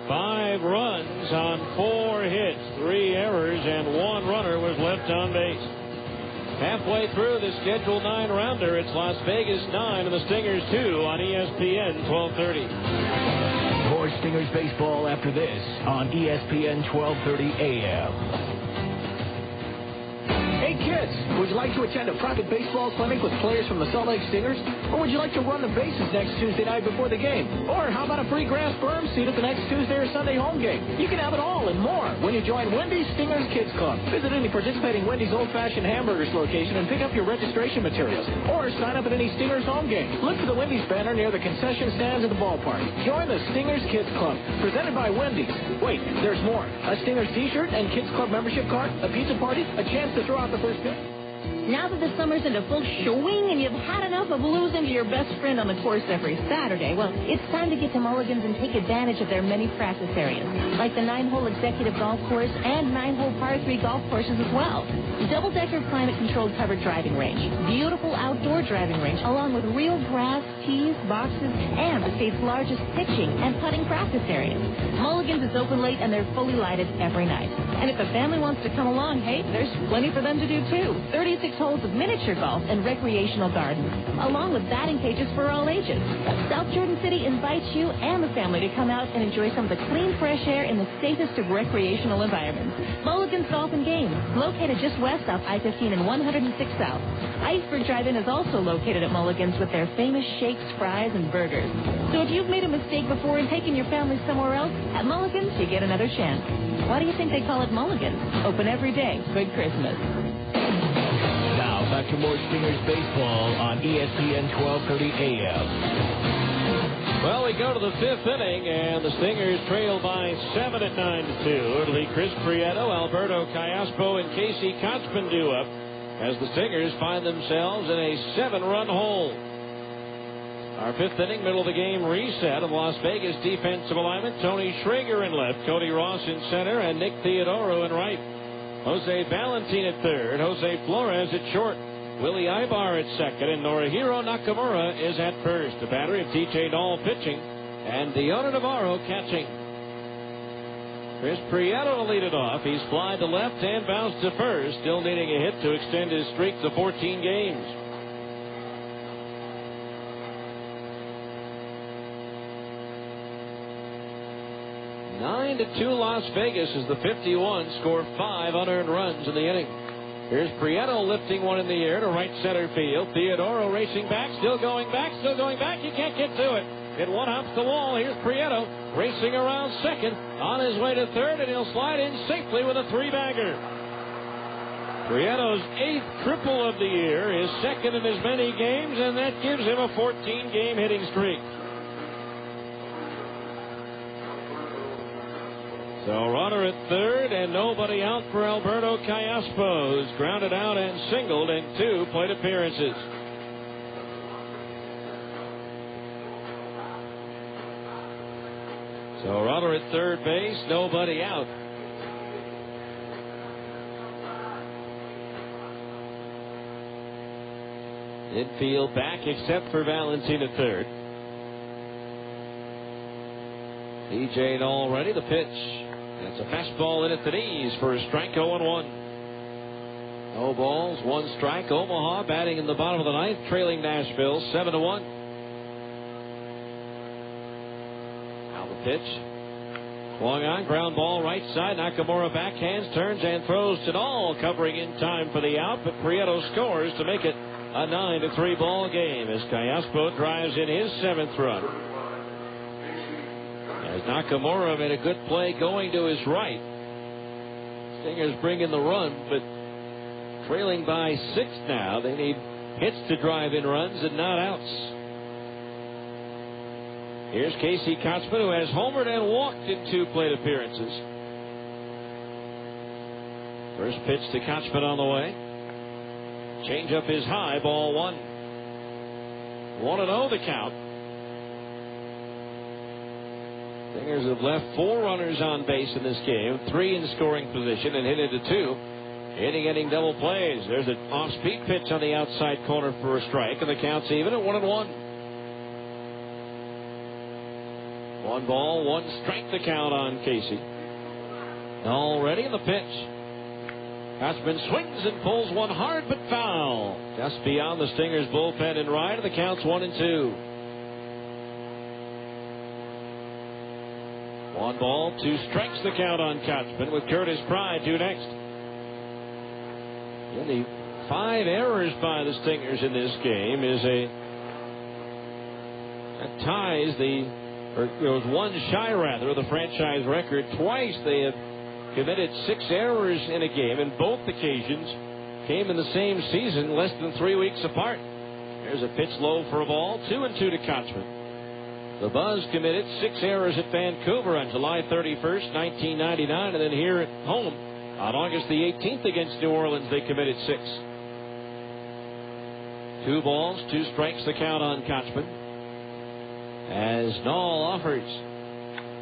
5 runs on 4 hits, 3 errors, and 1 runner was left on base. Halfway through the scheduled 9-rounder, it's Las Vegas 9 and the Stingers 2 on ESPN 1230. More Stingers baseball after this on ESPN 1230 AM. Hey kids, would you like to attend a private baseball clinic with players from the Salt Lake Stingers? Or would you like to run the bases next Tuesday night before the game? Or how about a free grass berm seat at the next Tuesday or Sunday home game? You can have it all and more when you join Wendy's Stingers Kids Club. Visit any participating Wendy's Old-Fashioned Hamburgers location and pick up your registration materials. Or sign up at any Stingers home game. Look for the Wendy's banner near the concession stands at the ballpark. Join the Stingers Kids Club, presented by Wendy's. Wait, there's more. A Stingers t-shirt and Kids Club membership card, a pizza party, a chance to throw out the first pitch. Now that the summer's into full swing and you've had enough of losing to your best friend on the course every Saturday, well, it's time to get to Mulligan's and take advantage of their many practice areas, like the 9-hole executive golf course and 9-hole par 3 golf courses as well. Double-decker climate-controlled covered driving range, beautiful outdoor driving range, along with real grass, tees, boxes, and the state's largest pitching and putting practice areas. Mulligan's is open late and they're fully lighted every night. And if a family wants to come along, hey, there's plenty for them to do too. 36 holes of miniature golf and recreational gardens, along with batting cages for all ages. South Jordan City invites you and the family to come out and enjoy some of the clean, fresh air in the safest of recreational environments. Mulligan's Golf and Games, located just west off I-15 and 106 South. Iceberg Drive-In is also located at Mulligan's with their famous shakes, fries, and burgers. So if you've made a mistake before and taken your family somewhere else, at Mulligan's you get another chance. Why do you think they call it Mulligan's? Open every day. Good Christmas. Now back to more Stingers baseball on ESPN 1230 AM. Well, we go to the 5th inning, and the Stingers trail by 7 at 9-2. It'll be Chris Prieto, Alberto Callaspo, and Casey Kotzman due up as the Stingers find themselves in a 7-run hole. Our 5th inning, middle of the game reset of Las Vegas defensive alignment. Tony Schrager in left, Cody Ross in center, and Nick Theodoro in right. Jose Valentin at third, Jose Flores at short, Willie Ibar at second, and Norihiro Nakamura is at first. The battery of T.J. Dahl pitching, and Deona Navarro catching. Chris Prieto to lead it off. He's fly to left and bounced to first, still needing a hit to extend his streak to 14 games. Nine to 2 Las Vegas as the 51 score 5 unearned runs in the inning. Here's Prieto lifting one in the air to right center field. Theodoro racing back, still going back. He can't get to it. It one-hops the wall. Here's Prieto racing around second, on his way to third, and he'll slide in safely with a 3-bagger. Prieto's 8th triple of the year, his second in as many games, and that gives him a 14-game hitting streak. So runner at third and nobody out for Alberto Callaspo, who's grounded out and singled in 2 plate appearances. So runner at third base, nobody out. Infield back except for Valentin at third. T.J. Dahl ready, the pitch. That's a fastball in at the knees for a strike, 0-1. No balls, 1 strike. Omaha batting in the bottom of the 9th, trailing Nashville 7-1. Now the pitch. Swung on, ground ball right side. Nakamura backhands, turns and throws to Dahl, covering in time for the out, but Prieto scores to make it a 9-3 ball game as Callaspo drives in his 7th run. As Nakamura made a good play going to his right. Stingers bring in the run, but trailing by 6 now. They need hits to drive in runs and not outs. Here's Casey Kotzman, who has homered and walked in 2 plate appearances. First pitch to Kochman on the way. Changeup is high, ball 1. 1-0 the count. Stingers have left 4 runners on base in this game, 3 in scoring position, and hit into 2. Inning double plays. There's an off-speed pitch on the outside corner for a strike, and the count's even at 1-1. 1 ball, 1 strike the count on Casey. Already in the pitch. Kochman swings and pulls one hard but foul. Just beyond the Stingers bullpen and right, and the count's 1-2. 1 ball, 2 strikes the count on Kochman, with Curtis Pride due next. And the 5 errors by the Stingers in this game is that ties there was 1 shy rather of the franchise record. Twice they have committed 6 errors in a game, and both occasions came in the same season, less than 3 weeks apart. There's a pitch low for a ball, 2-2 to Kochman. The Buzz committed 6 errors at Vancouver on July 31st, 1999, and then here at home on August the 18th against New Orleans, they committed 6. 2 balls, 2 strikes the count on Kochman. As Knoll offers.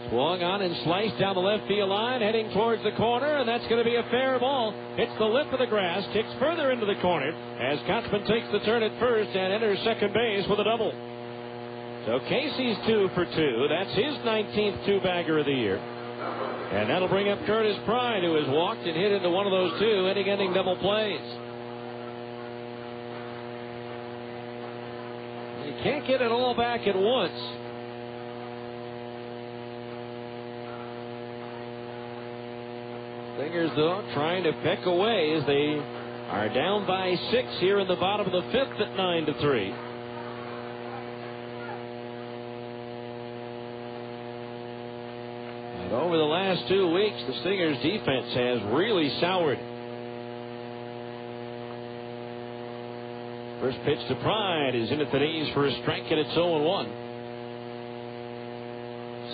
Swung on and sliced down the left field line, heading towards the corner, and that's going to be a fair ball. Hits the lip of the grass, kicks further into the corner as Kochman takes the turn at first and enters second base with a double. So Casey's 2 for 2. That's his 19th 2-bagger of the year. And that'll bring up Curtis Pride, who has walked and hit into one of those 2 inning-ending double plays. You can't get it all back at once. Stingers, though, trying to peck away as they are down by 6 here in the bottom of the 5th at 9-3. And over the last 2 weeks, the Stingers' defense has really soured. First pitch to Pride is in at the knees for a strike, and it's 0-1.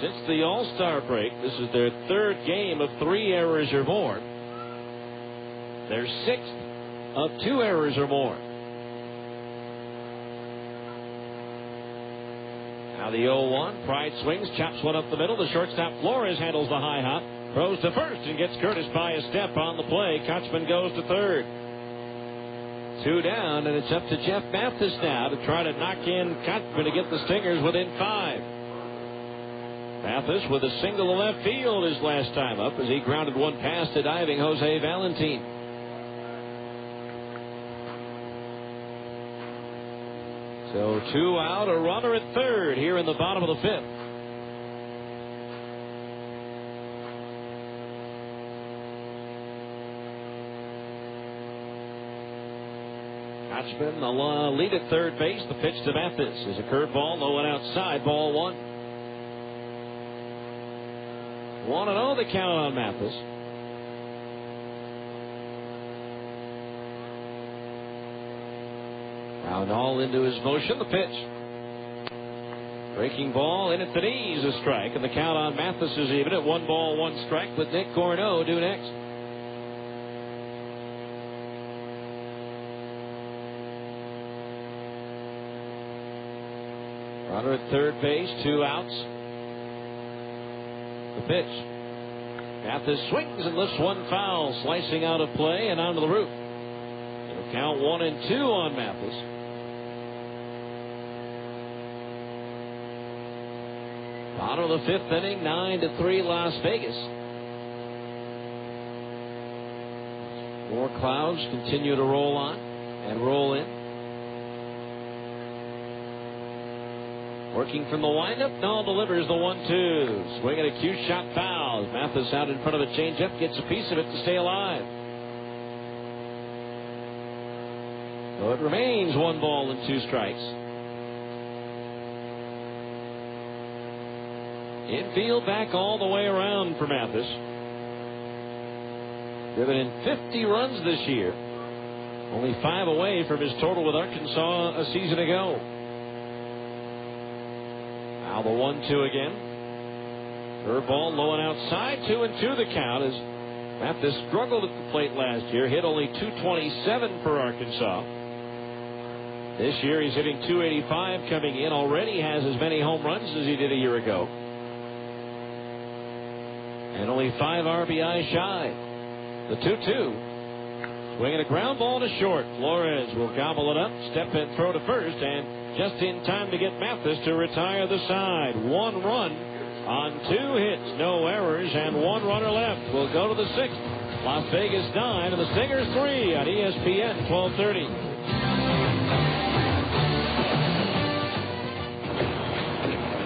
Since the All-Star break, this is their 3rd game of 3 errors or more. Their 6th of 2 errors or more. Now the 0-1. Pride swings, chops one up the middle. The shortstop Flores handles the high hop, throws to first, and gets Curtis by a step on the play. Kochman goes to third. 2 down, and it's up to Jeff Mathis now to try to knock in Kochman to get the Stingers within 5. Mathis with a single to left field his last time up as he grounded one past to diving Jose Valentin. So 2 out, a runner at third here in the bottom of the 5th. Kochman, the lead at third base. The pitch to Mathis is a curveball, no one outside, ball 1. 1-0 the count on Mathis. Now Knoll into his motion, the pitch. Breaking ball in at the knees, a strike, and the count on Mathis is even at 1 ball, 1 strike with Nick Corneau due next. Runner at third base, 2 outs. The pitch. Mathis swings and lifts one foul, slicing out of play and onto the roof. It'll count 1-2 on Mathis. Bottom of the 5th inning, 9-3 Las Vegas. More clouds continue to roll on and roll in. Working from the windup, Knoll delivers the 1-2. Swinging a cue shot foul. Mathis out in front of a changeup, gets a piece of it to stay alive. So it remains 1 ball and 2 strikes. Infield back all the way around for Mathis. Driven in 50 runs this year. Only 5 away from his total with Arkansas a season ago. Now the 1-2 again. Curveball low and outside. 2-2 the count as Mathis struggled at the plate last year, hit only .227 for Arkansas. This year he's hitting .285 coming in, already has as many home runs as he did a year ago. And only 5 RBI shy. The 2-2. Swinging a ground ball to short. Flores will gobble it up, step in, throw to first, and just in time to get Mathis to retire the side. 1 run on 2 hits, no errors, and 1 runner left. We'll go to the 6th. Las Vegas 9 and the Stingers 3 on ESPN 1230.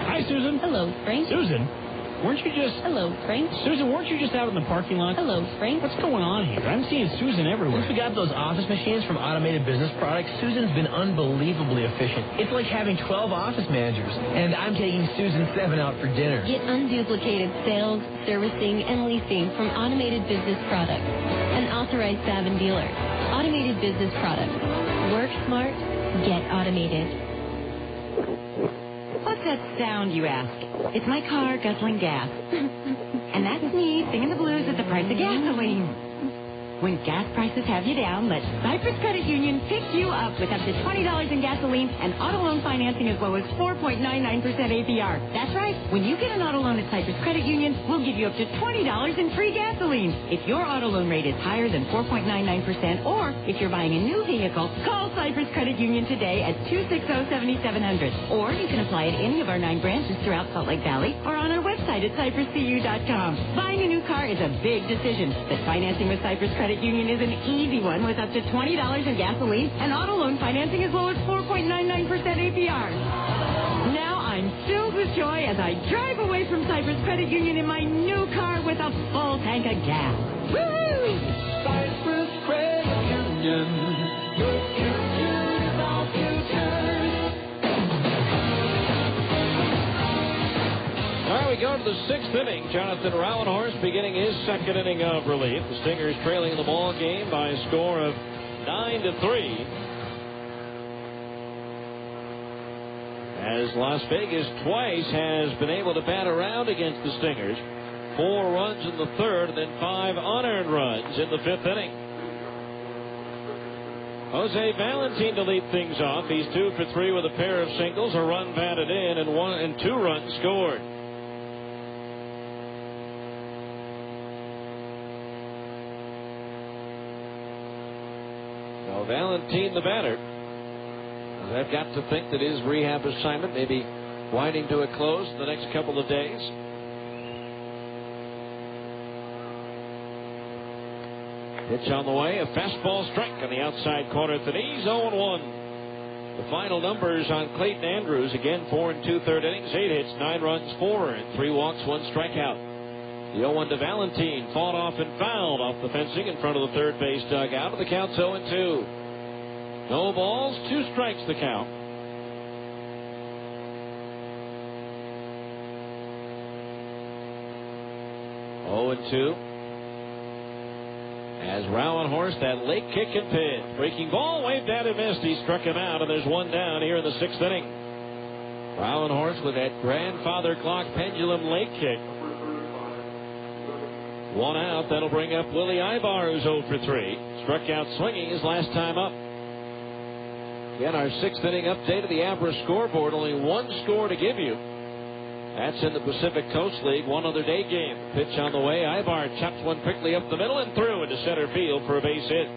Hi, Susan. Hello, Frank. Susan, weren't you just... Hello, Frank. Susan, weren't you just out in the parking lot? Hello, Frank. What's going on here? I'm seeing Susan everywhere. Since we got those office machines from Automated Business Products, Susan's been unbelievably efficient. It's like having 12 office managers. And I'm taking Susan 7 out for dinner. Get unduplicated sales, servicing, and leasing from Automated Business Products, an authorized Savin dealer. Automated Business Products. Work smart, get automated. What's that sound, you ask? It's my car guzzling gas. And that's me singing the blues at the price of gasoline. When gas prices have you down, let Cypress Credit Union pick you up with up to $20 in gasoline and auto loan financing as low as 4.99% APR. That's right. When you get an auto loan at Cypress Credit Union, we'll give you up to $20 in free gasoline. If your auto loan rate is higher than 4.99%, or if you're buying a new vehicle, call Cypress Credit Union today at 260-7700. Or you can apply at any of our 9 branches throughout Salt Lake Valley or on our website at cypresscu.com. Buying a new car is a big decision, but financing with Cypress Credit Union is an easy one with up to $20 in gasoline and auto loan financing as low as 4.99% APR. Now I'm filled with joy as I drive away from Cypress Credit Union in my new car with a full tank of gas. Woo! Cypress Credit Union. Your future is our future. All right, we go to the 6th inning. Jonathan Rauenhorst beginning his 2nd inning of relief. The Stingers trailing the ball game by a score of 9-3. As Las Vegas twice has been able to bat around against the Stingers. 4 runs in the 3rd and then 5 unearned runs in the 5th inning. Jose Valentin to lead things off. He's 2 for 3 with a pair of singles, a run batted in, and 2 runs scored. Now Valentin, the batter. I've got to think that his rehab assignment may be winding to a close in the next couple of days. Pitch on the way, a fastball strike on the outside corner at the knees, 0-1. The final numbers on Clayton Andrews, again 4 2/3 innings, 8 hits, 9 runs, 4 and 3 walks, 1 strikeout. The 0-1 to Valentin, fought off and fouled off the fencing in front of the third base dugout. The count's 0-2. No balls, 2 strikes the count. As Rauenhorst, that late kick and pitch. Breaking ball, waved at and missed. He struck him out, and there's 1 down here in the 6th inning. Rauenhorst with that grandfather clock pendulum late kick. 1 out. That'll bring up Willie Ibar, who's 0 for 3. Struck out swinging his last time up. Again, our 6th inning update of the Abra scoreboard. Only 1 score to give you. That's in the Pacific Coast League, 1 other day game. Pitch on the way. Ibar chopped one quickly up the middle and threw into center field for a base hit.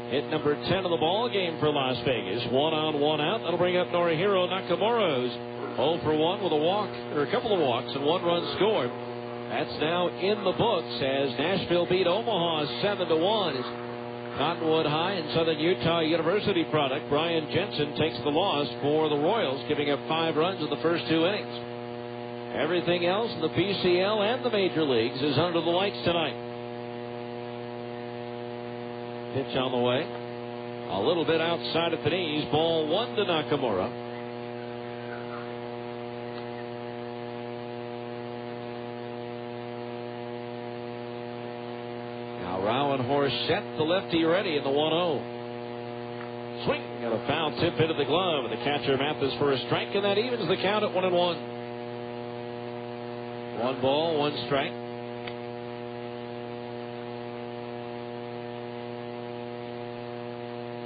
Hit number 10 of the ball game for Las Vegas. 1 on, 1 out. That'll bring up Norihiro Nakamura, who's 0 for 1 with a walk, or a couple of walks, and 1 run scored. That's now in the books as Nashville beat Omaha 7-1. As Cottonwood High and Southern Utah University product, Brian Jensen takes the loss for the Royals, giving up 5 runs in the first 2 innings. Everything else in the PCL and the major leagues is under the lights tonight. Pitch on the way. A little bit outside at the knees. Ball 1 to Nakamura. Now Rauenhorst set, the lefty ready in the 1-0. Swing and a foul tip into the glove. The catcher Mathis for a strike, and that evens the count at 1-1. 1 ball, 1 strike.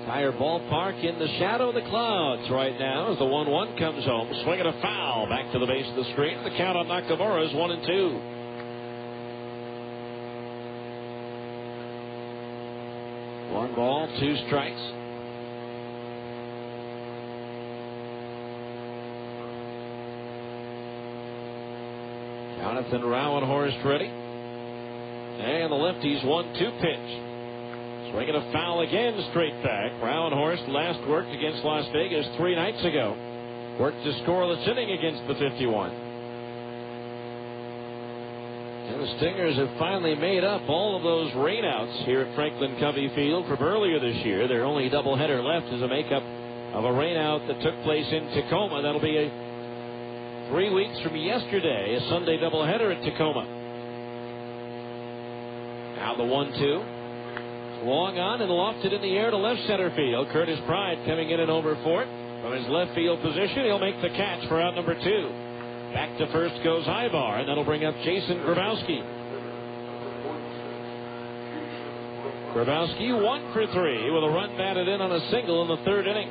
Tire Ballpark in the shadow of the clouds right now as the 1-1 comes home. Swinging a foul back to the base of the screen. The count on Nakamura is 1-2. One ball, 2 strikes. Jonathan Rauenhorst ready. And the lefty's 1-2 pitch. Swinging a foul again, straight back. Rauenhorst last worked against Las Vegas 3 nights ago. Worked a scoreless inning against the 51. And the Stingers have finally made up all of those rainouts here at Franklin Covey Field from earlier this year. Their only doubleheader left is a makeup of a rainout that took place in Tacoma. That'll be 3 weeks from yesterday, a Sunday doubleheader at Tacoma. Now the 1-2. Long on and lofted in the air to left center field. Curtis Pride coming in and over for it. From his left field position, he'll make the catch for out number 2. Back to first goes Ibar, and that'll bring up Jason Grabowski. Grabowski 1 for 3 with a run batted in on a single in the 3rd inning.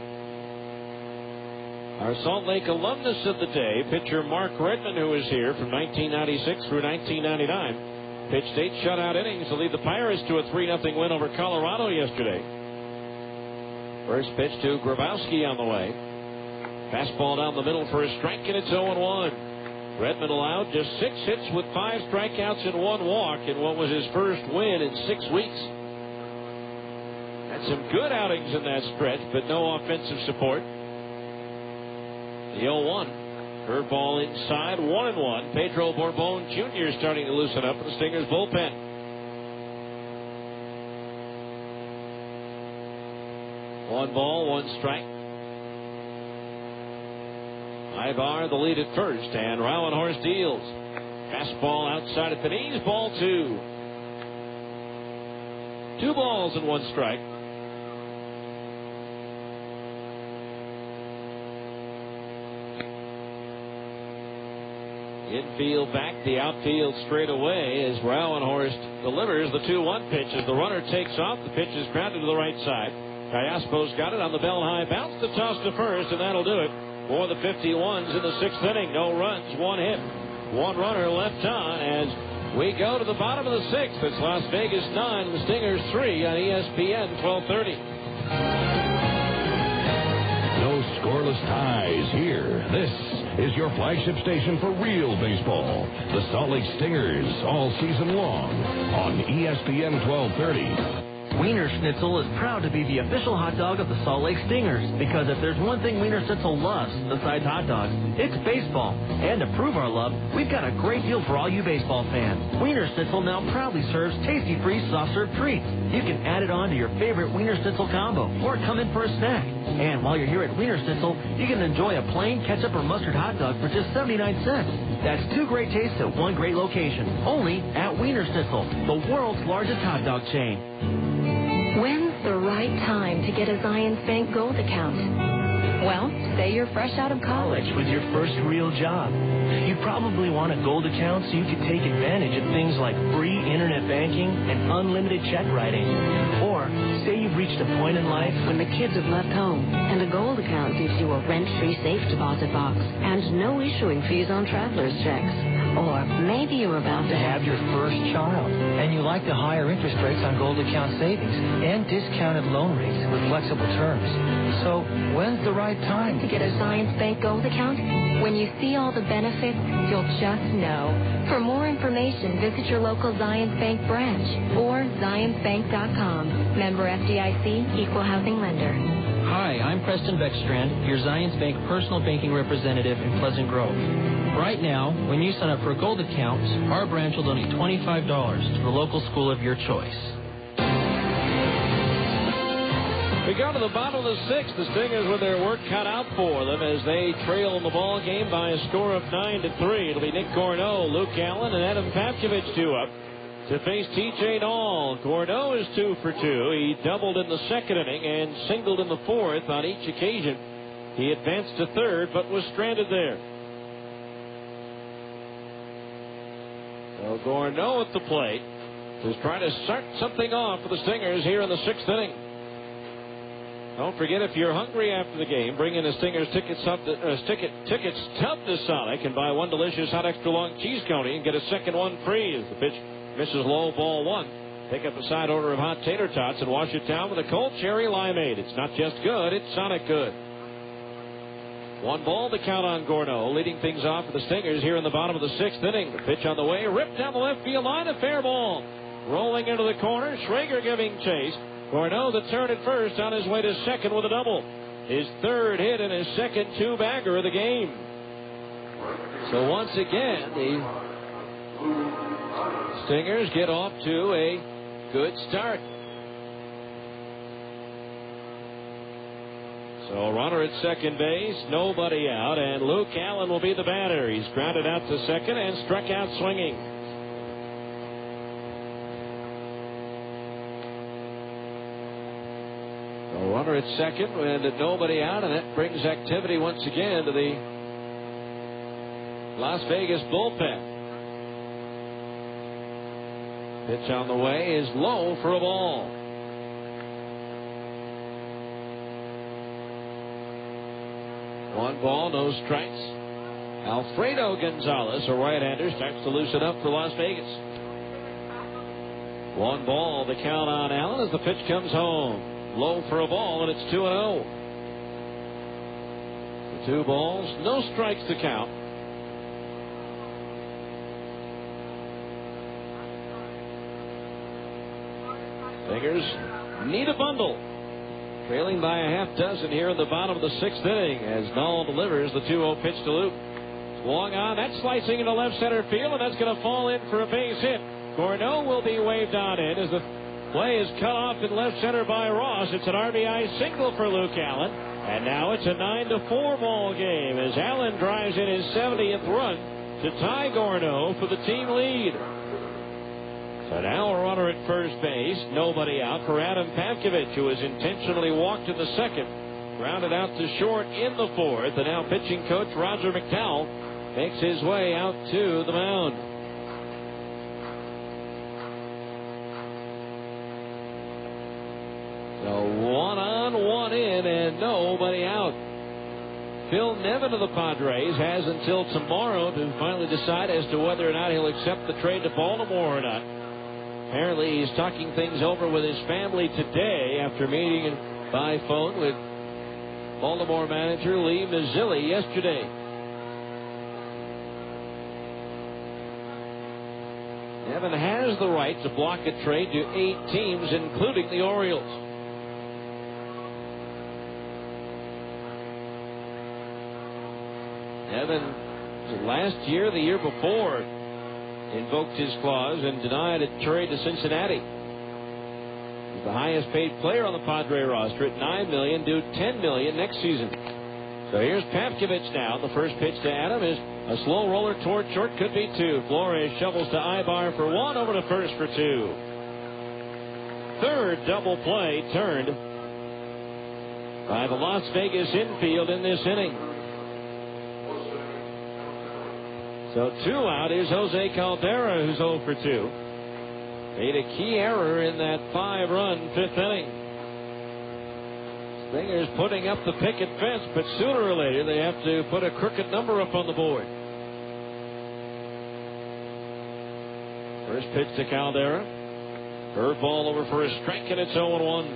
Our Salt Lake alumnus of the day, pitcher Mark Redmond, who was here from 1996 through 1999. Pitched 8 shutout innings to lead the Pirates to a 3-0 win over Colorado yesterday. First pitch to Grabowski on the way. Fastball down the middle for a strike, and it's 0-1. Redmond allowed just 6 hits with 5 strikeouts and 1 walk in what was his first win in 6 weeks. Had some good outings in that stretch, but no offensive support. The 0-1. Curveball inside, 1-1. Pedro Borbon Jr. starting to loosen up in the Stingers bullpen. One ball, 1 strike. Ibar the lead at first, and Rauenhorst deals. Fastball outside at the knees, ball 2. 2 balls and 1 strike. Infield back, the outfield straight away as Rauenhorst delivers the 2-1 pitch. As the runner takes off, the pitch is grounded to the right side. Callaspo's got it on the bell high bounce, the toss to first, and that'll do it for the 51s in the 6th inning. No runs, 1 hit, 1 runner left on as we go to the bottom of the 6th. It's Las Vegas 9, the Stingers 3 on ESPN 1230. No scoreless ties here. This is your flagship station for real baseball. The Salt Lake Stingers all season long on ESPN 1230. Wiener Schnitzel is proud to be the official hot dog of the Salt Lake Stingers, because if there's one thing Wiener Schnitzel loves besides hot dogs, it's baseball. And to prove our love, we've got a great deal for all you baseball fans. Wiener Schnitzel now proudly serves tasty-free soft serve treats. You can add it on to your favorite Wiener Schnitzel combo or come in for a snack. And while you're here at Wiener Schnitzel, you can enjoy a plain ketchup or mustard hot dog for just 79 cents. That's 2 great tastes at 1 great location. Only at Wiener Schnitzel, the world's largest hot dog chain. When's the right time to get a Zions Bank Gold account? Well, say you're fresh out of college with your first real job. You probably want a gold account so you can take advantage of things like free internet banking and unlimited check writing. Or say you've reached a point in life when the kids have left home and a gold account gives you a rent-free safe deposit box and no issuing fees on traveler's checks. Or maybe you're about to have your first child, and you like the higher interest rates on gold account savings and discounted loan rates with flexible terms. So when's the right time to get a Zions Bank Gold account? When you see all the benefits, you'll just know. For more information, visit your local Zions Bank branch or zionsbank.com. Member FDIC, Equal Housing Lender. Hi, I'm Preston Beckstrand, your Zions Bank personal banking representative in Pleasant Grove. Right now, when you sign up for a gold account, our branch will donate $25 to the local school of your choice. We go to the bottom of the 6th. The Stingers with their work cut out for them as they trail in the ball game by a score of 9-3. It'll be Nick Gorneau, Luke Allen, and Adam Papkevich 2 up to face T.J. Dahl. Gorneau is 2 for 2. He doubled in the 2nd inning and singled in the 4th on each occasion. He advanced to 3rd but was stranded there. So Gorneau at the plate is trying to start something off for the Stingers here in the 6th inning. Don't forget, if you're hungry after the game, bring in a Stingers tickets stub to Sonic and buy one delicious hot extra long cheese coney and get a second one free as the pitch misses low, ball one. Pick up a side order of hot tater tots and wash it down with a cold cherry limeade. It's not just good, it's Sonic good. 1 ball to count on Gorneau, leading things off for the Stingers here in the bottom of the 6th inning. The pitch on the way, ripped down the left field line, a fair ball. Rolling into the corner, Schrager giving chase. Gorneau, the turn at first, on his way to second with a double. His 3rd hit and his second 2-bagger of the game. So once again, the Stingers get off to a good start. So runner at second base, nobody out, and Luke Allen will be the batter. He's grounded out to second and struck out swinging. So runner at second and nobody out, and that brings activity once again to the Las Vegas bullpen. Pitch on the way is low for a ball. 1 ball, no strikes. Alfredo Gonzalez, a right-hander, starts to loosen up for Las Vegas. 1 ball, the count on Allen as the pitch comes home. Low for a ball, and it's 2-0. The 2 balls, no strikes to count. Stingers need a bundle. Trailing by a half dozen here in the bottom of the 6th inning as Knoll delivers the 2-0 pitch to Luke. Swung on, that's slicing into left center field, and that's going to fall in for a base hit. Gorneau will be waved on in as the play is cut off in left center by Ross. It's an RBI single for Luke Allen, and now it's a 9-4 ball game as Allen drives in his 70th run to tie Gorneau for the team lead. So now a runner at first base, nobody out for Adam Pavkovich, who was intentionally walked in the 2nd, grounded out to short in the 4th, and now pitching coach Roger McDowell makes his way out to the mound. So 1 on, 1 in, and nobody out. Phil Nevin of the Padres has until tomorrow to finally decide as to whether or not he'll accept the trade to Baltimore or not. Apparently, he's talking things over with his family today after meeting by phone with Baltimore manager Lee Mazzilli yesterday. Nevin has the right to block a trade to 8 teams, including the Orioles. Nevin, last year, the year before, invoked his clause and denied a trade to Cincinnati. He's the highest paid player on the Padre roster at $9 million, due $10 million next season. So here's Pavkovich now. The first pitch to Adam is a slow roller toward short, could be 2. Flores shovels to Ibar for 1, over to first for 2. 3rd double play turned by the Las Vegas infield in this inning. So 2 out is Jose Caldera, who's 0 for 2. Made a key error in that 5-run 5th inning. Stingers putting up the picket fence, but sooner or later they have to put a crooked number up on the board. First pitch to Caldera. Curveball over for a strike, and it's 0-1.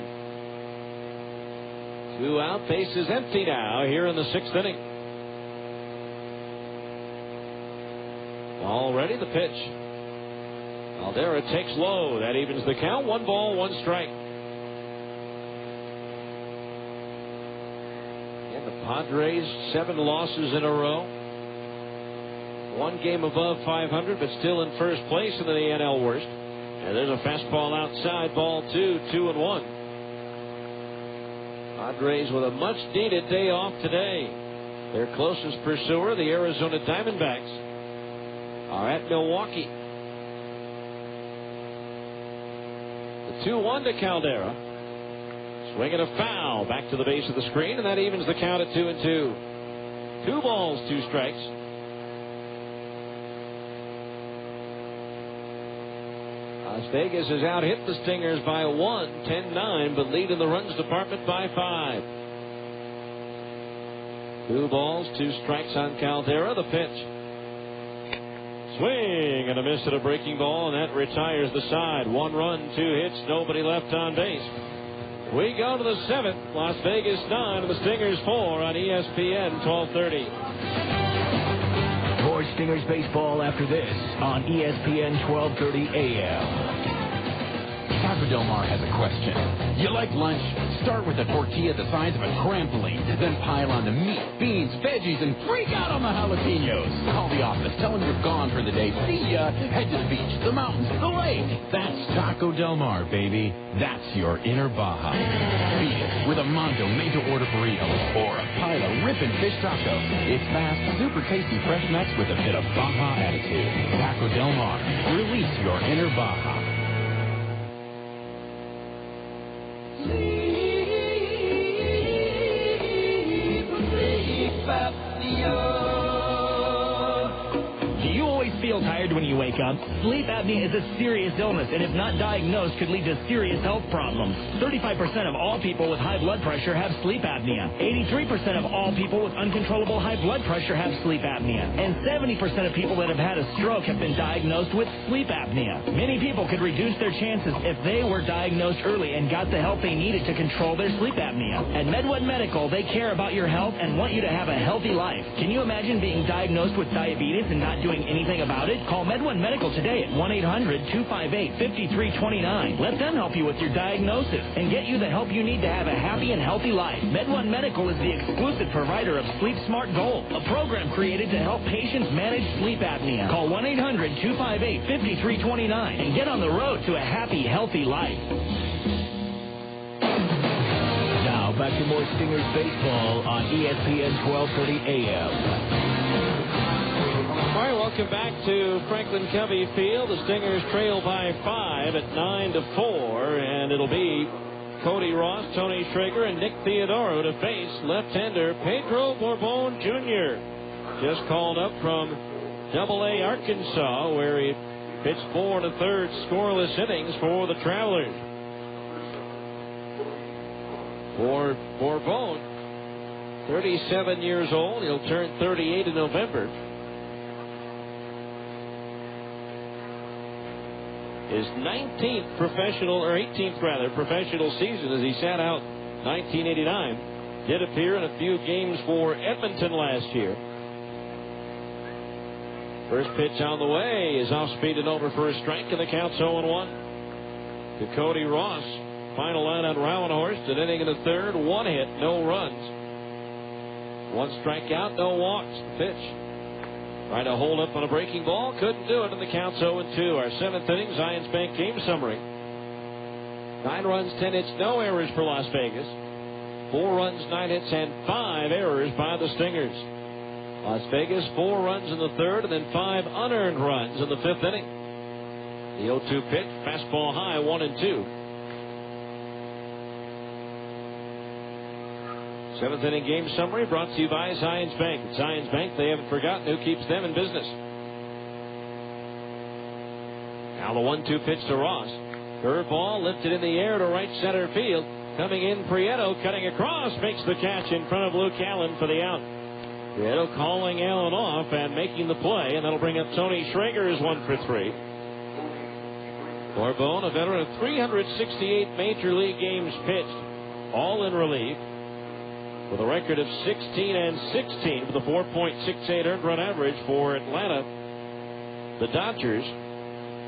2 out, bases empty now here in the 6th inning. Already the pitch. Caldera takes low. That evens the count. 1 ball, 1 strike. And the Padres, 7 losses in a row. 1 game above 500, but still in first place in the NL worst. And there's a fastball outside, ball 2, 2-1. Padres with a much-needed day off today. Their closest pursuer, the Arizona Diamondbacks, are at Milwaukee. The 2-1 to Caldera. Swinging a foul back to the base of the screen, and that evens the count at 2-2. 2 balls, 2 strikes. Las Vegas has out-hit the Stingers by 1, 10-9, but lead in the runs department by 5. 2 balls, 2 strikes on Caldera. The pitch. Swing and a miss at a breaking ball, and that retires the side. 1 run, 2 hits, nobody left on base. We go to the 7th. Las Vegas 9 and the Stingers 4 on ESPN 1230. More Stingers baseball after this on ESPN 1230 AM. Taco Del Mar has a question. You like lunch? Start with a tortilla the size of a trampoline. Then pile on the meat, beans, veggies, and freak out on the jalapenos. Call the office. Tell them you're gone for the day. See ya. Head to the beach, the mountains, the lake. That's Taco Del Mar, baby. That's your inner Baja. Beat it with a Mondo made-to-order burrito or a pile of ripping fish taco. It's fast, super tasty fresh nuts with a bit of Baja attitude. Taco Del Mar. Release your inner Baja. Do you always feel tired when you wake up? Sleep apnea is a serious illness, and if not diagnosed, could lead to serious health problems. 35% of all people with high blood pressure have sleep apnea. 83% of all people with uncontrollable high blood pressure have sleep apnea. And 70% of people that have had a stroke have been diagnosed with sleep apnea. Many people could reduce their chances if they were diagnosed early and got the help they needed to control their sleep apnea. At MedOne Medical, they care about your health and want you to have a healthy life. Can you imagine being diagnosed with diabetes and not doing anything about it? Call MedOne Medical today at 1-800-258-5329. Let them help you with your diagnosis and get you the help you need to have a happy and healthy life. MedOne Medical is the exclusive provider of Sleep Smart Gold, a program created to help patients manage sleep apnea. Call 1-800-258-5329 and get on the road to a happy, healthy life. Now back to more Stingers baseball on ESPN 1230 AM. All right, welcome back to Franklin Covey Field. The Stingers trail by 5 at 9-4, and it'll be Cody Ross, Tony Schrager, and Nick Theodoro to face left-hander Pedro Borbon Jr. Just called up from Double-A Arkansas, where he pitched 4 1/3 scoreless innings for the Travelers. For Borbon, 37 years old. He'll turn 38 in November. His 18th professional season as he sat out 1989. Did appear in a few games for Edmonton last year. First pitch on the way is off speed and over for a strike, and the count's 0-1 to Cody Ross. Final line on Rauenhorst, an inning and a third, 1 hit, no runs. 1 strikeout, no walks. The pitch. Trying to hold up on a breaking ball. Couldn't do it, and the count's 0-2. Our 7th inning, Zions Bank game summary. 9 runs, 10 hits, no errors for Las Vegas. 4 runs, 9 hits, and 5 errors by the Stingers. Las Vegas, 4 runs in the third, and then 5 unearned runs in the 5th inning. The 0-2 pitch, fastball high, 1-2. 7th inning game summary brought to you by Zions Bank. At Zions Bank, they haven't forgotten who keeps them in business. Now the 1-2 pitch to Ross. Curveball lifted in the air to right center field. Coming in, Prieto cutting across, makes the catch in front of Luke Allen for the out. Prieto calling Allen off and making the play, and that'll bring up Tony Schrager as 1 for 3. Borbon, a veteran of 368 major league games pitched, all in relief, with a record of 16-16 with a 4.68 earned run average for Atlanta, the Dodgers,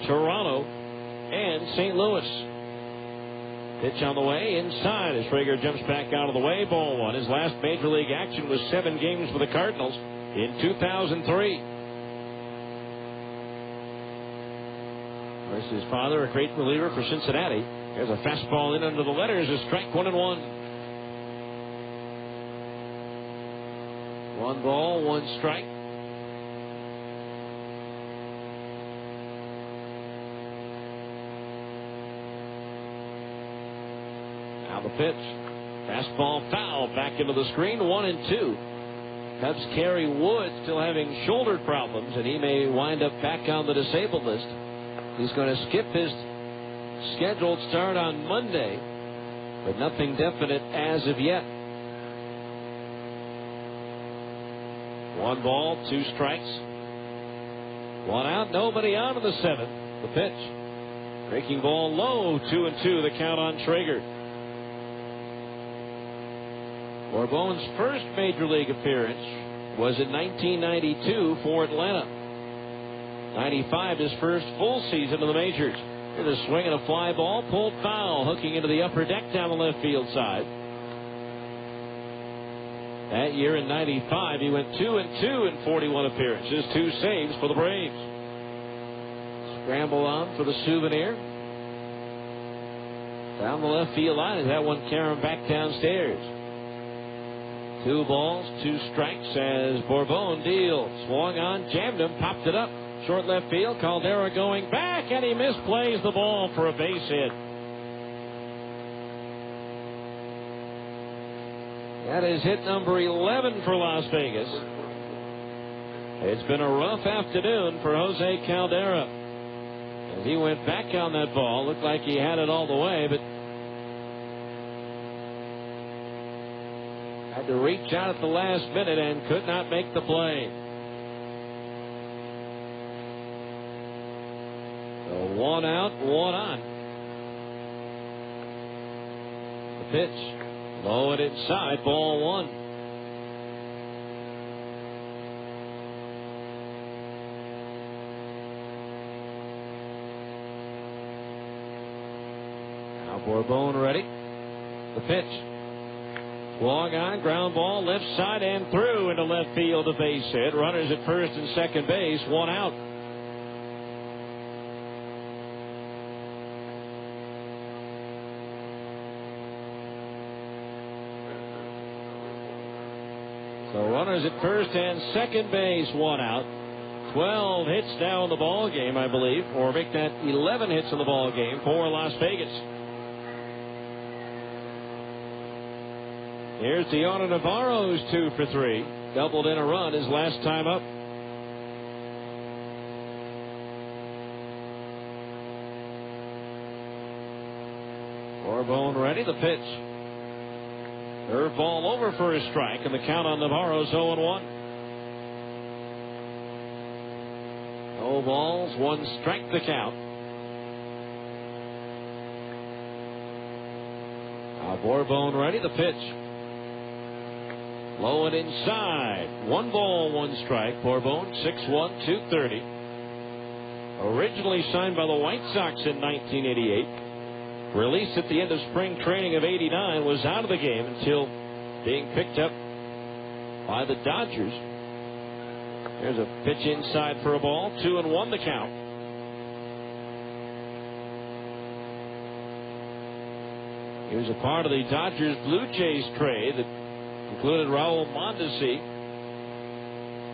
Toronto, and St. Louis. Pitch on the way, inside as Schrager jumps back out of the way. Ball 1. His last major league action was 7 games for the Cardinals in 2003. There's his father, a great reliever for Cincinnati. There's a fastball in under the letters, a strike, 1-1. 1 ball, 1 strike. Now the pitch. Fastball foul back into the screen, 1-2. Cubs carry Wood still having shoulder problems, and he may wind up back on the disabled list. He's going to skip his scheduled start on Monday, but nothing definite as of yet. 1 ball, 2 strikes. 1 out, nobody out of the 7th. The pitch. Breaking ball low, 2-2, the count on Traeger. Bourbone's first major league appearance was in 1992 for Atlanta. 95, his first full season in the majors. Here's a swing and a fly ball, pulled foul, hooking into the upper deck down the left field side. That year in 95, he went 2-2 in 41 appearances, 2 saves for the Braves. Scramble on for the souvenir. Down the left field line as that one carried him back downstairs. 2 balls, 2 strikes as Bourbon deals. Swung on, jammed him, popped it up. Short left field, Caldera going back, and he misplays the ball for a base hit. That is hit number 11 for Las Vegas. It's been a rough afternoon for Jose Caldera. As he went back on that ball, looked like he had it all the way, but had to reach out at the last minute and could not make the play. So 1 out, 1 on. The pitch. Low and inside, ball 1. Now Bourbon ready. The pitch. Swung on, ground ball, left side and through into left field, a base hit. Runners at first and second base, 1 out. So runners at first and second base, 1 out. 12 hits now in the ball game, I believe, or make that 11 hits in the ball game for Las Vegas. Here's Deona Navarro's 2 for 3. Doubled in a run his last time up. Bourbon ready, the pitch. Curve ball over for a strike, and the count on Navarro's 0-1. No balls, 1 strike the count. Now Bourbon ready, the pitch. Low and inside. 1 ball, 1 strike. Bourbon, 6'1", 230. Originally signed by the White Sox in 1988. Released at the end of spring training of 89, was out of the game until being picked up by the Dodgers. There's a pitch inside for a ball. 2-1 the count. He was a part of the Dodgers Blue Jays trade that included Raul Mondesi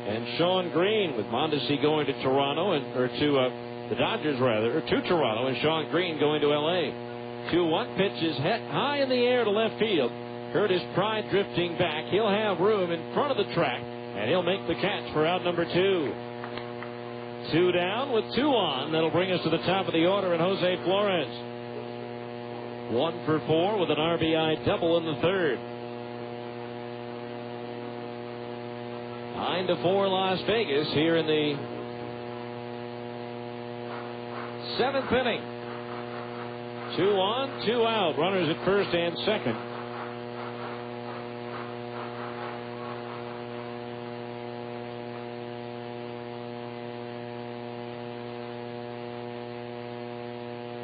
and Sean Green, with Mondesi going to Toronto, the Dodgers rather, or to Toronto, and Sean Green going to L.A. 2-1 pitch is hit high in the air to left field. Curtis Pride drifting back. He'll have room in front of the track, and he'll make the catch for out number 2. 2 down with 2 on. That'll bring us to the top of the order, and Jose Flores. 1 for 4 with an RBI double in the 3rd. 9-4 Las Vegas here in the 7th inning. 2 on, 2 out. Runners at first and second.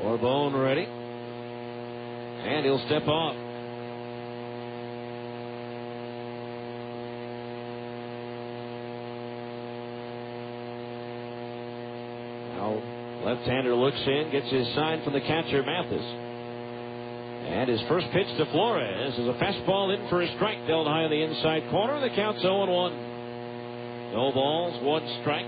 Bourbon ready. And he'll step off. Now, left-hander looks in, gets his sign from the catcher, Mathis. And his first pitch to Flores is a fastball in for a strike, dealt high in the inside corner. The count's 0-1. No balls, 1 strike.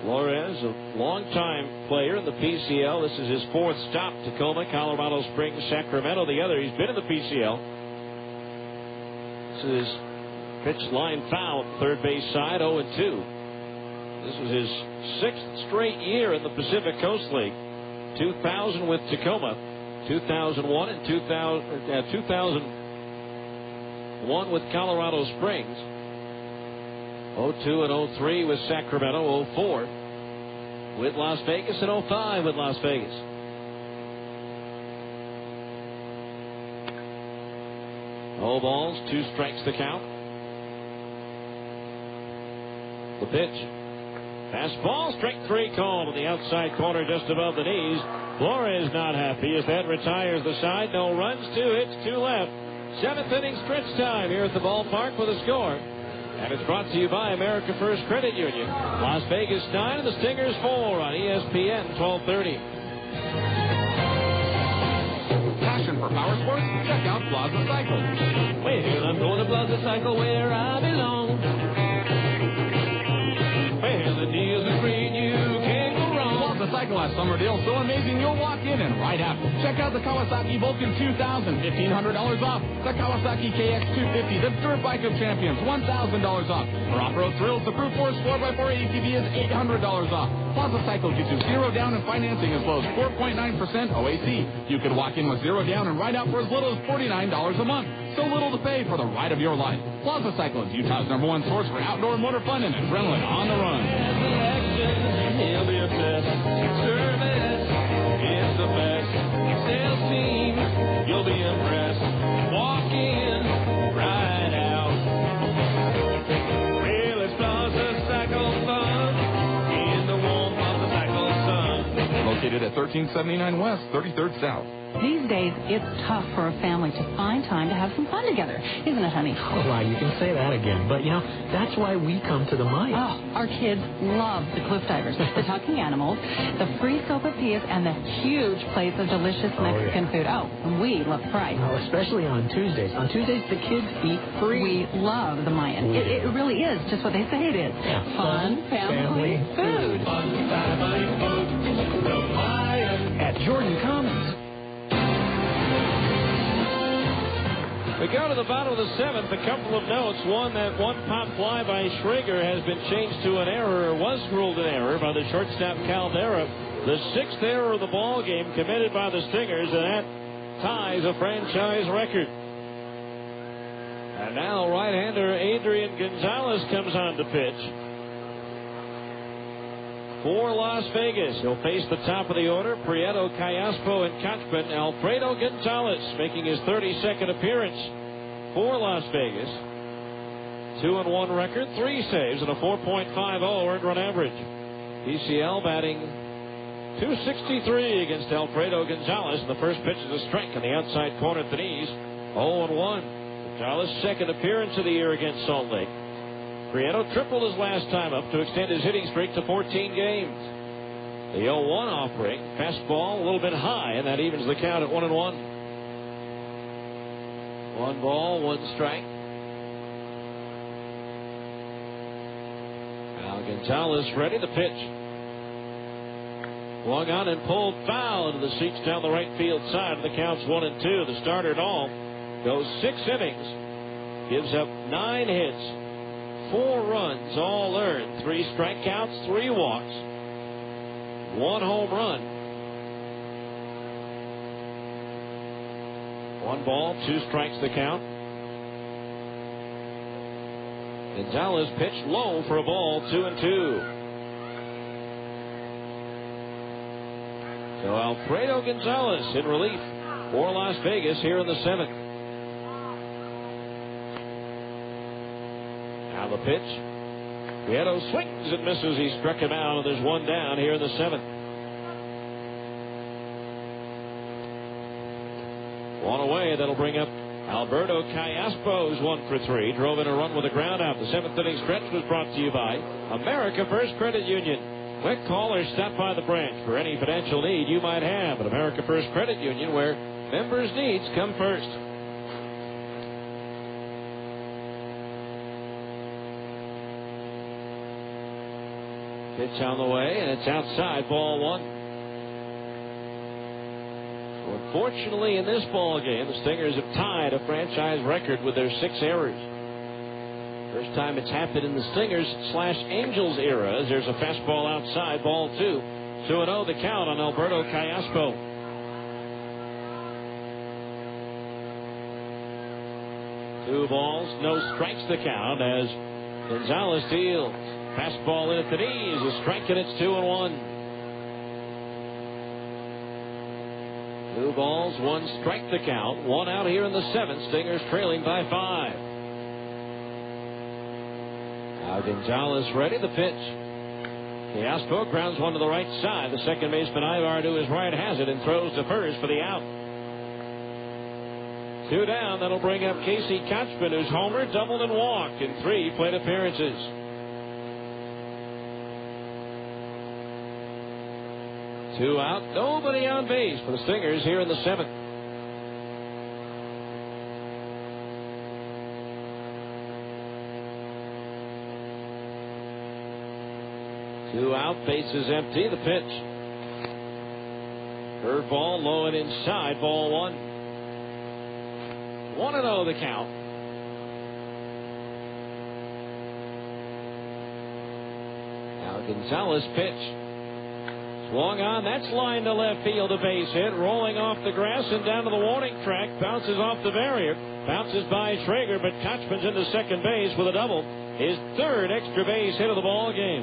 Flores, a longtime player in the PCL. This is his 4th stop. Tacoma, Colorado Springs, Sacramento. The other, he's been in the PCL. This is pitch line foul, third base side, 0-2. This was his 6th straight year in the Pacific Coast League. 2000 with Tacoma, 2001 and 2001 with Colorado Springs, 02 and 03 with Sacramento, 04 with Las Vegas, and 05 with Las Vegas. All balls, 2 strikes to count. The pitch. Fastball, strike 3 called on the outside corner just above the knees. Flores not happy as that retires the side. No runs, 2 hits, 2 left. 7th inning stretch time here at the ballpark with a score. And it's brought to you by America First Credit Union. Las Vegas 9 and the Stingers 4 on ESPN 1230. Passion for power sports? Check out Plaza Cycle. Well, I'm going to Plaza Cycle where I belong. Well, the deals are great, you can't go wrong. Plaza Cycle has summer deals so amazing you'll walk in and right out. Check out the Kawasaki Vulcan 2000, $1,500 off. The Kawasaki KX250, the Dirt Bike of Champions, $1,000 off. For off-road thrills, the Brute Force 4x4 ATV is $800 off. Plaza Cycle gives you 0 down and financing as low as 4.9% OAC. You could walk in with 0 down and ride out for as little as $49 a month. So little to pay for the ride of your life. Plaza Cycle is Utah's #1 source for outdoor motor fun and adrenaline on the run. He'll be a best. Service is the best. Sales team, you'll be impressed. Walk in, ride out. Well, it's Plaza Cycle fun in the warm Plaza Cycle sun. Located at 1379 West, 33rd South. These days, it's tough for a family to find time to have some fun together, isn't it, honey? Oh, wow, you can say that again. But, that's why we come to the Maya. Oh, our kids love the Cliff Divers, the talking animals, the free sopapillas, and the huge plates of delicious Mexican food. Oh, and we love fries. Oh, especially on Tuesdays. On Tuesdays, the kids eat free. We love the Mayan. It really is just what they say it is. Yeah. Fun, family, food. Fun, family, food. The Mayan. At Jordan Commons. We go to the bottom of the 7th. A couple of notes. One, that one pop fly by Schrager has been changed to an error, or was ruled an error by the shortstop Caldera. The 6th error of the ball game committed by the Stingers, and that ties a franchise record. And now right-hander Adrian Gonzalez comes on to pitch for Las Vegas. He'll face the top of the order, Prieto, Callaspo, and Kochman. Alfredo Gonzalez making his 32nd appearance for Las Vegas. 2-1 record, 3 saves, and a 4.50 earned run average. PCL batting .263 against Alfredo Gonzalez. And the first pitch is a strike on the outside corner at the knees. 0-1. Gonzalez's 2nd appearance of the year against Salt Lake. Prieto tripled his last time up to extend his hitting streak to 14 games. The 0-1 offering, fastball a little bit high, and that evens the count at 1-1. 1 ball, 1 strike. Now Gonzalez ready to pitch. Swung on and pulled foul into the seats down the right field side. The count's 1-2. The starter Dahl goes 6 innings, gives up 9 hits. 4 runs, all earned. 3 strikeouts, 3 walks, 1 home run. 1 ball, 2 strikes the count. Gonzalez pitched low for a ball, 2-2. So Alfredo Gonzalez in relief for Las Vegas here in the 7th. Now the pitch. Prieto swings and misses. He struck him out, and there's 1 down here in the 7th. 1 away. That'll bring up Alberto Callaspo, who's 1 for 3. Drove in a run with a ground out. The 7th inning stretch was brought to you by America First Credit Union. Quick call or stop by the branch for any financial need you might have at America First Credit Union, where members' needs come first. Pitch on the way, and it's outside, ball 1. So unfortunately, in this ball game, the Stingers have tied a franchise record with their 6 errors. First time it's happened in the Stingers/Angels era, as there's a fastball outside, ball 2. 2-0 the count on Alberto Callaspo. Two balls, no strikes the count as Gonzalez deals. Fastball in at the knees, a strike, and it's 2-1. 2 balls, 1 strike the count. 1 out here in the 7th. Stingers trailing by 5. Now Gonzalez ready. The pitch. Callaspo grounds one to the right side. The second baseman Ivar to his right has it and throws to first for the out. 2 down. That'll bring up Casey Kotchman, who's homered, doubled, and walked in 3 plate appearances. Two out, nobody on base for the Stingers here in the 7th. Two out, bases empty. The pitch. Curveball low and inside, ball 1. 1-0 the count. Now Gonzalez pitch. Swung on, that's line to left field, a base hit, rolling off the grass and down to the warning track, bounces off the barrier, bounces by Schrager, but Kotchman's into second base with a double, his 3rd extra base hit of the ball game.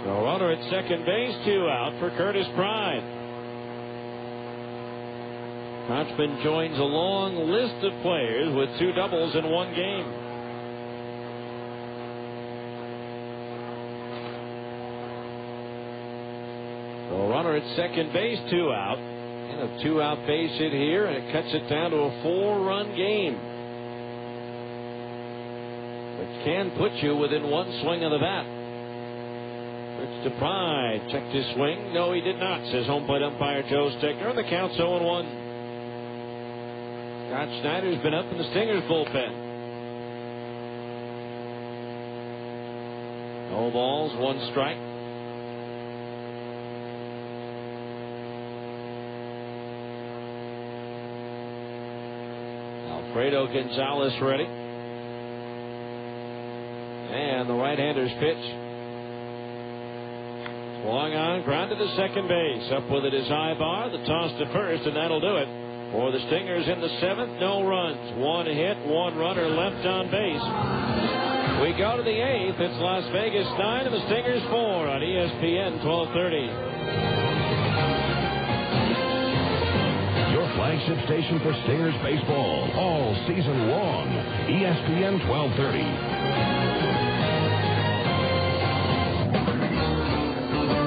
So runner at second base, 2 out for Curtis Pride. Kotchman joins a long list of players with 2 doubles in 1 game. So runner at second base, 2 out. And a 2-out base hit here, and it cuts it down to a 4-run game. Which can put you within 1 swing of the bat. Pitch to Pride. Checked his swing. No, he did not, says home plate umpire Joe Stegner. And the count's 0-1. Scott Snyder's been up in the Stingers bullpen. No balls, 1 strike. Alfredo Gonzalez ready. And the right-hander's pitch. Swung on, grounded to second base. Up with it is Ibar. The toss to first, and that'll do it. For the Stingers in the 7th, no runs. 1 hit, 1 runner left on base. We go to the 8th. It's Las Vegas 9 and the Stingers 4 on ESPN 1230. Your flagship station for Stingers baseball all season long. ESPN 1230.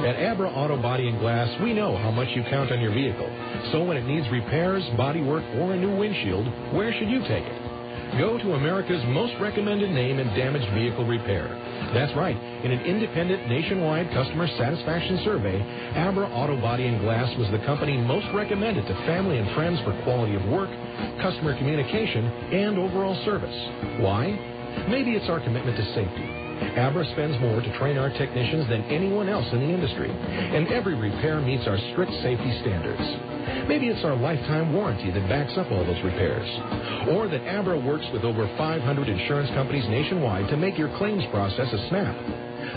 At Abra Auto Body and Glass, we know how much you count on your vehicle. So when it needs repairs, bodywork, or a new windshield, where should you take it? Go to America's most recommended name in damaged vehicle repair. That's right. In an independent nationwide customer satisfaction survey, Abra Auto Body and Glass was the company most recommended to family and friends for quality of work, customer communication, and overall service. Why? Maybe it's our commitment to safety. Abra spends more to train our technicians than anyone else in the industry, and every repair meets our strict safety standards. Maybe it's our lifetime warranty that backs up all those repairs, or that Abra works with over 500 insurance companies nationwide to make your claims process a snap.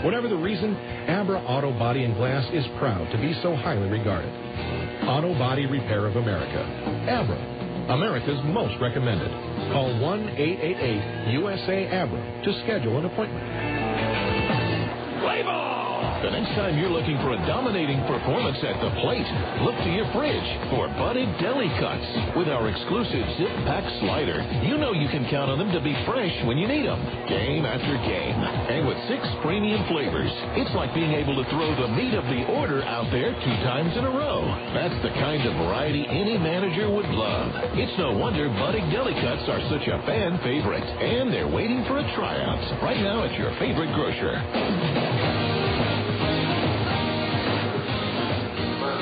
Whatever the reason, Abra Auto Body and Glass is proud to be so highly regarded. Auto Body Repair of America. Abra, America's most recommended. Call 1-888-USA-ABRA to schedule an appointment. Play ball! The next time you're looking for a dominating performance at the plate, look to your fridge for Budded Deli Cuts. With our exclusive Zip Pack Slider, you know you can count on them to be fresh when you need them, game after game. And with 6 premium flavors, it's like being able to throw the meat of the order out there 2 times in a row. That's the kind of variety any manager would love. It's no wonder Budded Deli Cuts are such a fan favorite, and they're waiting for a tryout right now at your favorite grocer.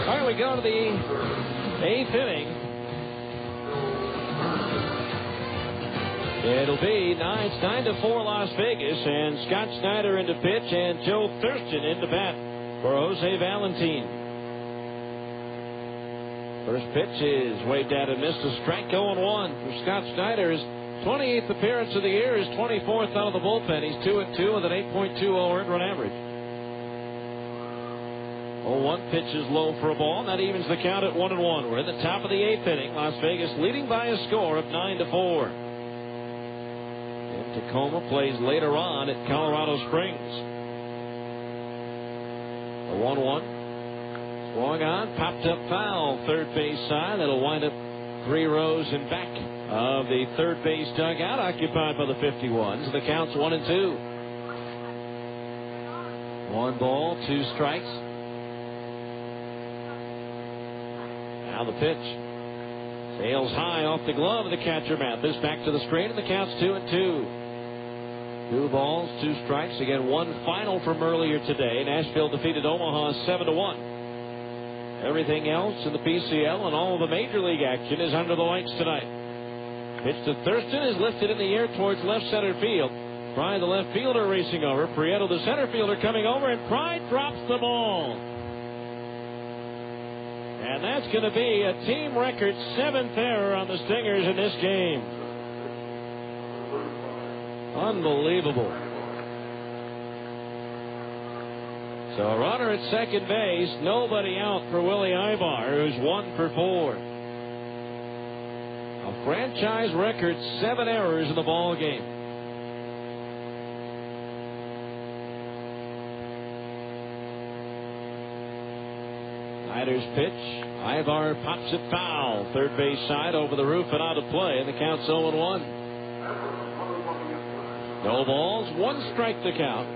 All right, we go to the 8th inning. It'll be 9-4 Las Vegas, and Scott Snyder into pitch and Joe Thurston into bat for Jose Valentin. First pitch is waved at and missed, a strike. 0-1 for Scott Snyder. His 28th appearance of the year, his 24th out of the bullpen. He's 2-2 with an 8.20 earned run average. 0-1 pitch is low for a ball. That evens the count at 1-1. We're in the top of the 8th inning. Las Vegas leading by a score of 9-4. And Tacoma plays later on at Colorado Springs. A 1-1. Swung on, popped up foul, third base side. That'll wind up 3 rows in back of the third base dugout, occupied by the 51s. The count's 1-2. 1 ball, 2 strikes. Now the pitch. Sails high off the glove of the catcher, Mathis. Back to the screen, and the count's 2-2. 2 balls, 2 strikes. Again, 1 final from earlier today. Nashville defeated Omaha 7-1. Everything else in the PCL and all of the Major League action is under the lights tonight. Pitch to Thurston is lifted in the air towards left center field. Pride, the left fielder, racing over. Prieto, the center fielder, coming over, and Pride drops the ball. And that's going to be a team record 7th error on the Stingers in this game. Unbelievable. So a runner at second base, nobody out for Willie Ibar, who's 1 for 4. A franchise record 7 errors in the ball game. Snyder's pitch. Ibar pops it foul. Third base side over the roof and out of play, and the count's 0-1. No balls, 1 strike to count.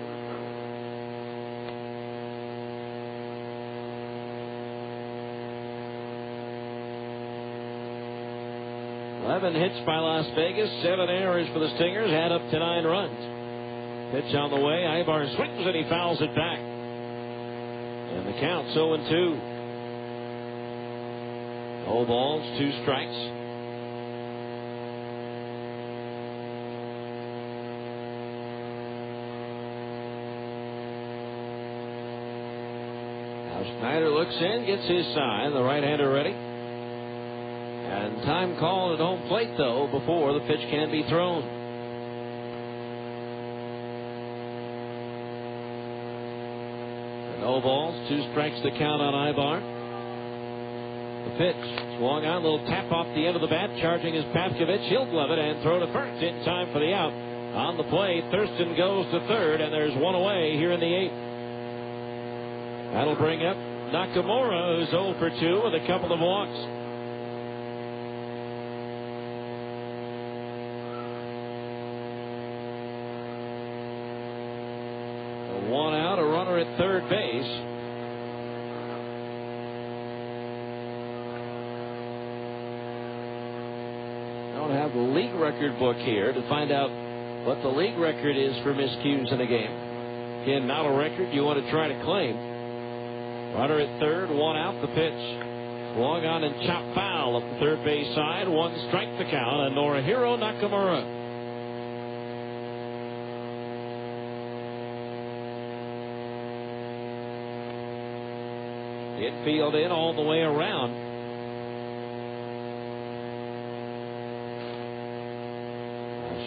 Hits by Las Vegas, 7 errors for the Stingers, add up to 9 runs. Pitch on the way, Ibar swings and he fouls it back. And the count's 0-2. No balls, 2 strikes. Now Snyder looks in, gets his sign, the right-hander ready. And time called at home plate, though, before the pitch can be thrown. No balls, 2 strikes to count on Ibar. The pitch swung on, a little tap off the end of the bat. Charging is Pavkovich. He'll glove it and throw to first in time for the out. On the plate, Thurston goes to third, and there's 1 away here in the 8th. That'll bring up Nakamura, who's 0 for 2 with a couple of walks. 1 out, a runner at third base. I don't have the league record book here to find out what the league record is for miscues in a game. Again, not a record you want to try to claim. Runner at third, 1 out, the pitch. Swung on and chopped foul up the third base side. 1 strike to count, and Norihiro Nakamura. Infield in all the way around.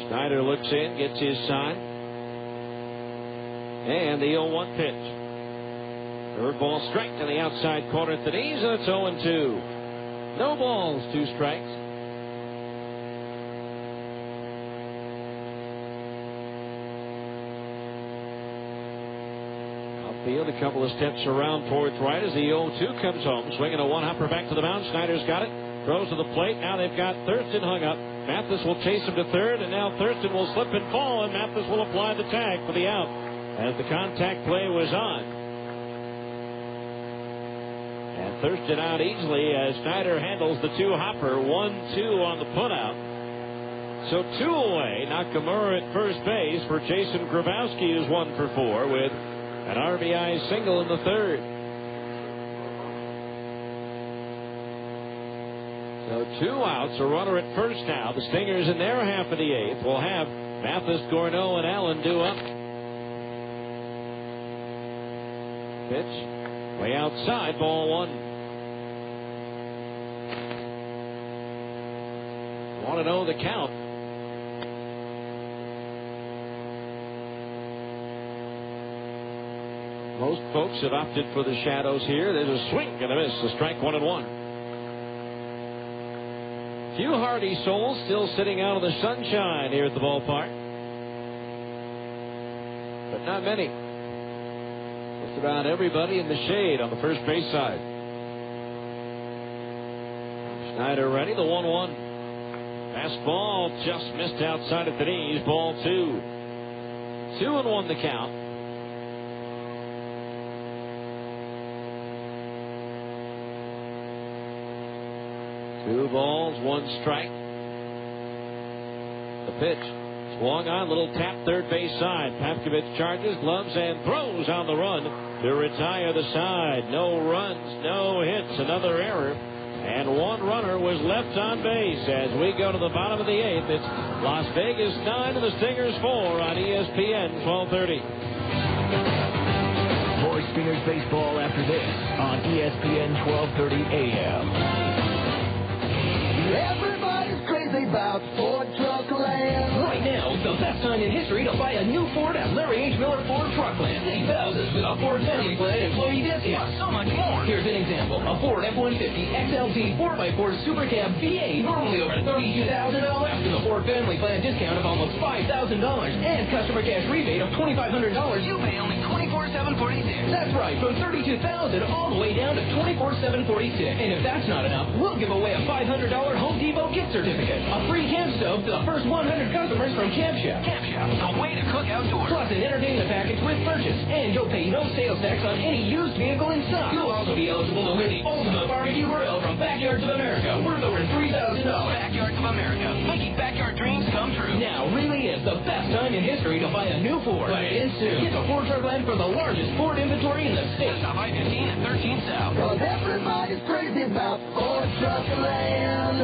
Snyder looks in, gets his sign. And the 0-1 pitch. Third ball strike to the outside corner at the knees, and it's 0-2. No balls, 2 strikes. Outfield, a couple of steps around towards right as the 0-2 comes home. Swinging a 1-hopper back to the mound. Snyder's got it. Throws to the plate. Now they've got Thurston hung up. Mathis will chase him to third, and now Thurston will slip and fall, and Mathis will apply the tag for the out as the contact play was on. And Thurston out easily as Snyder handles the 2-hopper. 1-2 on the putout. So 2 away. Nakamura at first base for Jason Grabowski, who's 1 for 4 with an RBI single in the third. So 2 outs, a runner at first now. The Stingers in their half of the 8th will have Mathis, Gorneau, and Allen due up. Pitch way outside, ball 1. 1-0 the count. Most folks have opted for the shadows here. There's a swing and a miss. A strike, 1-1. Few hardy souls still sitting out of the sunshine here at the ballpark. But not many. Just about everybody in the shade on the first base side. Schneider ready, the 1-1. Fastball just missed outside at the knees. Ball 2. 2-1 the count. Two balls, one strike. The pitch. Swung on, little tap third base side. Pavkovich charges, gloves, and throws on the run to retire the side. No runs, no hits, another error. And one runner was left on base as we go to the bottom of the 8th. It's Las Vegas 9 and the Stingers 4 on ESPN 1230. More Stingers baseball after this on ESPN 1230 AM. Everybody's crazy about Ford Truckland. Right now, it's the best time in history to buy a new Ford at Larry H. Miller Ford Truckland. Save thousands with a Ford Family Plan employee discount. So much more. Here's an example. A Ford F-150 XLT 4x4 Super Cab V8. Normally over $32,000 after the Ford Family Plan discount of almost $5,000 and customer cash rebate of $2,500. You pay only $24,746. That's right, from $32,000 all the way down to $24,746. And if that's not enough, we'll give away a $500 Home Depot gift certificate, a free camp stove to the first 100 customers from Camp Chef. Camp Chef, the way to cook outdoors. Plus an entertainment package with purchase, and you'll pay no sales tax on any used vehicle in stock. You'll also be eligible to win the ultimate barbecue grill from Backyards of America, worth over $3,000. Backyards of America, making backyard dreams come true. Now really is the best time in history to buy a new Ford. Buy it in soon. Get to Ford Truckland for the largest Ford inventory in the state. Just off I-15 and 13 South. Cause everybody's crazy about Ford Truckland.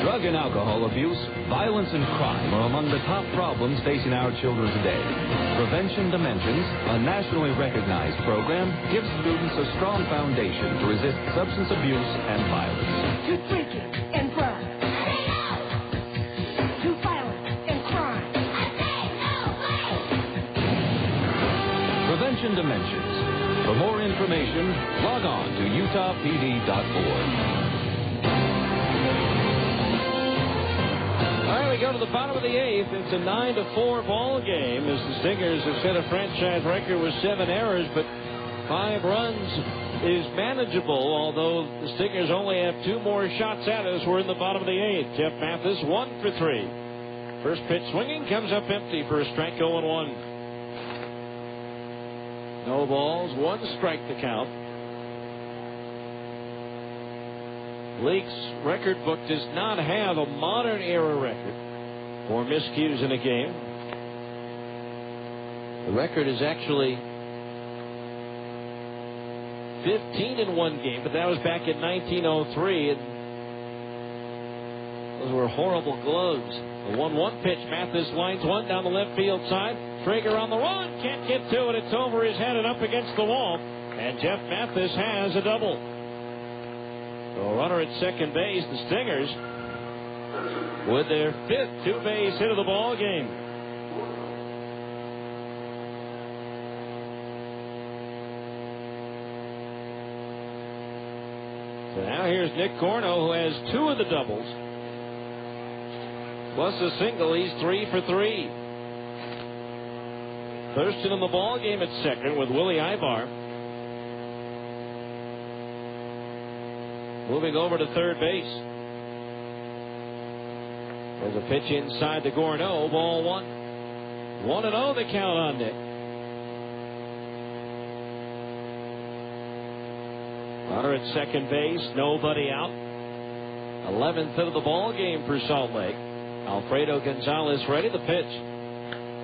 Drug and alcohol abuse, violence, and crime are among the top problems facing our children today. Prevention Dimensions, a nationally recognized program, gives students a strong foundation to resist substance abuse and violence. To drinking and crime. To violence and crime. Prevention Dimensions. For more information, log on to utahpd.org. All right, we go to the bottom of the 8th. It's a 9-4 ball game as the Stingers have set a franchise record with 7 errors, but 5 runs is manageable, although the Stingers only have 2 more shots at us. We're in the bottom of the 8th. Jeff Mathis, 1 for 3. First pitch swinging, comes up empty for a strike, 0-1. No balls, 1 strike to count. Leake's record book does not have a modern era record for miscues in a game. The record is actually 15 in one game, but that was back in 1903, and those were horrible gloves. The 1-1 pitch, Mathis lines one down the left field side. Traeger on the run, can't get to it. It's over his head and up against the wall, and Jeff Mathis has a double. So a runner at second base, the Stingers, with their 5th 2-base hit of the ball game. So now here's Nick Corno, who has 2 of the doubles, plus a single. He's 3 for 3. Thurston in the ball game at second with Willie Ibar. Moving over to third base. There's a pitch inside to Gorneau. Ball 1. 1-0 the count on Nick. Runner at second base. Nobody out. 11th hit of the ball game for Salt Lake. Alfredo Gonzalez ready. The pitch.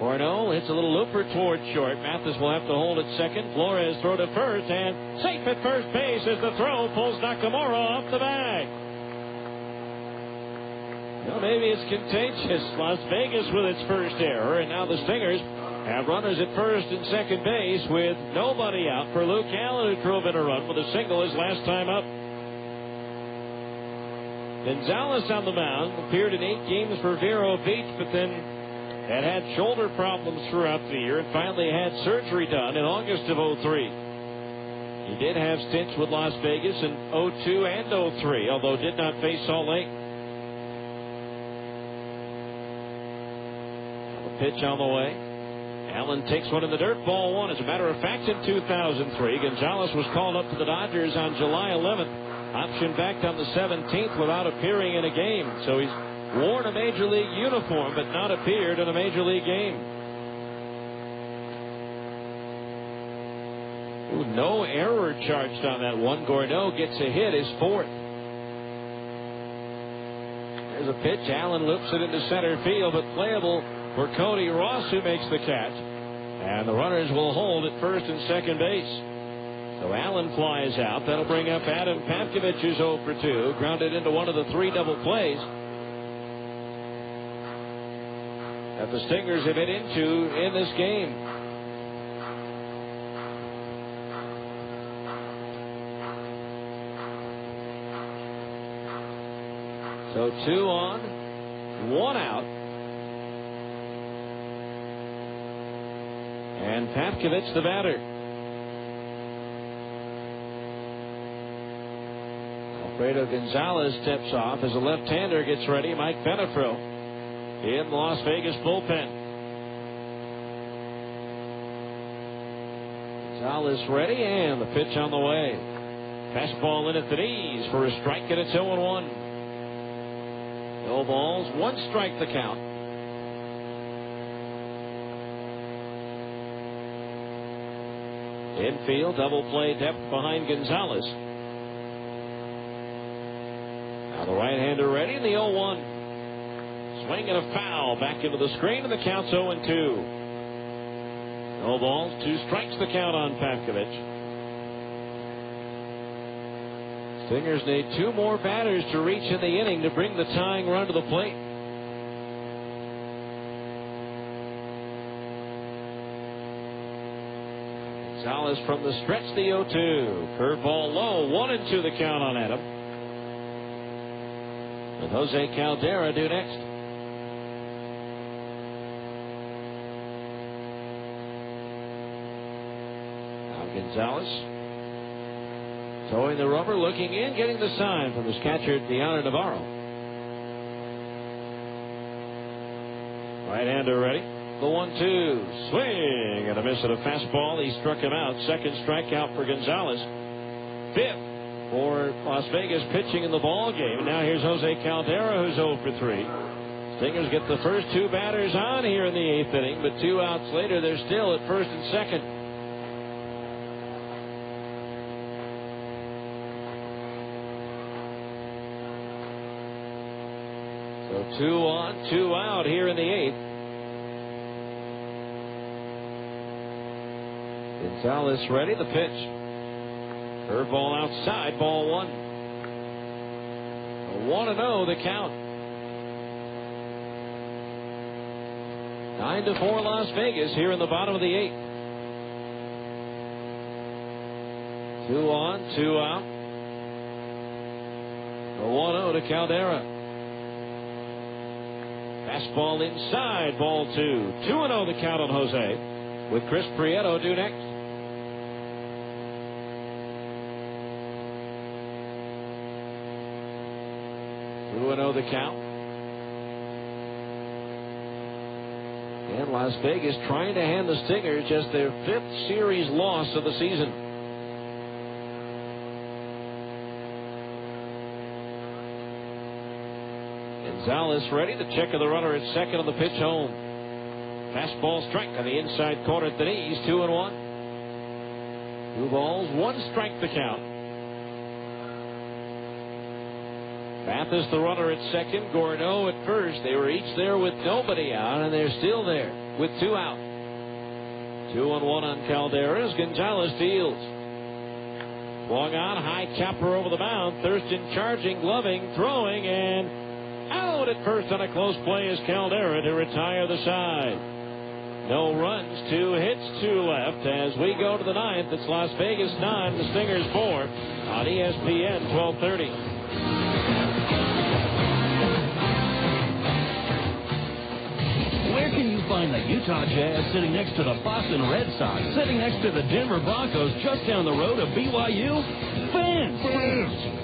Gorneau hits a little looper toward short. Mathis will have to hold at second. Flores throw to first, and safe at first base as the throw pulls Nakamura off the bag. Well, maybe it's contagious. Las Vegas with its first error, and now the Stingers have runners at first and second base with nobody out for Luke Allen, who drove in a run with a single his last time up. Gonzalez on the mound appeared in 8 games for Vero Beach, but then and had shoulder problems throughout the year and finally had surgery done in August of 03. He did have stints with Las Vegas in 02 and 03, although did not face Salt Lake. The pitch on the way. Allen takes one in the dirt, ball one. As a matter of fact, in 2003, Gonzalez was called up to the Dodgers on July 11th. Option backed on the 17th without appearing in a game. So he's worn a Major League uniform but not appeared in a Major League game. Ooh, no error charged on that one. Gordeau gets a hit, his fourth. There's a pitch. Allen loops it into center field, but playable for Cody Ross, who makes the catch. And the runners will hold at first and second base. So Allen flies out. That'll bring up Adam Papkovich, who's 0 for 2. Grounded into one of the 3 double plays that the Stingers have hit into in this game. So 2 on, 1 out. And Papkovich, the batter. Alfredo Gonzalez steps off as a left-hander gets ready. Mike Benefro in the Las Vegas bullpen. Gonzalez ready, and the pitch on the way. Fastball in at the knees for a strike, and it's 0-1. No balls, 1 strike the count. Infield, double play depth behind Gonzalez. Now the right-hander ready, and the 0-1. Swing and a foul back into the screen, and the count's 0-2. No balls, 2 strikes the count on Papkovich. Stingers need 2 more batters to reach in the inning to bring the tying run to the plate. Gonzalez from the stretch, the 0-2. Curveball low, 1-2 the count on Adam. With Jose Caldera due next. Now Gonzalez throwing the rubber, looking in, getting the sign from his catcher, Deanna Navarro. Right-hander ready. The 1-2. Swing and a miss at a fastball. He struck him out. Second strikeout for Gonzalez. 5th for Las Vegas pitching in the ball game. And now here's Jose Caldera, who's 0 for 3. Stingers get the first 2 batters on here in the 8th inning, but 2 outs later, they're still at first and second. So 2 on, 2 out here in the 8th. Gonzalez ready, the pitch. Curveball outside, ball 1. 1-0 the count. 9-4 Las Vegas here in the bottom of the 8th. 2 on, 2 out. The 1-0 to Caldera. Fastball inside, ball 2. 2-0 the count on Jose, with Chris Prieto due next. 2-0 the count. And Las Vegas trying to hand the Stingers just their 5th series loss of the season. Gonzalez ready. The check of the runner at second on the pitch home. Fastball strike on the inside corner at the knees. 2-1. 2 balls, 1 strike the count. Mathis the runner at second, Gordeau at first. They were each there with nobody out, and they're still there with 2 out. 2-1 on Caldera as Gonzalez fields. Swung on, high capper over the mound. Thurston charging, gloving, throwing, and out at first on a close play is Caldera to retire the side. No runs, 2 hits, 2 left as we go to the 9th. It's Las Vegas 9, the Stingers 4 on ESPN 1230. Where can you find the Utah Jazz sitting next to the Boston Red Sox, sitting next to the Denver Broncos, just down the road of BYU? Fans!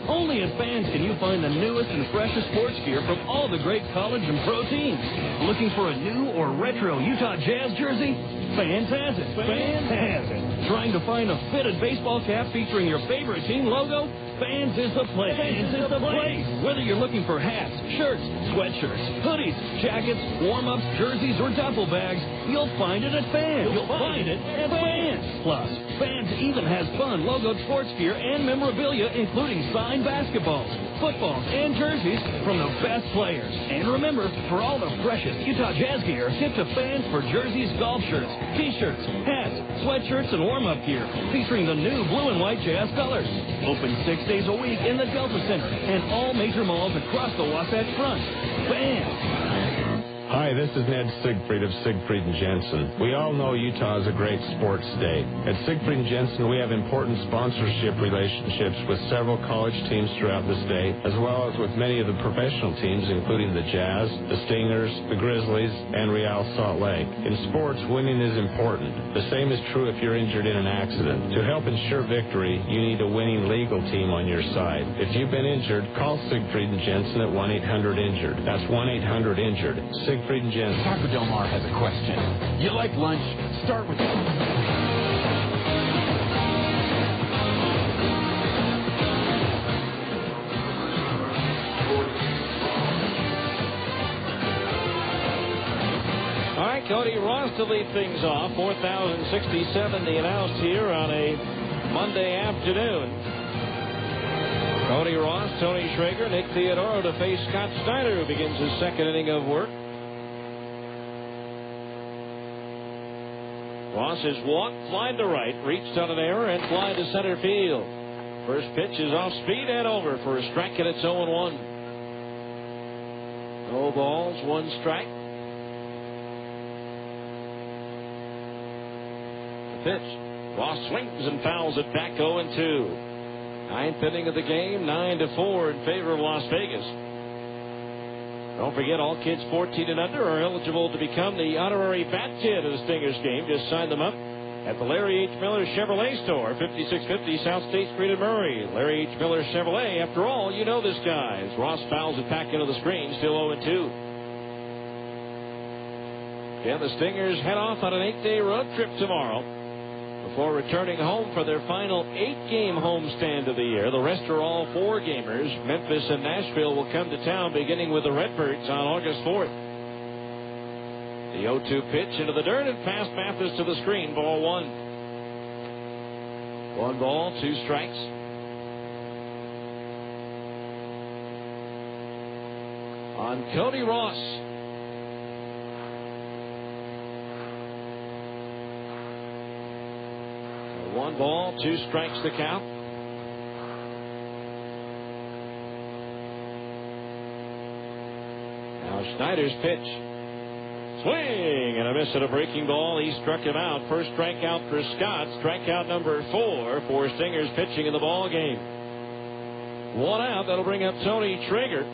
Only at Fans can you find the newest and freshest sports gear from all the great college and pro teams. Looking for a new or retro Utah Jazz jersey? Fans has it. Fans has it. Trying to find a fitted baseball cap featuring your favorite team logo? Fans is the place. Fans is the place. Whether you're looking for hats, shirts, sweatshirts, hoodies, jackets, warm-ups, jerseys, or duffel bags, you'll find it at Fans. You'll find it at Fans. Plus, Fans even has fun logoed sports gear and memorabilia, including signed basketballs, footballs, and jerseys from the best players. And remember, for all the freshest Utah Jazz gear, get to Fans for jerseys, golf shirts, t-shirts, hats, sweatshirts, and warm-up gear featuring the new blue and white Jazz colors. Open 6 days a week in the Delta Center and all major malls across the Wasatch Front. Fans. Hi, this is Ned Siegfried of Siegfried & Jensen. We all know Utah is a great sports state. At Siegfried & Jensen, we have important sponsorship relationships with several college teams throughout the state, as well as with many of the professional teams, including the Jazz, the Stingers, the Grizzlies, and Real Salt Lake. In sports, winning is important. The same is true if you're injured in an accident. To help ensure victory, you need a winning legal team on your side. If you've been injured, call Siegfried & Jensen at 1-800-INJURED. That's 1-800-INJURED. Siegfried & Jensen. Taco Del Mar has a question. You like lunch? Start with... All right, Cody Ross to lead things off. 4,067 the announced here on a Monday afternoon. Cody Ross, Tony Schrager, Nick Theodoro to face Scott Snyder, who begins his second inning of work. Ross has walked, fly to right, reached on an error, and fly to center field. First pitch is off speed and over for a strike, and it's 0-1. No balls, one strike. The pitch. Ross swings and fouls it back 0-2. Ninth inning of the game, 9-4 in favor of Las Vegas. Don't forget, all kids 14 and under are eligible to become the honorary bat kid of the Stingers game. Just sign them up at the Larry H. Miller Chevrolet store, 5650 South State Street in Murray. Larry H. Miller Chevrolet, after all, you know this guy. As Ross fouls it back into the screen, still 0-2. Again, the Stingers head off on an 8-day road trip tomorrow before returning home for their final 8-game homestand of the year. The rest are all 4-gamers. Memphis and Nashville will come to town, beginning with the Redbirds on August 4th. The 0-2 pitch into the dirt and past Mathis to the screen. Ball 1. 1 ball, 2 strikes. On Cody Ross. 1 ball, 2 strikes to count. Now Snyder's pitch. Swing and a miss at a breaking ball. He struck him out. First strikeout for Scott. Strikeout number 4 for Stingers pitching in the ball game. 1 out. That'll bring up Tony Traeger.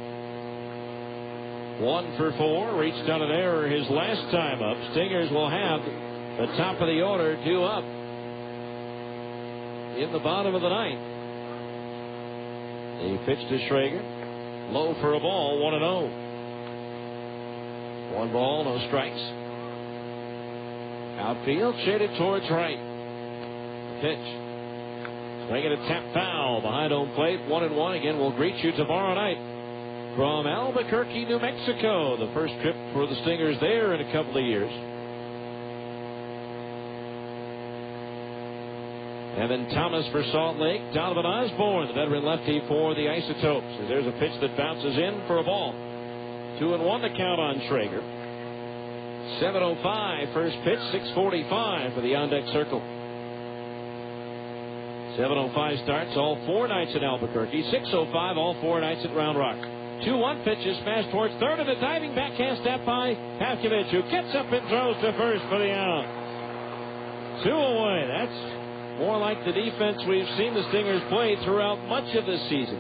1 for 4. Reached on an error his last time up. Stingers will have the top of the order 2 up in the bottom of the 9th. He pitched to Schrager. Low for a ball, 1-0. 1 ball, no strikes. Outfield shaded towards right. Pitch. Swinging a tap foul behind home plate, 1-1. Again, we'll greet you tomorrow night from Albuquerque, New Mexico. The first trip for the Stingers there in a couple of years. Evan Thomas for Salt Lake. Donovan Osborne, the veteran lefty for the Isotopes. As there's a pitch that bounces in for a ball. 2-1 to count on Schrager. 7:05 first pitch. 6:45 for the on-deck circle. 7:05 starts all 4 nights in Albuquerque. 6:05 all 4 nights at Round Rock. 2-1 pitch is smashed towards third, and a diving backhand step by Pavkovich, who gets up and throws to first for the out. 2 away. That's more like the defense we've seen the Stingers play throughout much of this season.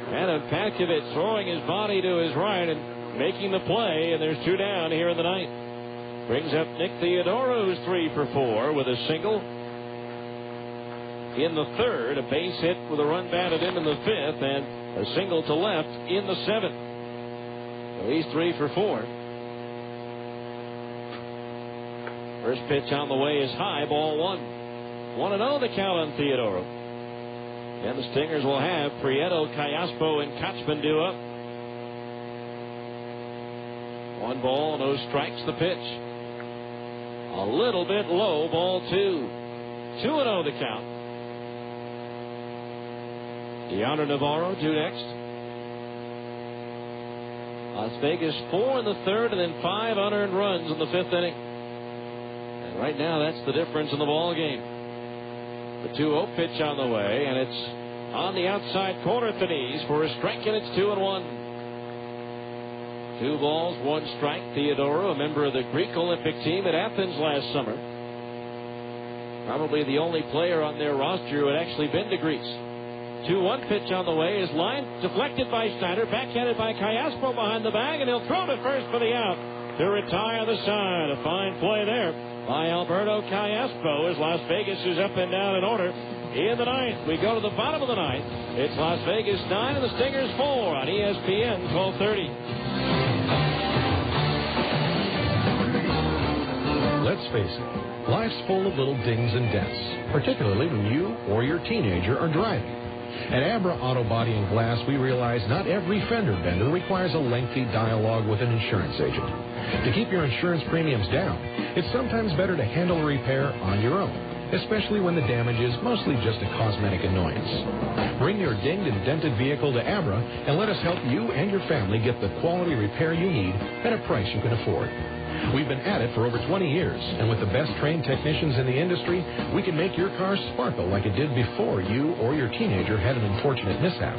And Pavkovich throwing his body to his right, and making the play, and there's 2 down here in the ninth. Brings up Nick Theodoro, who's 3 for 4 with a single in the third, a base hit with a run batted in the fifth, and a single to left in the seventh. So he's 3 for 4. First pitch on the way is high, ball 1. 1-0 the count on Theodoro. And the Stingers will have Prieto, Callaspo, and Kochman due up. 1 ball, no strikes, the pitch. A little bit low, ball 2. 2-0 the count. Deandra Navarro due next. Las Vegas 4 in the third, and then 5 unearned runs in the 5th inning. And right now, that's the difference in the ball game. The 2-0 pitch on the way, and it's on the outside corner at the knees for a strike, and it's 2-1. 2 balls, 1 strike. Theodoro, a member of the Greek Olympic team at Athens last summer. Probably the only player on their roster who had actually been to Greece. 2-1 pitch on the way is line deflected by Snyder, backhanded by Callaspo behind the bag, and he'll throw to first for the out to retire the side. A fine play there by Alberto Callaspo as Las Vegas is up and down in order in the ninth. We go to the bottom of the ninth. It's Las Vegas 9 and the Stingers 4 on ESPN 1230. Let's face it, life's full of little dings and dents, particularly when you or your teenager are driving. At Abra Auto Body and Glass, we realize not every fender bender requires a lengthy dialogue with an insurance agent. To keep your insurance premiums down, it's sometimes better to handle a repair on your own, especially when the damage is mostly just a cosmetic annoyance. Bring your dinged and dented vehicle to Abra and let us help you and your family get the quality repair you need at a price you can afford. We've been at it for over 20 years, and with the best trained technicians in the industry, we can make your car sparkle like it did before you or your teenager had an unfortunate mishap.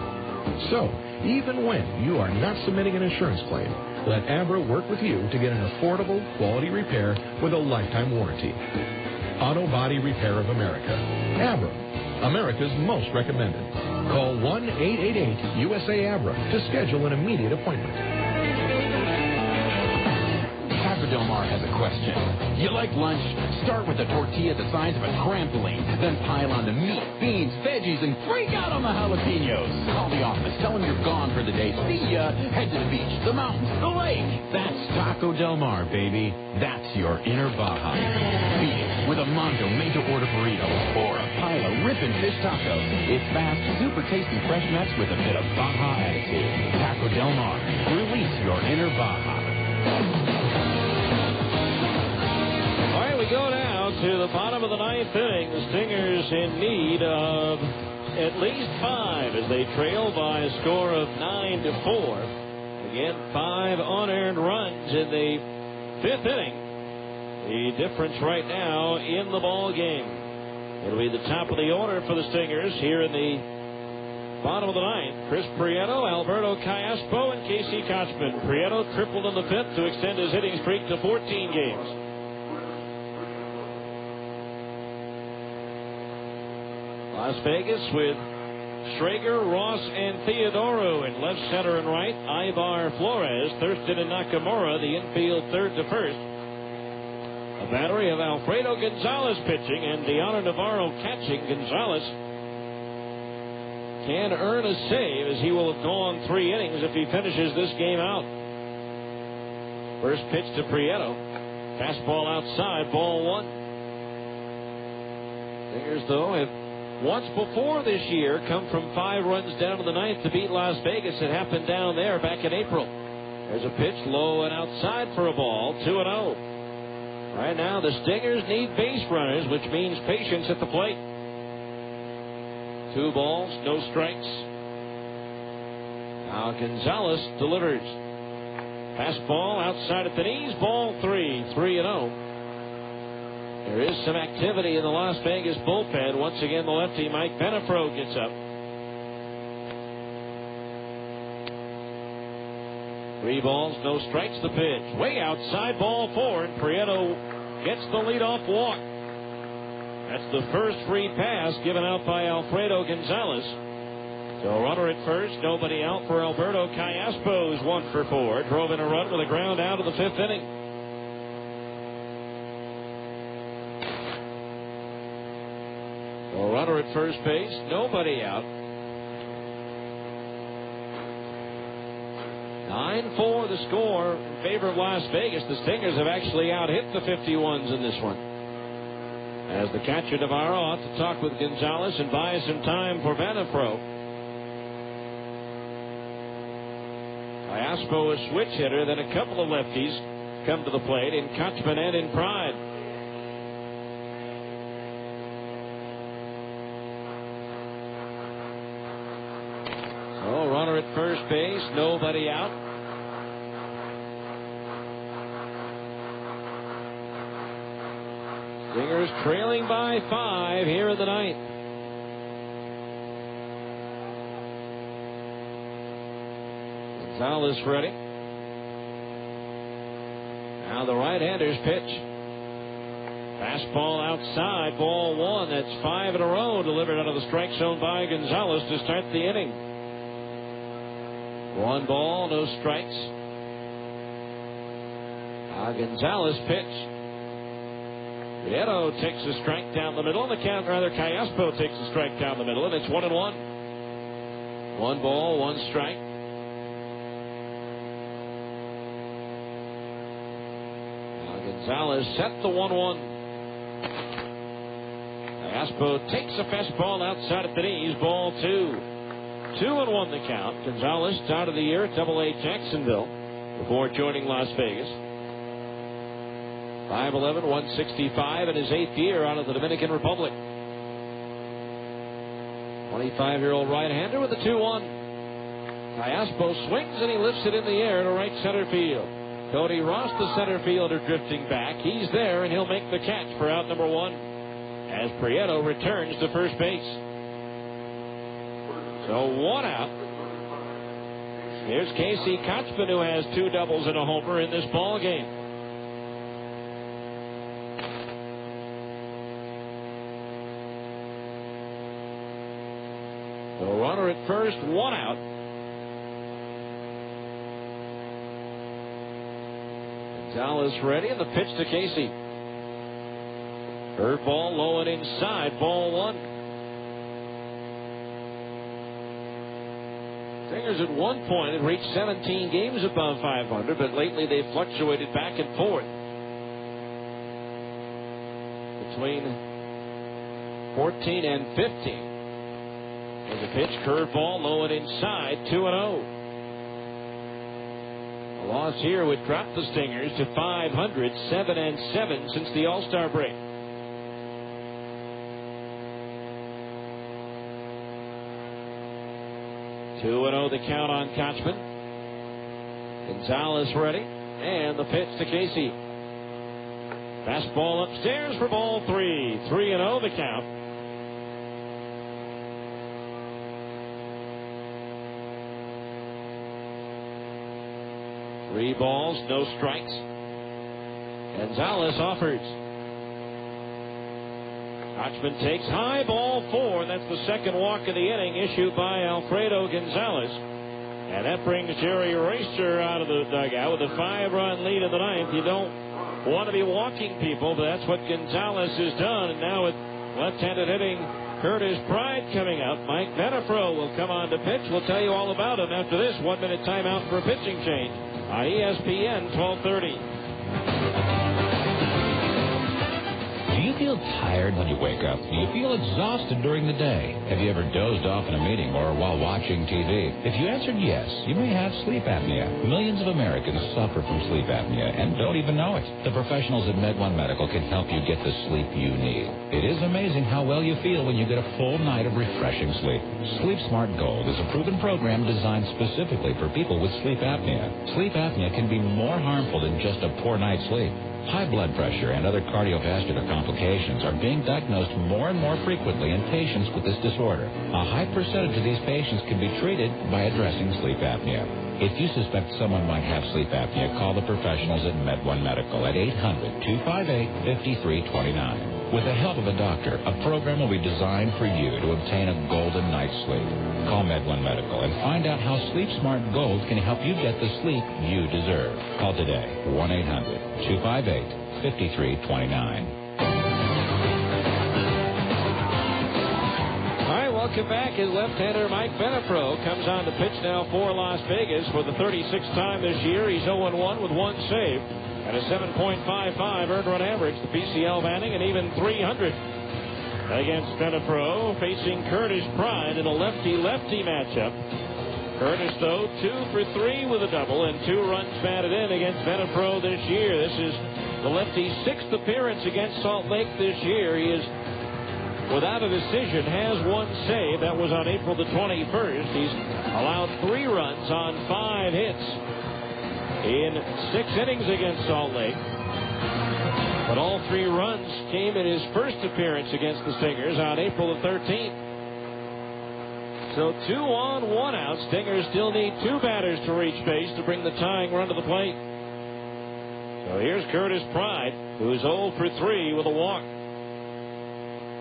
So, even when you are not submitting an insurance claim, let Abra work with you to get an affordable, quality repair with a lifetime warranty. Auto Body Repair of America. Abra, America's most recommended. Call 1-888-USA-ABRA to schedule an immediate appointment. Del Mar has a question. You like lunch? Start with a tortilla the size of a trampoline, then pile on the meat, beans, veggies, and freak out on the jalapenos. Call the office. Tell them you're gone for the day. See ya. Head to the beach, the mountains, the lake. That's Taco Del Mar, baby. That's your inner Baja. Beat it with a Mondo made-to-order burrito or a pile of ripping fish tacos. It's fast, super tasty fresh mess with a bit of Baja attitude. Taco Del Mar. Release your inner Baja. We go now to the bottom of the ninth inning. The Stingers in need of at least 5 as they trail by a score of 9-4. Again, 5 unearned runs in the 5th inning. The difference right now in the ball game. It'll be the top of the order for the Stingers here in the bottom of the ninth. Chris Prieto, Alberto Callaspo, and Casey Kochman. Prieto tripled in the 5th to extend his hitting streak to 14 games. Las Vegas with Schrager, Ross, and Theodoro in left, center, and right. Ibar, Flores, Thurston, and Nakamura, the infield third to first. A battery of Alfredo Gonzalez pitching and Deandra Navarro catching. Gonzalez can earn a save as he will have gone 3 innings if he finishes this game out. First pitch to Prieto. Fastball outside, ball 1. Stingers, though, have once before this year come from 5 runs down to the ninth to beat Las Vegas. It happened down there back in April. There's a pitch low and outside for a ball, 2-0. Right now the Stingers need base runners, which means patience at the plate. 2 balls, no strikes. Now Gonzalez delivers. Fastball outside at the knees, ball 3, 3-0. There is some activity in the Las Vegas bullpen. Once again, the lefty Mike Benefro gets up. 3 balls, no strikes, the pitch. Way outside, ball 4, and Prieto gets the leadoff walk. That's the first free pass given out by Alfredo Gonzalez. So runner at first, nobody out for Alberto Callaspo's 1 for 4. Drove in a run with a ground out of the 5th inning. So runner at first base, nobody out. 9-4 the score in favor of Las Vegas. The Stingers have actually out-hit the 51s in this one. As the catcher Navarro ought to talk with Gonzalez and buy some time for Vanafro. Callaspo a switch hitter, then a couple of lefties come to the plate in Kochman and in Pride. So runner at first base, nobody out. Stingers trailing by 5 here in the 9th. Gonzalez ready. Now the right-hander's pitch. Fastball outside, ball 1. That's 5 in a row delivered out of the strike zone by Gonzalez to start the inning. 1 ball, no strikes. Gonzalez pitch. Prieto takes a strike down the middle, and Callaspo takes a strike down the middle, and it's 1-1. 1 ball, 1 strike. Gonzalez set the 1-1. Callaspo takes a fastball outside at the knees, ball 2. 2-1 the count. Gonzalez started the year at Double-A Jacksonville before joining Las Vegas. 5'11", 165 in his 8th year out of the Dominican Republic. 25-year-old right-hander with a 2-1. Callaspo swings and he lifts it in the air to right center field. Cody Ross, the center fielder, drifting back. He's there and he'll make the catch for out number 1 as Prieto returns to first base. So 1 out. Here's Casey Kochman, who has 2 doubles and a homer in this ball game. The runner at first, 1 out. Gonzalez ready, and the pitch to Casey. Curveball low and inside, ball 1. Stingers at one point had reached 17 games above 500, but lately they've fluctuated back and forth between 14 and 15. There's a pitch, curveball, low and inside, 2-0. A loss here would drop the Stingers to 500, 7-7 since the All-Star break. Two and 0 the count on Kochman. Gonzalez ready, and the pitch to Casey. Fastball upstairs for ball 3. 3-0 the count. Three balls, no strikes. Gonzalez offers. Kochman takes high, ball 4. That's the second walk of the inning issued by Alfredo Gonzalez. And that brings Jerry Racer out of the dugout with a 5-run lead in the 9th. You don't want to be walking people, but that's what Gonzalez has done. And now with left-handed hitting Curtis Pride coming up, Mike Vanafro will come on to pitch. We'll tell you all about him after this 1-minute timeout for a pitching change on ESPN 1230. Do you feel tired when you wake up? Do you feel exhausted during the day? Have you ever dozed off in a meeting or while watching TV? If you answered yes, you may have sleep apnea. Millions of Americans suffer from sleep apnea and don't even know it. The professionals at MedOne Medical can help you get the sleep you need. It is amazing how well you feel when you get a full night of refreshing sleep. Sleep Smart Gold is a proven program designed specifically for people with sleep apnea. Sleep apnea can be more harmful than just a poor night's sleep. High blood pressure and other cardiovascular complications are being diagnosed more and more frequently in patients with this disorder. A high percentage of these patients can be treated by addressing sleep apnea. If you suspect someone might have sleep apnea, call the professionals at MedOne Medical at 800-258-5329. With the help of a doctor, a program will be designed for you to obtain a golden night's sleep. Call MedOne Medical and find out how Sleep Smart Gold can help you get the sleep you deserve. Call today, 1-800-258-5329. Welcome back. His left-hander Mike Venefro comes on to pitch now for Las Vegas for the 36th time this year. He's 0-1 with one save and a 7.55 earned run average. The PCL batting an even 300 against Venefro, facing Curtis Pride in a lefty-lefty matchup. Curtis, though, 2 for 3 with a double and 2 runs batted in against Venefro this year. This is the lefty's 6th appearance against Salt Lake this year. He is without a decision, has one save. That was on April the 21st. He's allowed 3 runs on 5 hits in 6 innings against Salt Lake. But all 3 runs came in his first appearance against the Stingers on April the 13th. So 2 on, 1 out. Stingers still need 2 batters to reach base to bring the tying run to the plate. So here's Curtis Pride, who's 0 for 3 with a walk.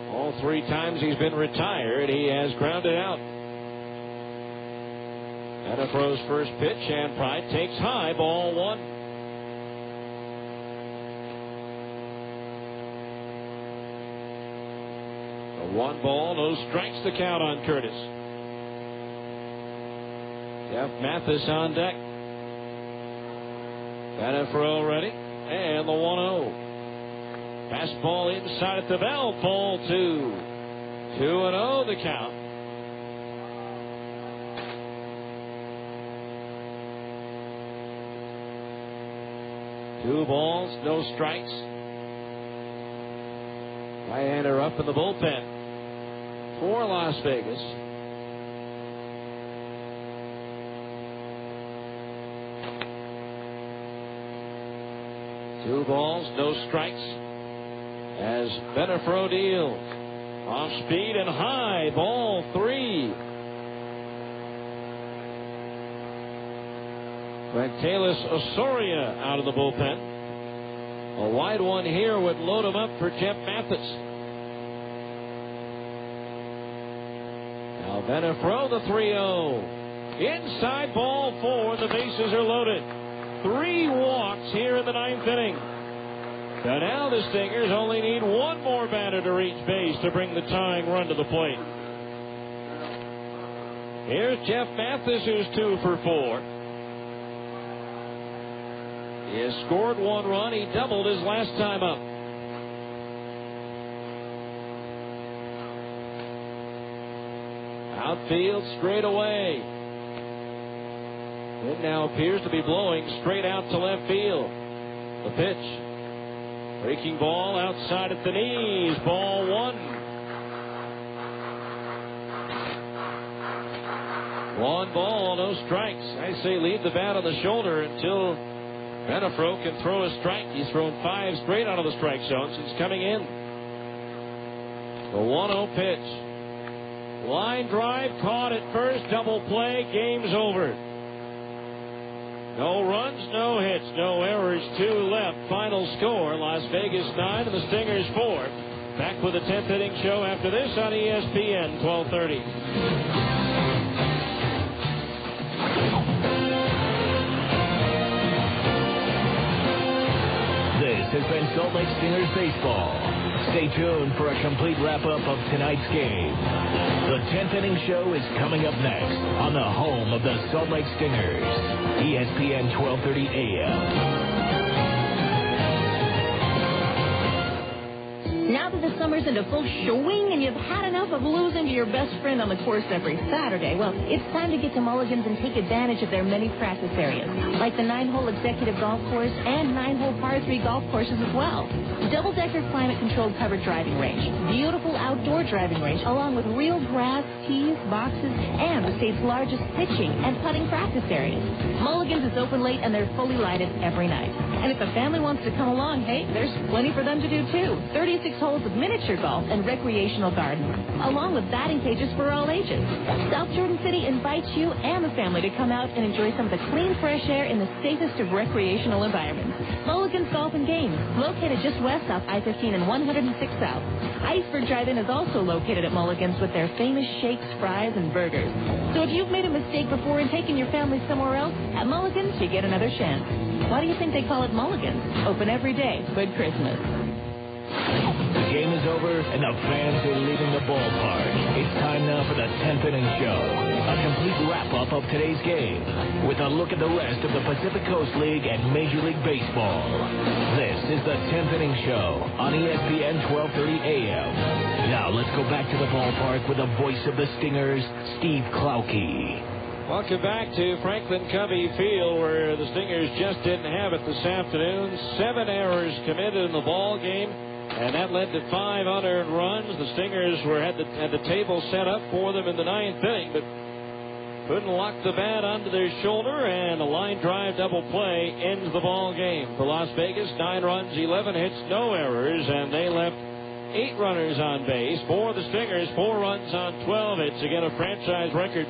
All 3 times he's been retired, he has grounded out. Venefro's first pitch, and Pride takes high, ball 1. A 1 ball, no strikes to count on Curtis. Jeff Mathis on deck. Venefro ready, and the 1-0. Fastball inside at the bell, ball 2. 2-0 the count. Two balls, no strikes. Right-hander up in the bullpen for Las Vegas. Two balls, no strikes. As Venefro deals. Off speed and high. Ball 3. Quintelis Osoria out of the bullpen. A wide one here would load him up for Jeff Mathis. Now Venefro, the 3-0. Inside, ball 4. The bases are loaded. 3 walks here in the 9th inning. So now the Stingers only need 1 more batter to reach base to bring the tying run to the plate. Here's Jeff Mathis, who's 2 for 4. He has scored 1 run. He doubled his last time up. Outfield straight away. It now appears to be blowing straight out to left field. The pitch. Breaking ball outside at the knees. Ball 1. 1 ball, no strikes. I say leave the bat on the shoulder until Venefro can throw a strike. He's thrown 5 straight out of the strike zone since coming in. The 1-0 pitch. Line drive caught at first. Double play. Game's over. No runs, no hits, no errors, 2 left. Final score, Las Vegas 9 and the Stingers 4. Back with the 10th inning show after this on ESPN 1230. This has been Salt Lake Stingers baseball. Stay tuned for a complete wrap-up of tonight's game. The 10th inning show is coming up next on the home of the Salt Lake Stingers, ESPN 1230 AM. Now that the summer's into full swing and you've had enough of losing to your best friend on the course every Saturday, well, it's time to get to Mulligan's and take advantage of their many practice areas, like the 9-hole executive golf course and 9-hole par 3 golf courses as well. Double-decker climate-controlled covered driving range, beautiful outdoor driving range, along with real grass, tees, boxes, and the state's largest pitching and putting practice areas. Mulligan's is open late and they're fully lighted every night. And if a family wants to come along, hey, there's plenty for them to do too. 36 holes of miniature golf and recreational gardens, along with batting cages for all ages. South Jordan City invites you and the family to come out and enjoy some of the clean, fresh air in the safest of recreational environments. Mulligan's Golf and Games, located just west off I-15 and 106 South. Iceberg Drive-In is also located at Mulligan's with their famous shakes, fries, and burgers. So if you've made a mistake before and taken your family somewhere else, at Mulligan's you get another chance. Why do you think they call it Mulligan's? Open every day. Good Christmas. The game is over and the fans are leaving the ballpark. It's time now for the 10th inning show. A complete wrap-up of today's game with a look at the rest of the Pacific Coast League and Major League Baseball. This is the 10th inning show on ESPN 1230 AM. Now let's go back to the ballpark with the voice of the Stingers, Steve Klauke. Welcome back to Franklin Covey Field, where the Stingers just didn't have it this afternoon. 7 errors committed in the ball game, and that led to 5 unearned runs. The Stingers had the table set up for them in the 9th inning, but couldn't lock the bat onto their shoulder, and a line drive double play ends the ball game. For Las Vegas, 9 runs, 11 hits, no errors, and they left 8 runners on base. For the Stingers, 4 runs on 12 hits. Again, a franchise record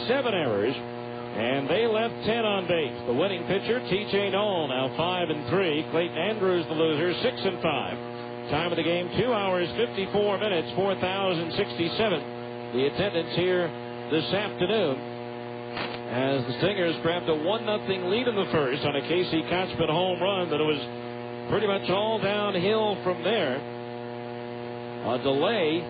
7 errors, and they left 10 on base. The winning pitcher, T.J. Noel, now 5-3. Clayton Andrews, the loser, 6-5. Time of the game, 2 hours, 54 minutes, 4,067. The attendance here this afternoon as the Stingers grabbed a 1-0 lead in the first on a Casey Kotzman home run, but it was pretty much all downhill from there. A delay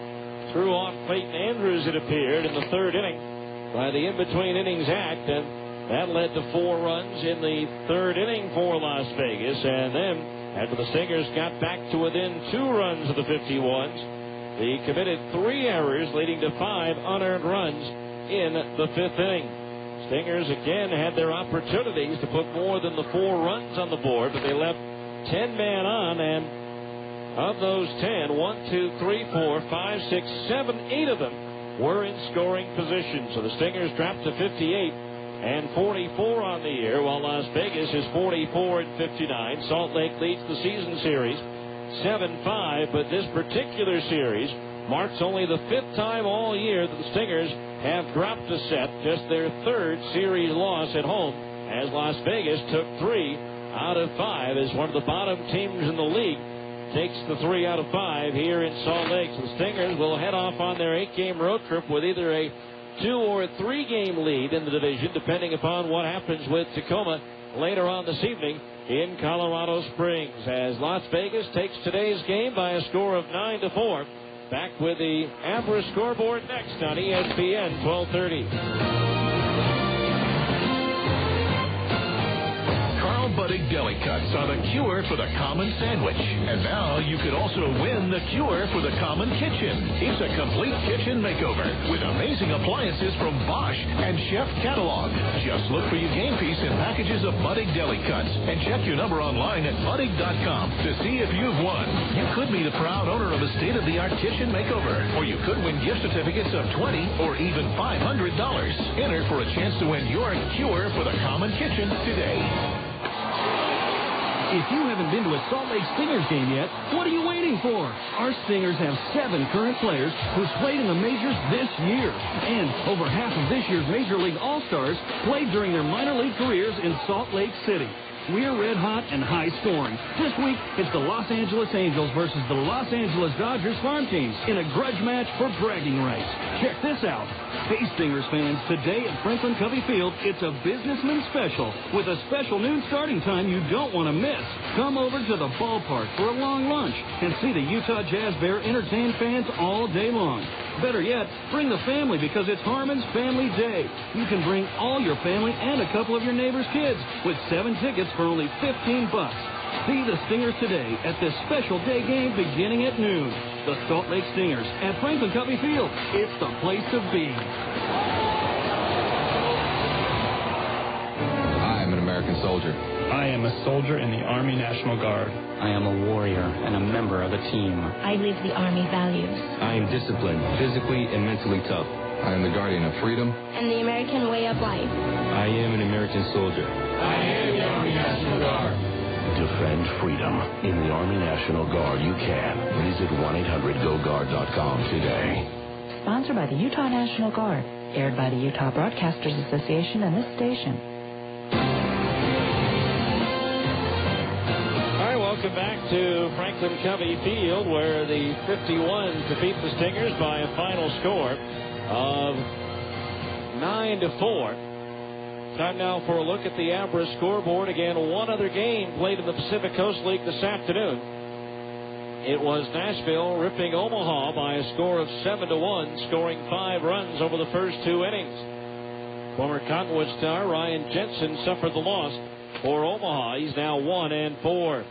threw off Clayton Andrews, it appeared, in the 3rd inning by the in-between innings act, and that led to 4 runs in the 3rd inning for Las Vegas. And then, after the Stingers got back to within 2 runs of the 51s, they committed 3 errors, leading to 5 unearned runs in the 5th inning. Stingers again had their opportunities to put more than the 4 runs on the board, but they left 10 men on, and of those 10, 1, 2, 3, 4, 5, 6, 7, 8 of them were in scoring position. So the Stingers dropped to 58 and 44 on the year, while Las Vegas is 44 and 59. Salt Lake leads the season series 7-5, but this particular series marks only the 5th time all year that the Stingers have dropped a set, just their 3rd series loss at home, as Las Vegas took 3 out of 5 as one of the bottom teams in the league takes the 3 out of 5 here in Salt Lake. So the Stingers will head off on their 8-game road trip with either a 2 or 3-game lead in the division, depending upon what happens with Tacoma later on this evening in Colorado Springs, as Las Vegas takes today's game by a score of 9-4. Back with the Abra scoreboard next on ESPN 1230. Buddig Deli Cuts are the cure for the common sandwich. And now you could also win the cure for the common kitchen. It's a complete kitchen makeover with amazing appliances from Bosch and Chef Catalog. Just look for your game piece in packages of Buddig Deli Cuts and check your number online at Buddig.com to see if you've won. You could be the proud owner of a state-of-the-art kitchen makeover, or you could win gift certificates of $20 or even $500. Enter for a chance to win your cure for the common kitchen today. If you haven't been to a Salt Lake Stingers game yet, what are you waiting for? Our Stingers have 7 current players who've played in the majors this year. And over half of this year's Major League All-Stars played during their minor league careers in Salt Lake City. We're red hot and high scoring. This week, it's the Los Angeles Angels versus the Los Angeles Dodgers farm teams in a grudge match for bragging rights. Check this out. Hey, Stingers fans, today at Franklin Covey Field, it's a businessman special with a special noon starting time you don't want to miss. Come over to the ballpark for a long lunch and see the Utah Jazz Bear entertain fans all day long. Better yet, bring the family because it's Harmon's Family Day. You can bring all your family and a couple of your neighbor's kids with 7 tickets for only $15. See the Stingers today at this special day game beginning at noon. The Salt Lake Stingers at Franklin Covey Field. It's the place to be. I'm an American soldier. I am a soldier in the Army National Guard. I am a warrior and a member of a team. I live the Army values. I am disciplined, physically and mentally tough. I am the guardian of freedom and the American way of life. I am an American soldier. I am the Army National Guard. Defend freedom. In the Army National Guard, you can. Visit 1-800-GO-GUARD.com today. Sponsored by the Utah National Guard. Aired by the Utah Broadcasters Association and this station. All right, welcome back to Franklin Covey Field, where the 51 defeat the Stingers by a final score of 9-4. Time now for a look at the Abra scoreboard. Again, one other game played in the Pacific Coast League this afternoon. It was Nashville ripping Omaha by a score of 7-1, scoring 5 runs over the first 2 innings. Former Cottonwood star Ryan Jensen suffered the loss for Omaha. He's now 1-4.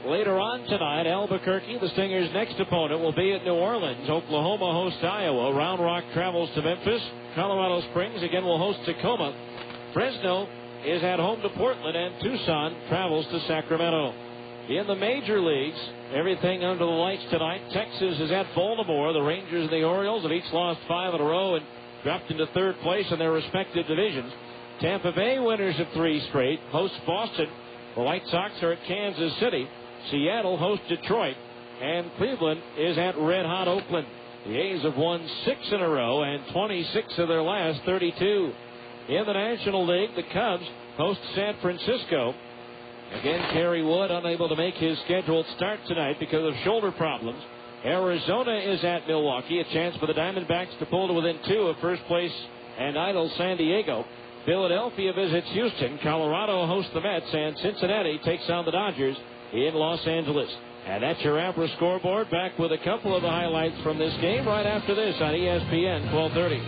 Later on tonight, Albuquerque, the Stingers' next opponent, will be at New Orleans. Oklahoma hosts Iowa. Round Rock travels to Memphis. Colorado Springs again will host Tacoma. Fresno is at home to Portland, and Tucson travels to Sacramento. In the major leagues, everything under the lights tonight. Texas is at Baltimore. The Rangers and the Orioles have each lost 5 in a row and dropped into third place in their respective divisions. Tampa Bay, winners of 3 straight, hosts Boston. The White Sox are at Kansas City. Seattle hosts Detroit, and Cleveland is at red-hot Oakland. The A's have won 6 in a row and 26 of their last 32. In the National League, the Cubs host San Francisco. Again, Kerry Wood unable to make his scheduled start tonight because of shoulder problems. Arizona is at Milwaukee, a chance for the Diamondbacks to pull to within 2 of first place and idle San Diego. Philadelphia visits Houston. Colorado hosts the Mets, and Cincinnati takes on the Dodgers in Los Angeles. And that's your Abra scoreboard. Back with a couple of the highlights from this game right after this on ESPN 1230.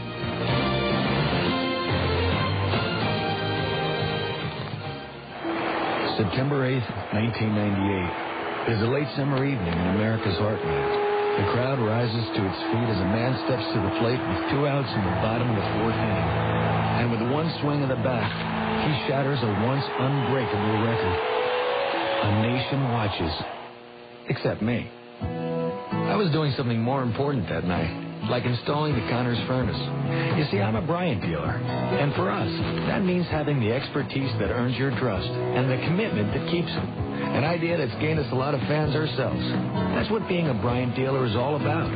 September 8th, 1998 is a late summer evening in America's heartland. The crowd rises to its feet as a man steps to the plate with 2 outs in the bottom of the 4th inning. And with one swing of the bat, he shatters a once unbreakable record. A nation watches. Except me. I was doing something more important that night, like installing the Connors furnace. You see, I'm a Bryant dealer. And for us, that means having the expertise that earns your trust and the commitment that keeps it. An idea that's gained us a lot of fans ourselves. That's what being a Bryant dealer is all about.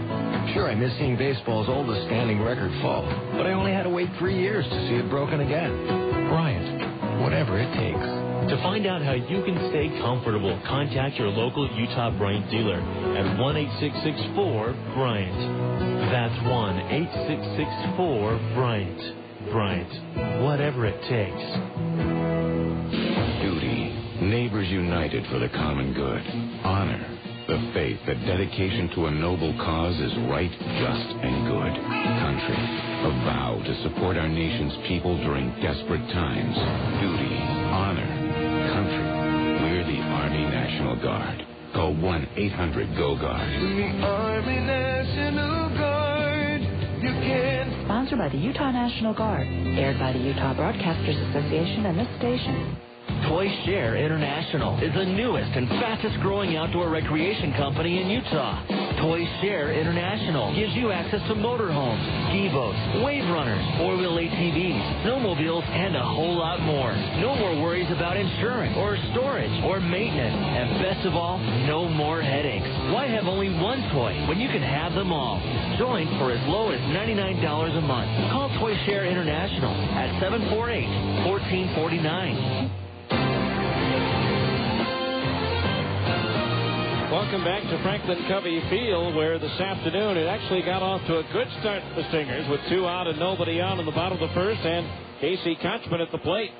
Sure, I miss seeing baseball's oldest standing record fall, but I only had to wait 3 years to see it broken again. Bryant, whatever it takes. To find out how you can stay comfortable, contact your local Utah Bryant dealer at 1-866-4-BRYANT. That's 1-866-4-BRYANT. Bryant, whatever it takes. Duty. Neighbors united for the common good. Honor. The faith that dedication to a noble cause is right, just, and good. Country. A vow to support our nation's people during desperate times. Duty. Honor. Country. We're the Army National Guard. Call 1-800-GO-GUARD. The Army National Guard. You can. Sponsored by the Utah National Guard. Aired by the Utah Broadcasters Association and this station. Toy Share International is the newest and fastest growing outdoor recreation company in Utah. Toy Share International gives you access to motorhomes, ski boats, wave runners, four-wheel ATVs, snowmobiles, and a whole lot more. No more worries about insurance or storage or maintenance. And best of all, no more headaches. Why have only one toy when you can have them all? Join for as low as $99 a month. Call Toy Share International at 748-1449. Welcome back to Franklin Covey Field, where this afternoon it actually got off to a good start for the Stingers with 2 out and nobody out in the bottom of the first, and Casey Kochman at the plate.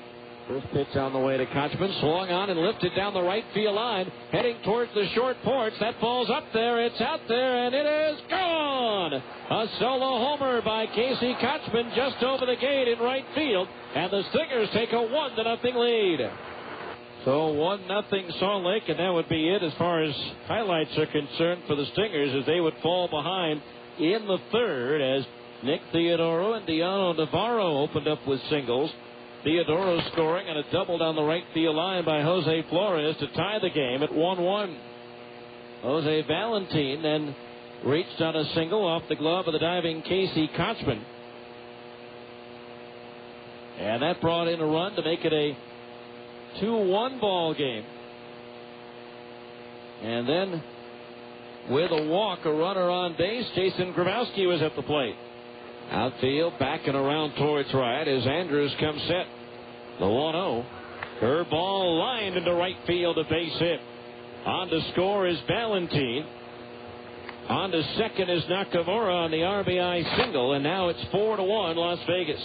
First pitch on the way to Kochman, swung on and lifted down the right field line, heading towards the short porch. That ball's up there, it's out there, and it is gone! A solo homer by Casey Kochman just over the gate in right field, and the Stingers take a 1-0 lead. So 1-0 Salt Lake, and that would be it as far as highlights are concerned for the Stingers, as they would fall behind in the third as Nick Theodoro and Diano Navarro opened up with singles. Theodoro scoring and a double down the right field line by Jose Flores to tie the game at 1-1. Jose Valentin then reached on a single off the glove of the diving Casey Kochman. And that brought in a run to make it a 2-1 ball game. And then with a walk, a runner on base, Jason Grabowski was at the plate. Outfield, back and around towards right as Andrews comes set. The 1-0. Curveball lined into right field, a base hit. On to score is Valentine. On to second is Nakamura on the RBI single, and now it's 4-1 Las Vegas.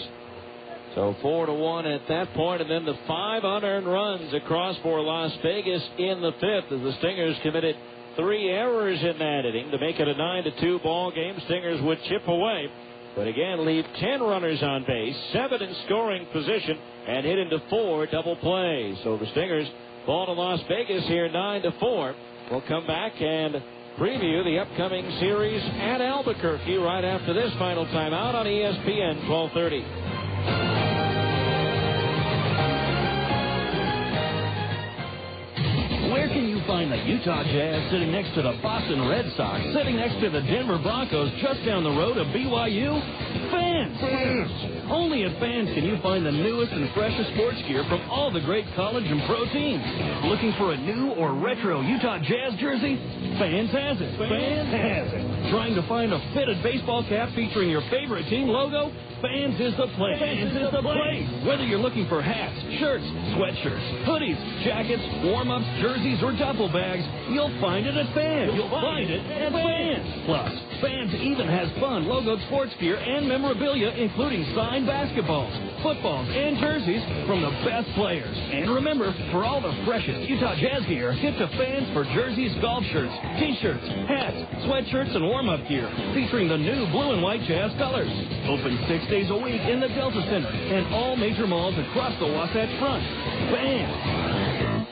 So 4-1 at that point, and then the 5 unearned runs across for Las Vegas in the 5th as the Stingers committed 3 errors in that inning to make it a 9-2 ball game. Stingers would chip away, but again leave 10 runners on base, 7 in scoring position, and hit into 4 double plays. So the Stingers fall to Las Vegas here 9-4. We'll come back and preview the upcoming series at Albuquerque right after this final timeout on ESPN 1230. Where can you find the Utah Jazz sitting next to the Boston Red Sox, sitting next to the Denver Broncos, just down the road of BYU? Fans! Only at Fans can you find the newest and freshest sports gear from all the great college and pro teams. Looking for a new or retro Utah Jazz jersey? Fans has it. Fans has it. Trying to find a fitted baseball cap featuring your favorite team logo? Fans is the place. Fans is the place. Whether you're looking for hats, shirts, sweatshirts, hoodies, jackets, warm-ups, jerseys, or duffel bags, you'll find it at Fans. You'll find it at Fans. Plus, Fans even has fun logoed sports gear and memorabilia, including signed basketballs, footballs, and jerseys from the best players. And remember, for all the freshest Utah Jazz gear, get to Fans for jerseys, golf shirts, t-shirts, hats, sweatshirts, and warm-up gear, featuring the new blue and white Jazz colors. Open 6 days a week in the Delta Center and all major malls across the Wasatch Front. Fans.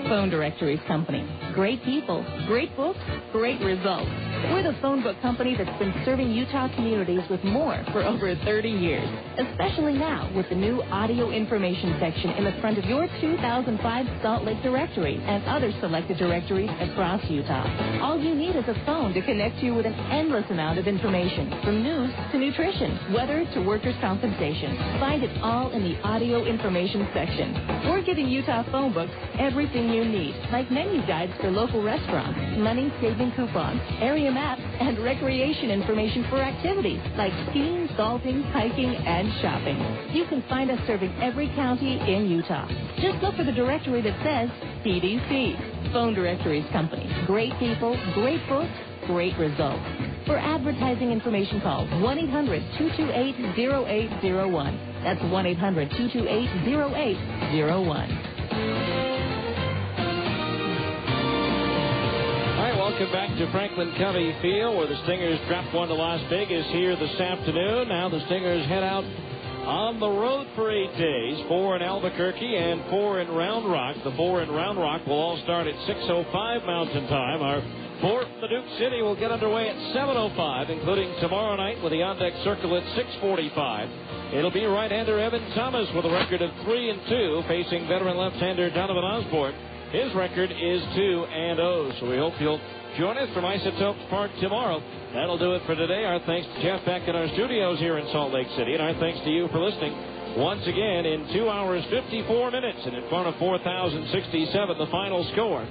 Phone Directories Company. Great people, great books, great results. We're the phone book company that's been serving Utah communities with more for over 30 years, especially now with the new audio information section in the front of your 2005 Salt Lake Directory and other selected directories across Utah. All you need is a phone to connect you with an endless amount of information, from news to nutrition, weather to workers' compensation. Find it all in the audio information section. We're giving Utah phone books everything you need, like menu guides for local restaurants, money-saving coupons, area maps, and recreation information for activities like skiing, golfing, hiking, and shopping. You can find us serving every county in Utah. Just look for the directory that says PDC. Phone Directories Company. Great people, great books, great results. For advertising information, call 1-800-228-0801. That's 1-800-228-0801. Welcome back to Franklin Covey Field, where the Stingers dropped one to Las Vegas here this afternoon. Now the Stingers head out on the road for 8 days, 4 in Albuquerque and 4 in Round Rock. The 4 in Round Rock will all start at 6:05 Mountain Time. Our 4 from the Duke City will get underway at 7:05, including tomorrow night with the on-deck circle at 6:45. It'll be right-hander Evan Thomas with a record of 3-2, facing veteran left-hander Donovan Osborne. His record is 2-0, so we hope you'll join us from Isotopes Park tomorrow. That'll do it for today. Our thanks to Jeff Beck in our studios here in Salt Lake City, and our thanks to you for listening once again in 2 hours, 54 minutes, and in front of 4,067, the final score.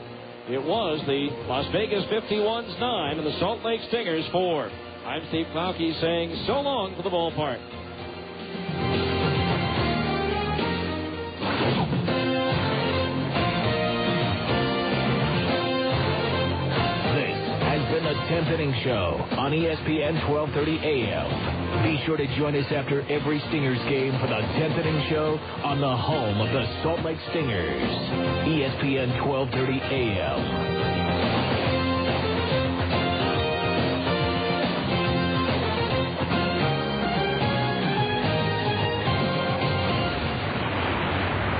It was the Las Vegas 51s 9 and the Salt Lake Stingers 4. I'm Steve Klauke saying so long to the ballpark. The 10th Inning Show on ESPN 1230 AM. Be sure to join us after every Stingers game for the 10th Inning Show on the home of the Salt Lake Stingers, ESPN 1230 AM.